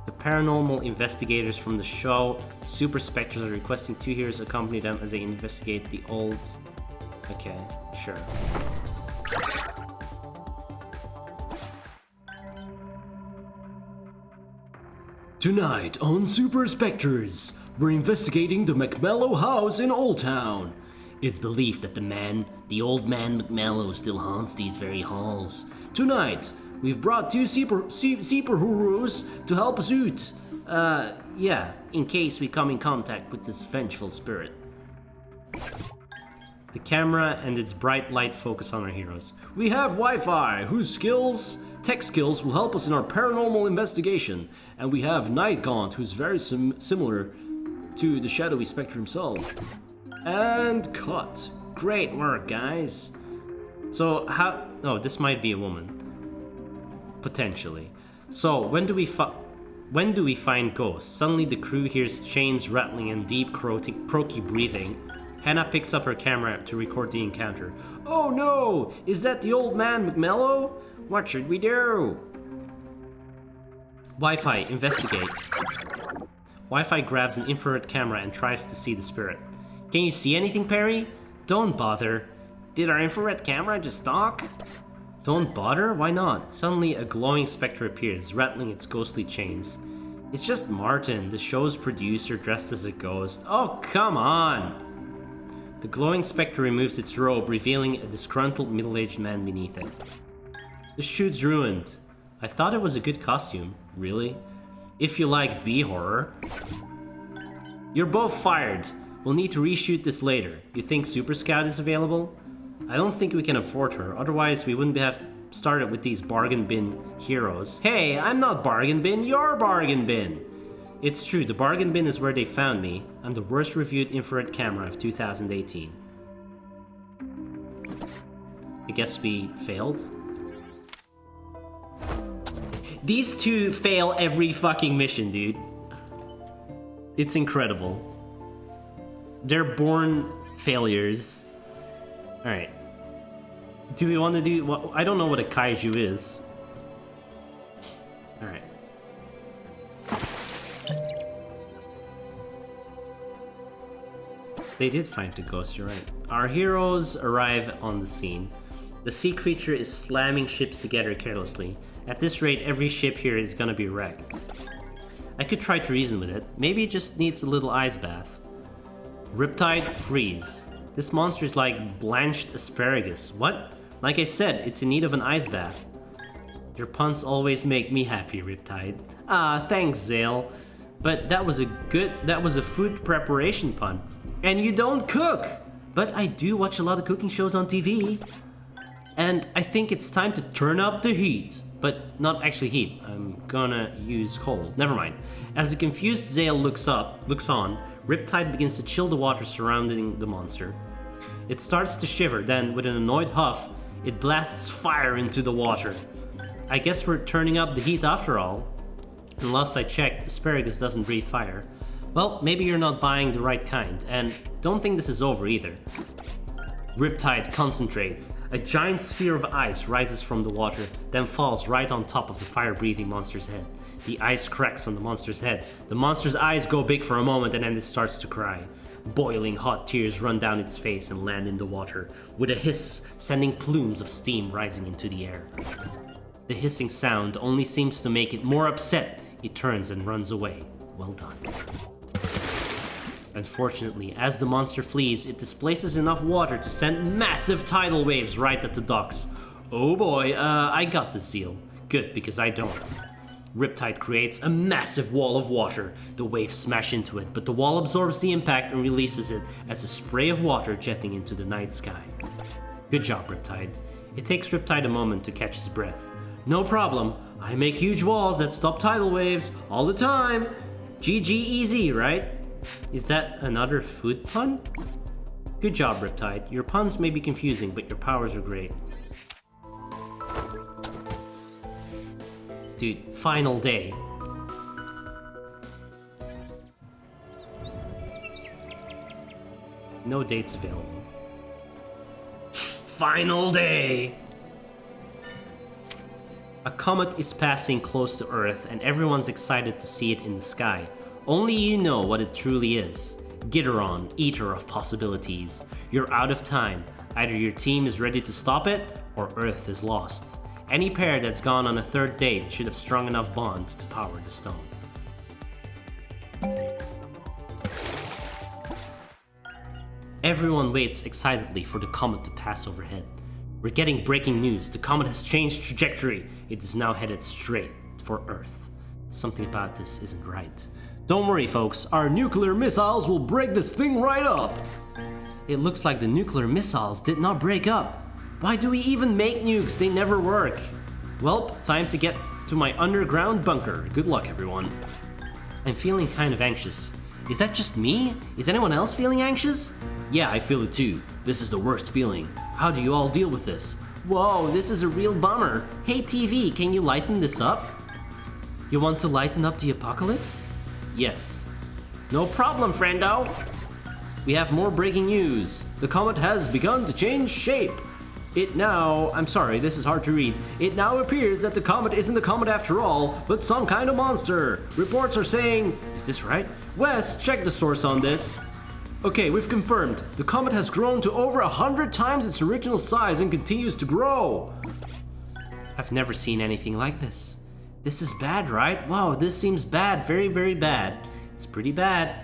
The paranormal investigators from the show Super Specters are requesting 2 heroes accompany them as they investigate the old... Okay, sure. Tonight on Super Specters, we're investigating the McMellow house in Old Town. It's believed that the old man McMellow still haunts these very halls. Tonight, we've brought 2 superheroes to help us out. Yeah, in case we come in contact with this vengeful spirit. The camera and its bright light focus on our heroes. We have Wi-Fi, whose tech skills will help us in our paranormal investigation. And we have Nightgaunt, who's very similar to the shadowy Spectre himself. And cut. Great work, guys. So how... Oh, this might be a woman. Potentially. So, when do we find ghosts? Suddenly the crew hears chains rattling and deep croaky breathing. Hannah picks up her camera to record the encounter. Oh no! Is that the old man McMellow? What should we do? Wi-Fi, investigate. Wi-Fi grabs an infrared camera and tries to see the spirit. Can you see anything, Perry? Don't bother. Did our infrared camera just talk? Don't bother? Why not? Suddenly a glowing specter appears, rattling its ghostly chains. It's just Martin, the show's producer, dressed as a ghost. Oh, come on! The glowing specter removes its robe, revealing a disgruntled middle-aged man beneath it. The shoot's ruined. I thought it was a good costume. Really? If you like B-horror. You're both fired. We'll need to reshoot this later. You think Super Scout is available? I don't think we can afford her, otherwise we wouldn't have started with these bargain bin heroes. Hey, I'm not bargain bin, you're bargain bin! It's true, the bargain bin is where they found me. I'm the worst reviewed infrared camera of 2018. I guess we failed? These 2 fail every fucking mission, dude. It's incredible. They're born failures. Alright. Do we want to do... Well, I don't know what a kaiju is. Alright. They did find the ghost, you're right. Our heroes arrive on the scene. The sea creature is slamming ships together carelessly. At this rate, every ship here is gonna be wrecked. I could try to reason with it. Maybe it just needs a little ice bath. Riptide, freeze. This monster is like blanched asparagus. What? Like I said, it's in need of an ice bath. Your puns always make me happy, Riptide. Ah, thanks, Zale. But that was a food preparation pun. And you don't cook! But I do watch a lot of cooking shows on TV. And I think it's time to turn up the heat. But not actually heat. I'm gonna use coal. Never mind. As the confused Zale looks on, Riptide begins to chill the water surrounding the monster. It starts to shiver, then with an annoyed huff, it blasts fire into the water. I guess we're turning up the heat after all. And last I checked, asparagus doesn't breathe fire. Well, maybe you're not buying the right kind, and don't think this is over either. Riptide concentrates. A giant sphere of ice rises from the water, then falls right on top of the fire-breathing monster's head. The ice cracks on the monster's head. The monster's eyes go big for a moment and then it starts to cry. Boiling hot tears run down its face and land in the water, with a hiss sending plumes of steam rising into the air. The hissing sound only seems to make it more upset. It turns and runs away. Well done. Unfortunately, as the monster flees, it displaces enough water to send massive tidal waves right at the docks. Oh boy, I got the seal. Good, because I don't. Riptide creates a massive wall of water. The waves smash into it, but the wall absorbs the impact and releases it as a spray of water jetting into the night sky. Good job, Riptide. It takes Riptide a moment to catch his breath. No problem. I make huge walls that stop tidal waves all the time. GG easy, right? Is that another food pun? Good job, Riptide. Your puns may be confusing, but your powers are great. Dude, final day. No dates available. Final day! A comet is passing close to Earth and everyone's excited to see it in the sky. Only you know what it truly is. Gitteron, eater of possibilities. You're out of time. Either your team is ready to stop it, or Earth is lost. Any pair that's gone on a third date should have strong enough bond to power the stone. Everyone waits excitedly for the comet to pass overhead. We're getting breaking news. The comet has changed trajectory. It is now headed straight for Earth. Something about this isn't right. Don't worry, folks. Our nuclear missiles will break this thing right up. It looks like the nuclear missiles did not break up. Why do we even make nukes? They never work. Well, time to get to my underground bunker. Good luck, everyone. I'm feeling kind of anxious. Is that just me? Is anyone else feeling anxious? Yeah, I feel it too. This is the worst feeling. How do you all deal with this? Whoa, this is a real bummer. Hey TV, can you lighten this up? You want to lighten up the apocalypse? Yes. No problem, friendo. We have more breaking news. The comet has begun to change shape. I'm sorry, this is hard to read. It now appears that the comet isn't a comet after all, but some kind of monster. Reports are saying... Is this right? Wes, check the source on this. Okay, we've confirmed. The comet has grown to over 100 times its original size and continues to grow. I've never seen anything like this. This is bad, right? Wow, this seems bad. Very, very bad. It's pretty bad.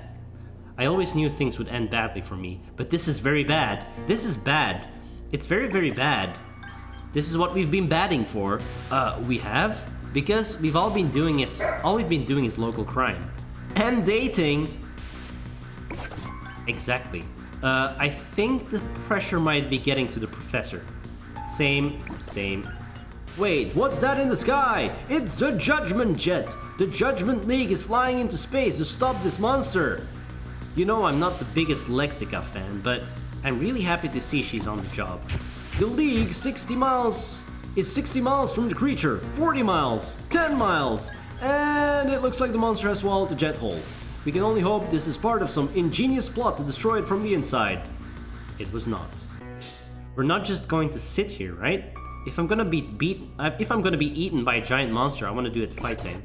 I always knew things would end badly for me, but this is very bad. This is bad. It's very, very bad. This is what we've been batting for. We have? Because all we've been doing is local crime. And dating. Exactly. I think the pressure might be getting to the professor. Same. Wait, what's that in the sky? It's the Judgment Jet! The Judgment League is flying into space to stop this monster! You know I'm not the biggest Lexica fan, but I'm really happy to see she's on the job. The League is 60 miles from the creature, 40 miles, 10 miles, and it looks like the monster has swallowed the jet whole. We can only hope this is part of some ingenious plot to destroy it from the inside. It was not. We're not just going to sit here, right? If I'm gonna be eaten by a giant monster, I want to do it fighting.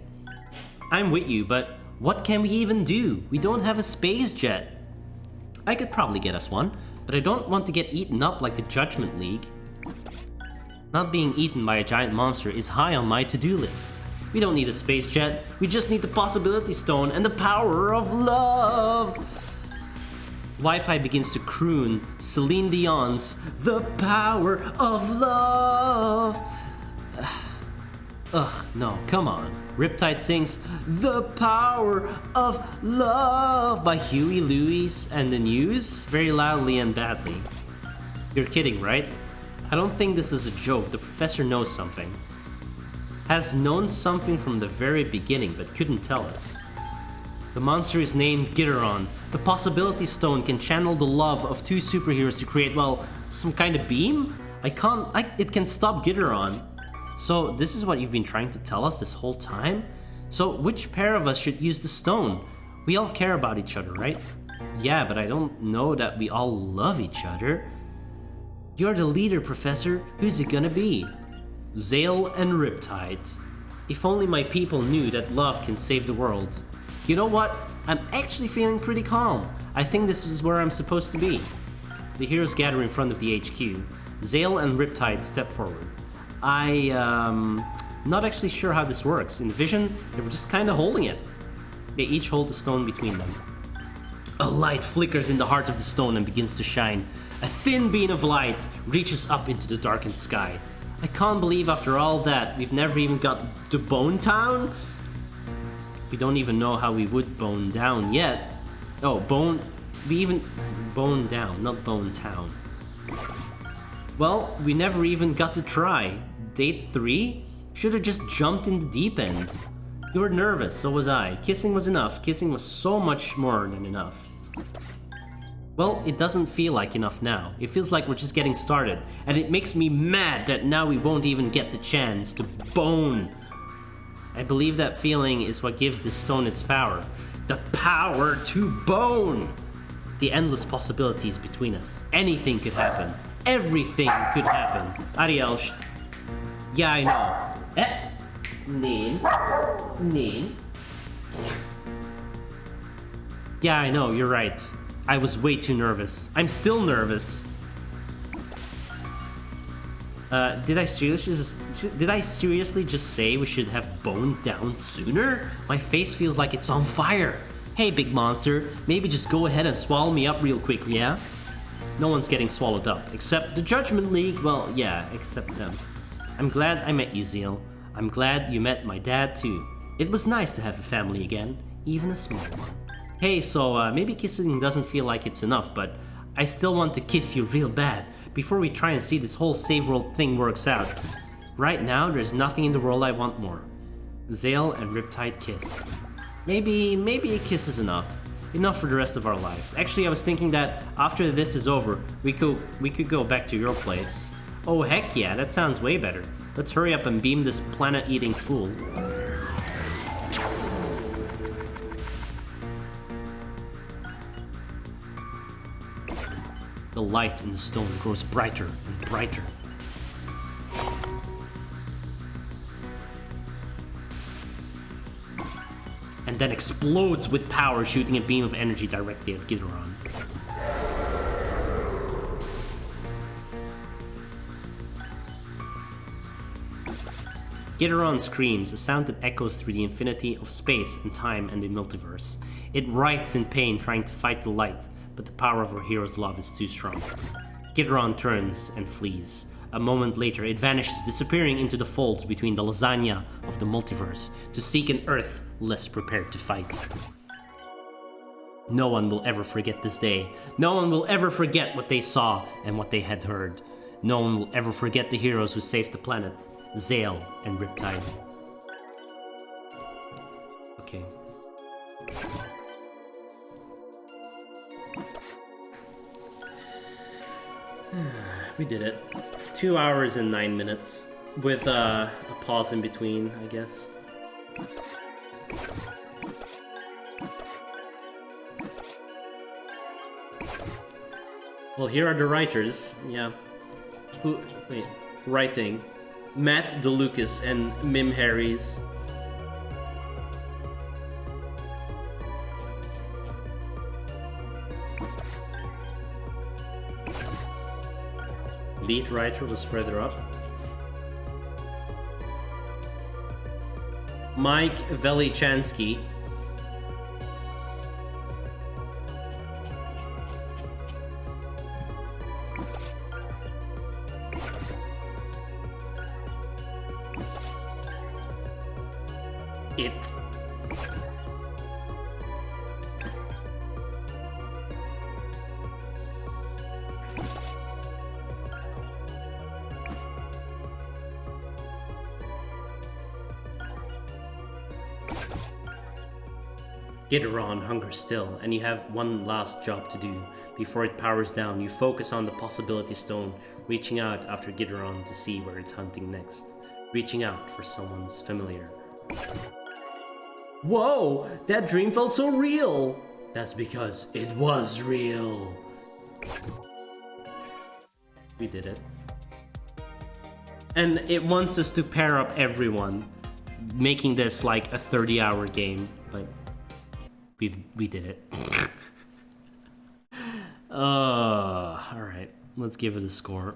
I'm with you, but what can we even do? We don't have a space jet. I could probably get us one, but I don't want to get eaten up like the Judgment League. Not being eaten by a giant monster is high on my to-do list. We don't need a space jet, we just need the possibility stone and the power of love. Wi-Fi begins to croon Celine Dion's The Power of Love. Ugh, no, come on. Riptide sings The Power of Love by Huey Lewis and the News very loudly and badly. You're kidding, right? I don't think this is a joke. The professor knows something. Has known something from the very beginning but couldn't tell us. The monster is named Gitteron. The possibility stone can channel the love of two superheroes to create, well, some kind of beam? It can stop Gitteron. So this is what you've been trying to tell us this whole time? So which pair of us should use the stone? We all care about each other, right? Yeah, but I don't know that we all love each other. You're the leader, Professor. Who's it gonna be? Zale and Riptide. If only my people knew that love can save the world. You know what? I'm actually feeling pretty calm. I think this is where I'm supposed to be. The heroes gather in front of the HQ. Zale and Riptide step forward. Not actually sure how this works. In the vision, they were just kinda holding it. They each hold the stone between them. A light flickers in the heart of the stone and begins to shine. A thin beam of light reaches up into the darkened sky. I can't believe after all that, we've never even got to Bone Town? We don't even know how we would bone down yet. Bone down, not Bone Town. Well, we never even got to try. Date 3? Should have just jumped in the deep end. You were nervous, so was I. Kissing was enough. Kissing was so much more than enough. Well, it doesn't feel like enough now. It feels like we're just getting started, and it makes me mad that now we won't even get the chance to bone. I believe that feeling is what gives this stone its power. The power to bone! The endless possibilities between us. Anything could happen. Everything could happen. Ariel, yeah, I know. Nin. Yeah, I know, you're right. I was way too nervous. I'm still nervous. Did I seriously just say we should have boned down sooner? My face feels like it's on fire. Hey, big monster, maybe just go ahead and swallow me up real quick, yeah? No one's getting swallowed up, except the Judgment League. Well, yeah, except them. I'm glad I met you, Zeal. I'm glad you met my dad, too. It was nice to have a family again, even a small one. Hey, so maybe kissing doesn't feel like it's enough, but I still want to kiss you real bad before we try and see this whole save world thing works out. Right now, there's nothing in the world I want more. Zale and Riptide kiss. Maybe a kiss is enough. Enough for the rest of our lives. Actually, I was thinking that after this is over, we could go back to your place. Oh, heck yeah, that sounds way better. Let's hurry up and beam this planet-eating fool. The light in the stone grows brighter and brighter. And then explodes with power, shooting a beam of energy directly at Gideron. Gideron screams, a sound that echoes through the infinity of space and time and the multiverse. It writhes in pain trying to fight the light, but the power of our hero's love is too strong. Gideron turns and flees. A moment later, it vanishes, disappearing into the folds between the lasagna of the multiverse to seek an Earth less prepared to fight. No one will ever forget this day. No one will ever forget what they saw and what they had heard. No one will ever forget the heroes who saved the planet, Zale and Riptide. Okay. We did it. 2 hours and 9 minutes. With a pause in between, I guess. Well, here are the writers. Yeah. Writing. Matt DeLucas and Mim Harries. Lead writer was further up. Mike Velichansky. It. Gideron hungers still, and you have one last job to do. Before it powers down, you focus on the possibility stone, reaching out after Gideron to see where it's hunting next. Reaching out for someone's familiar. Whoa! That dream felt so real! That's because it was real. We did it. And it wants us to pair up everyone, making this like a 30-hour game, but we did it. Alright, let's give it a score.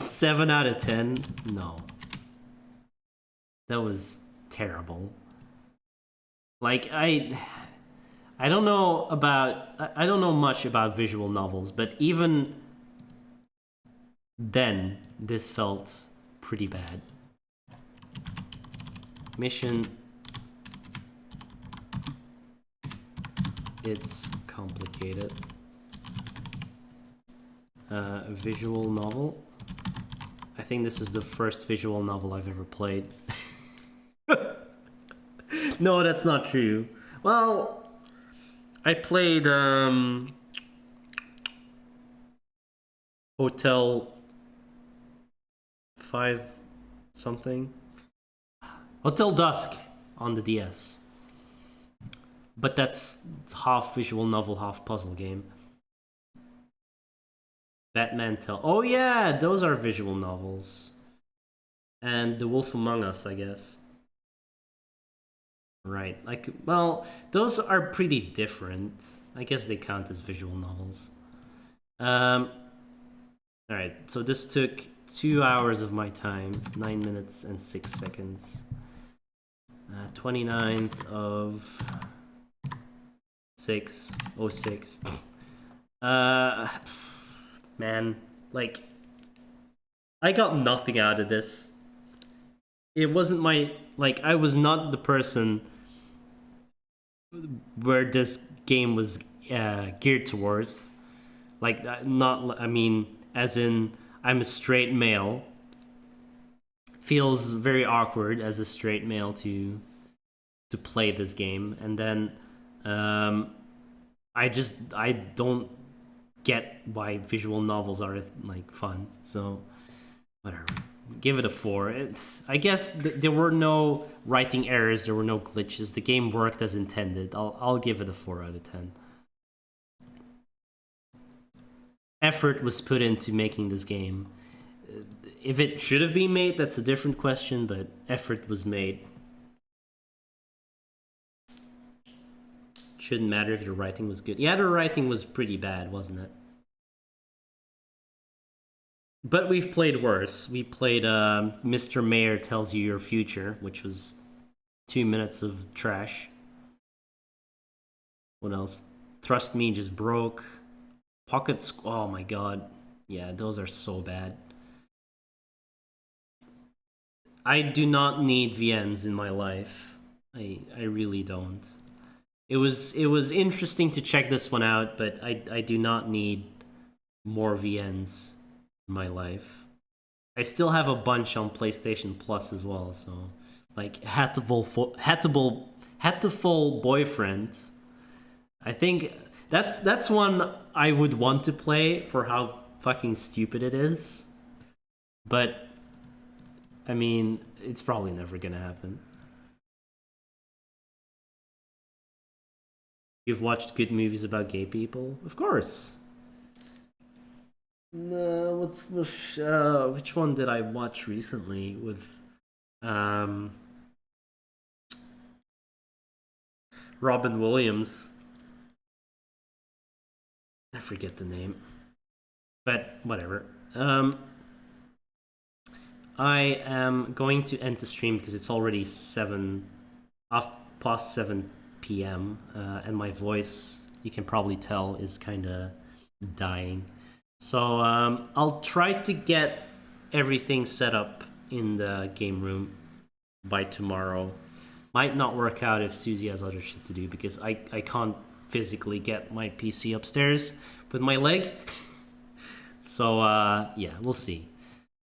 7 out of 10? No. That was terrible. Like, I don't know much about visual novels, but even then, this felt pretty bad. Mission. It's complicated. Visual novel. I think this is the first visual novel I've ever played. No, that's not true. Well, I played Hotel 5 something. Hotel Dusk on the DS. But that's half visual novel, half puzzle game. Batman Tell. Oh yeah, those are visual novels. And The Wolf Among Us, I guess. Right. Like, well, those are pretty different. I guess they count as visual novels. Alright, so this took 2 hours of my time, 9 minutes and 6 seconds. 29th of 6/06. Man, like, I got nothing out of this. It wasn't my, like, I was not the person where this game was geared towards. Like, not, I mean, as in, I'm a straight male. Feels very awkward as a straight male to play this game. And then, I don't get why visual novels are, like, fun. So, whatever. Give it a 4. I guess there were no writing errors, there were no glitches. The game worked as intended. I'll give it a 4 out of 10. Effort was put into making this game. If it should have been made, that's a different question, but effort was made. Shouldn't matter if your writing was good. Yeah, the writing was pretty bad, wasn't it? But we've played worse. We played Mr. Mayor Tells You Your Future, which was 2 minutes of trash. What else? Trust Me just broke. Oh my god. Yeah, those are so bad. I do not need VNs in my life. I really don't. It was interesting to check this one out, but I do not need more VNs in my life. I still have a bunch on PlayStation Plus as well, so like Hatful Boyfriend. I think that's one I would want to play for how fucking stupid it is. But I mean, it's probably never gonna happen. You've watched good movies about gay people? Of course. No, which one did I watch recently with Robin Williams? I forget the name. But whatever. I am going to end the stream because it's already past 7 p.m. And my voice, you can probably tell, is kind of dying. So I'll try to get everything set up in the game room by tomorrow. Might not work out if Susie has other shit to do because I can't physically get my PC upstairs with my leg. So yeah, we'll see.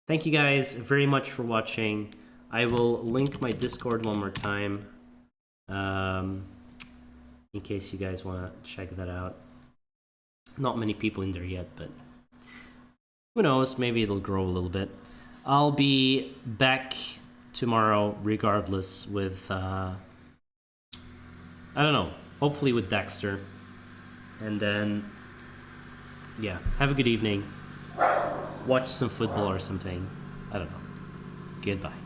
Thank you guys very much for watching. I will link my Discord one more time in case you guys want to check that out. Not many people in there yet, but who knows, maybe it'll grow a little bit. I'll be back tomorrow regardless with, I don't know, hopefully with Dexter. And then, yeah, have a good evening. Watch some football or something. I don't know. Goodbye.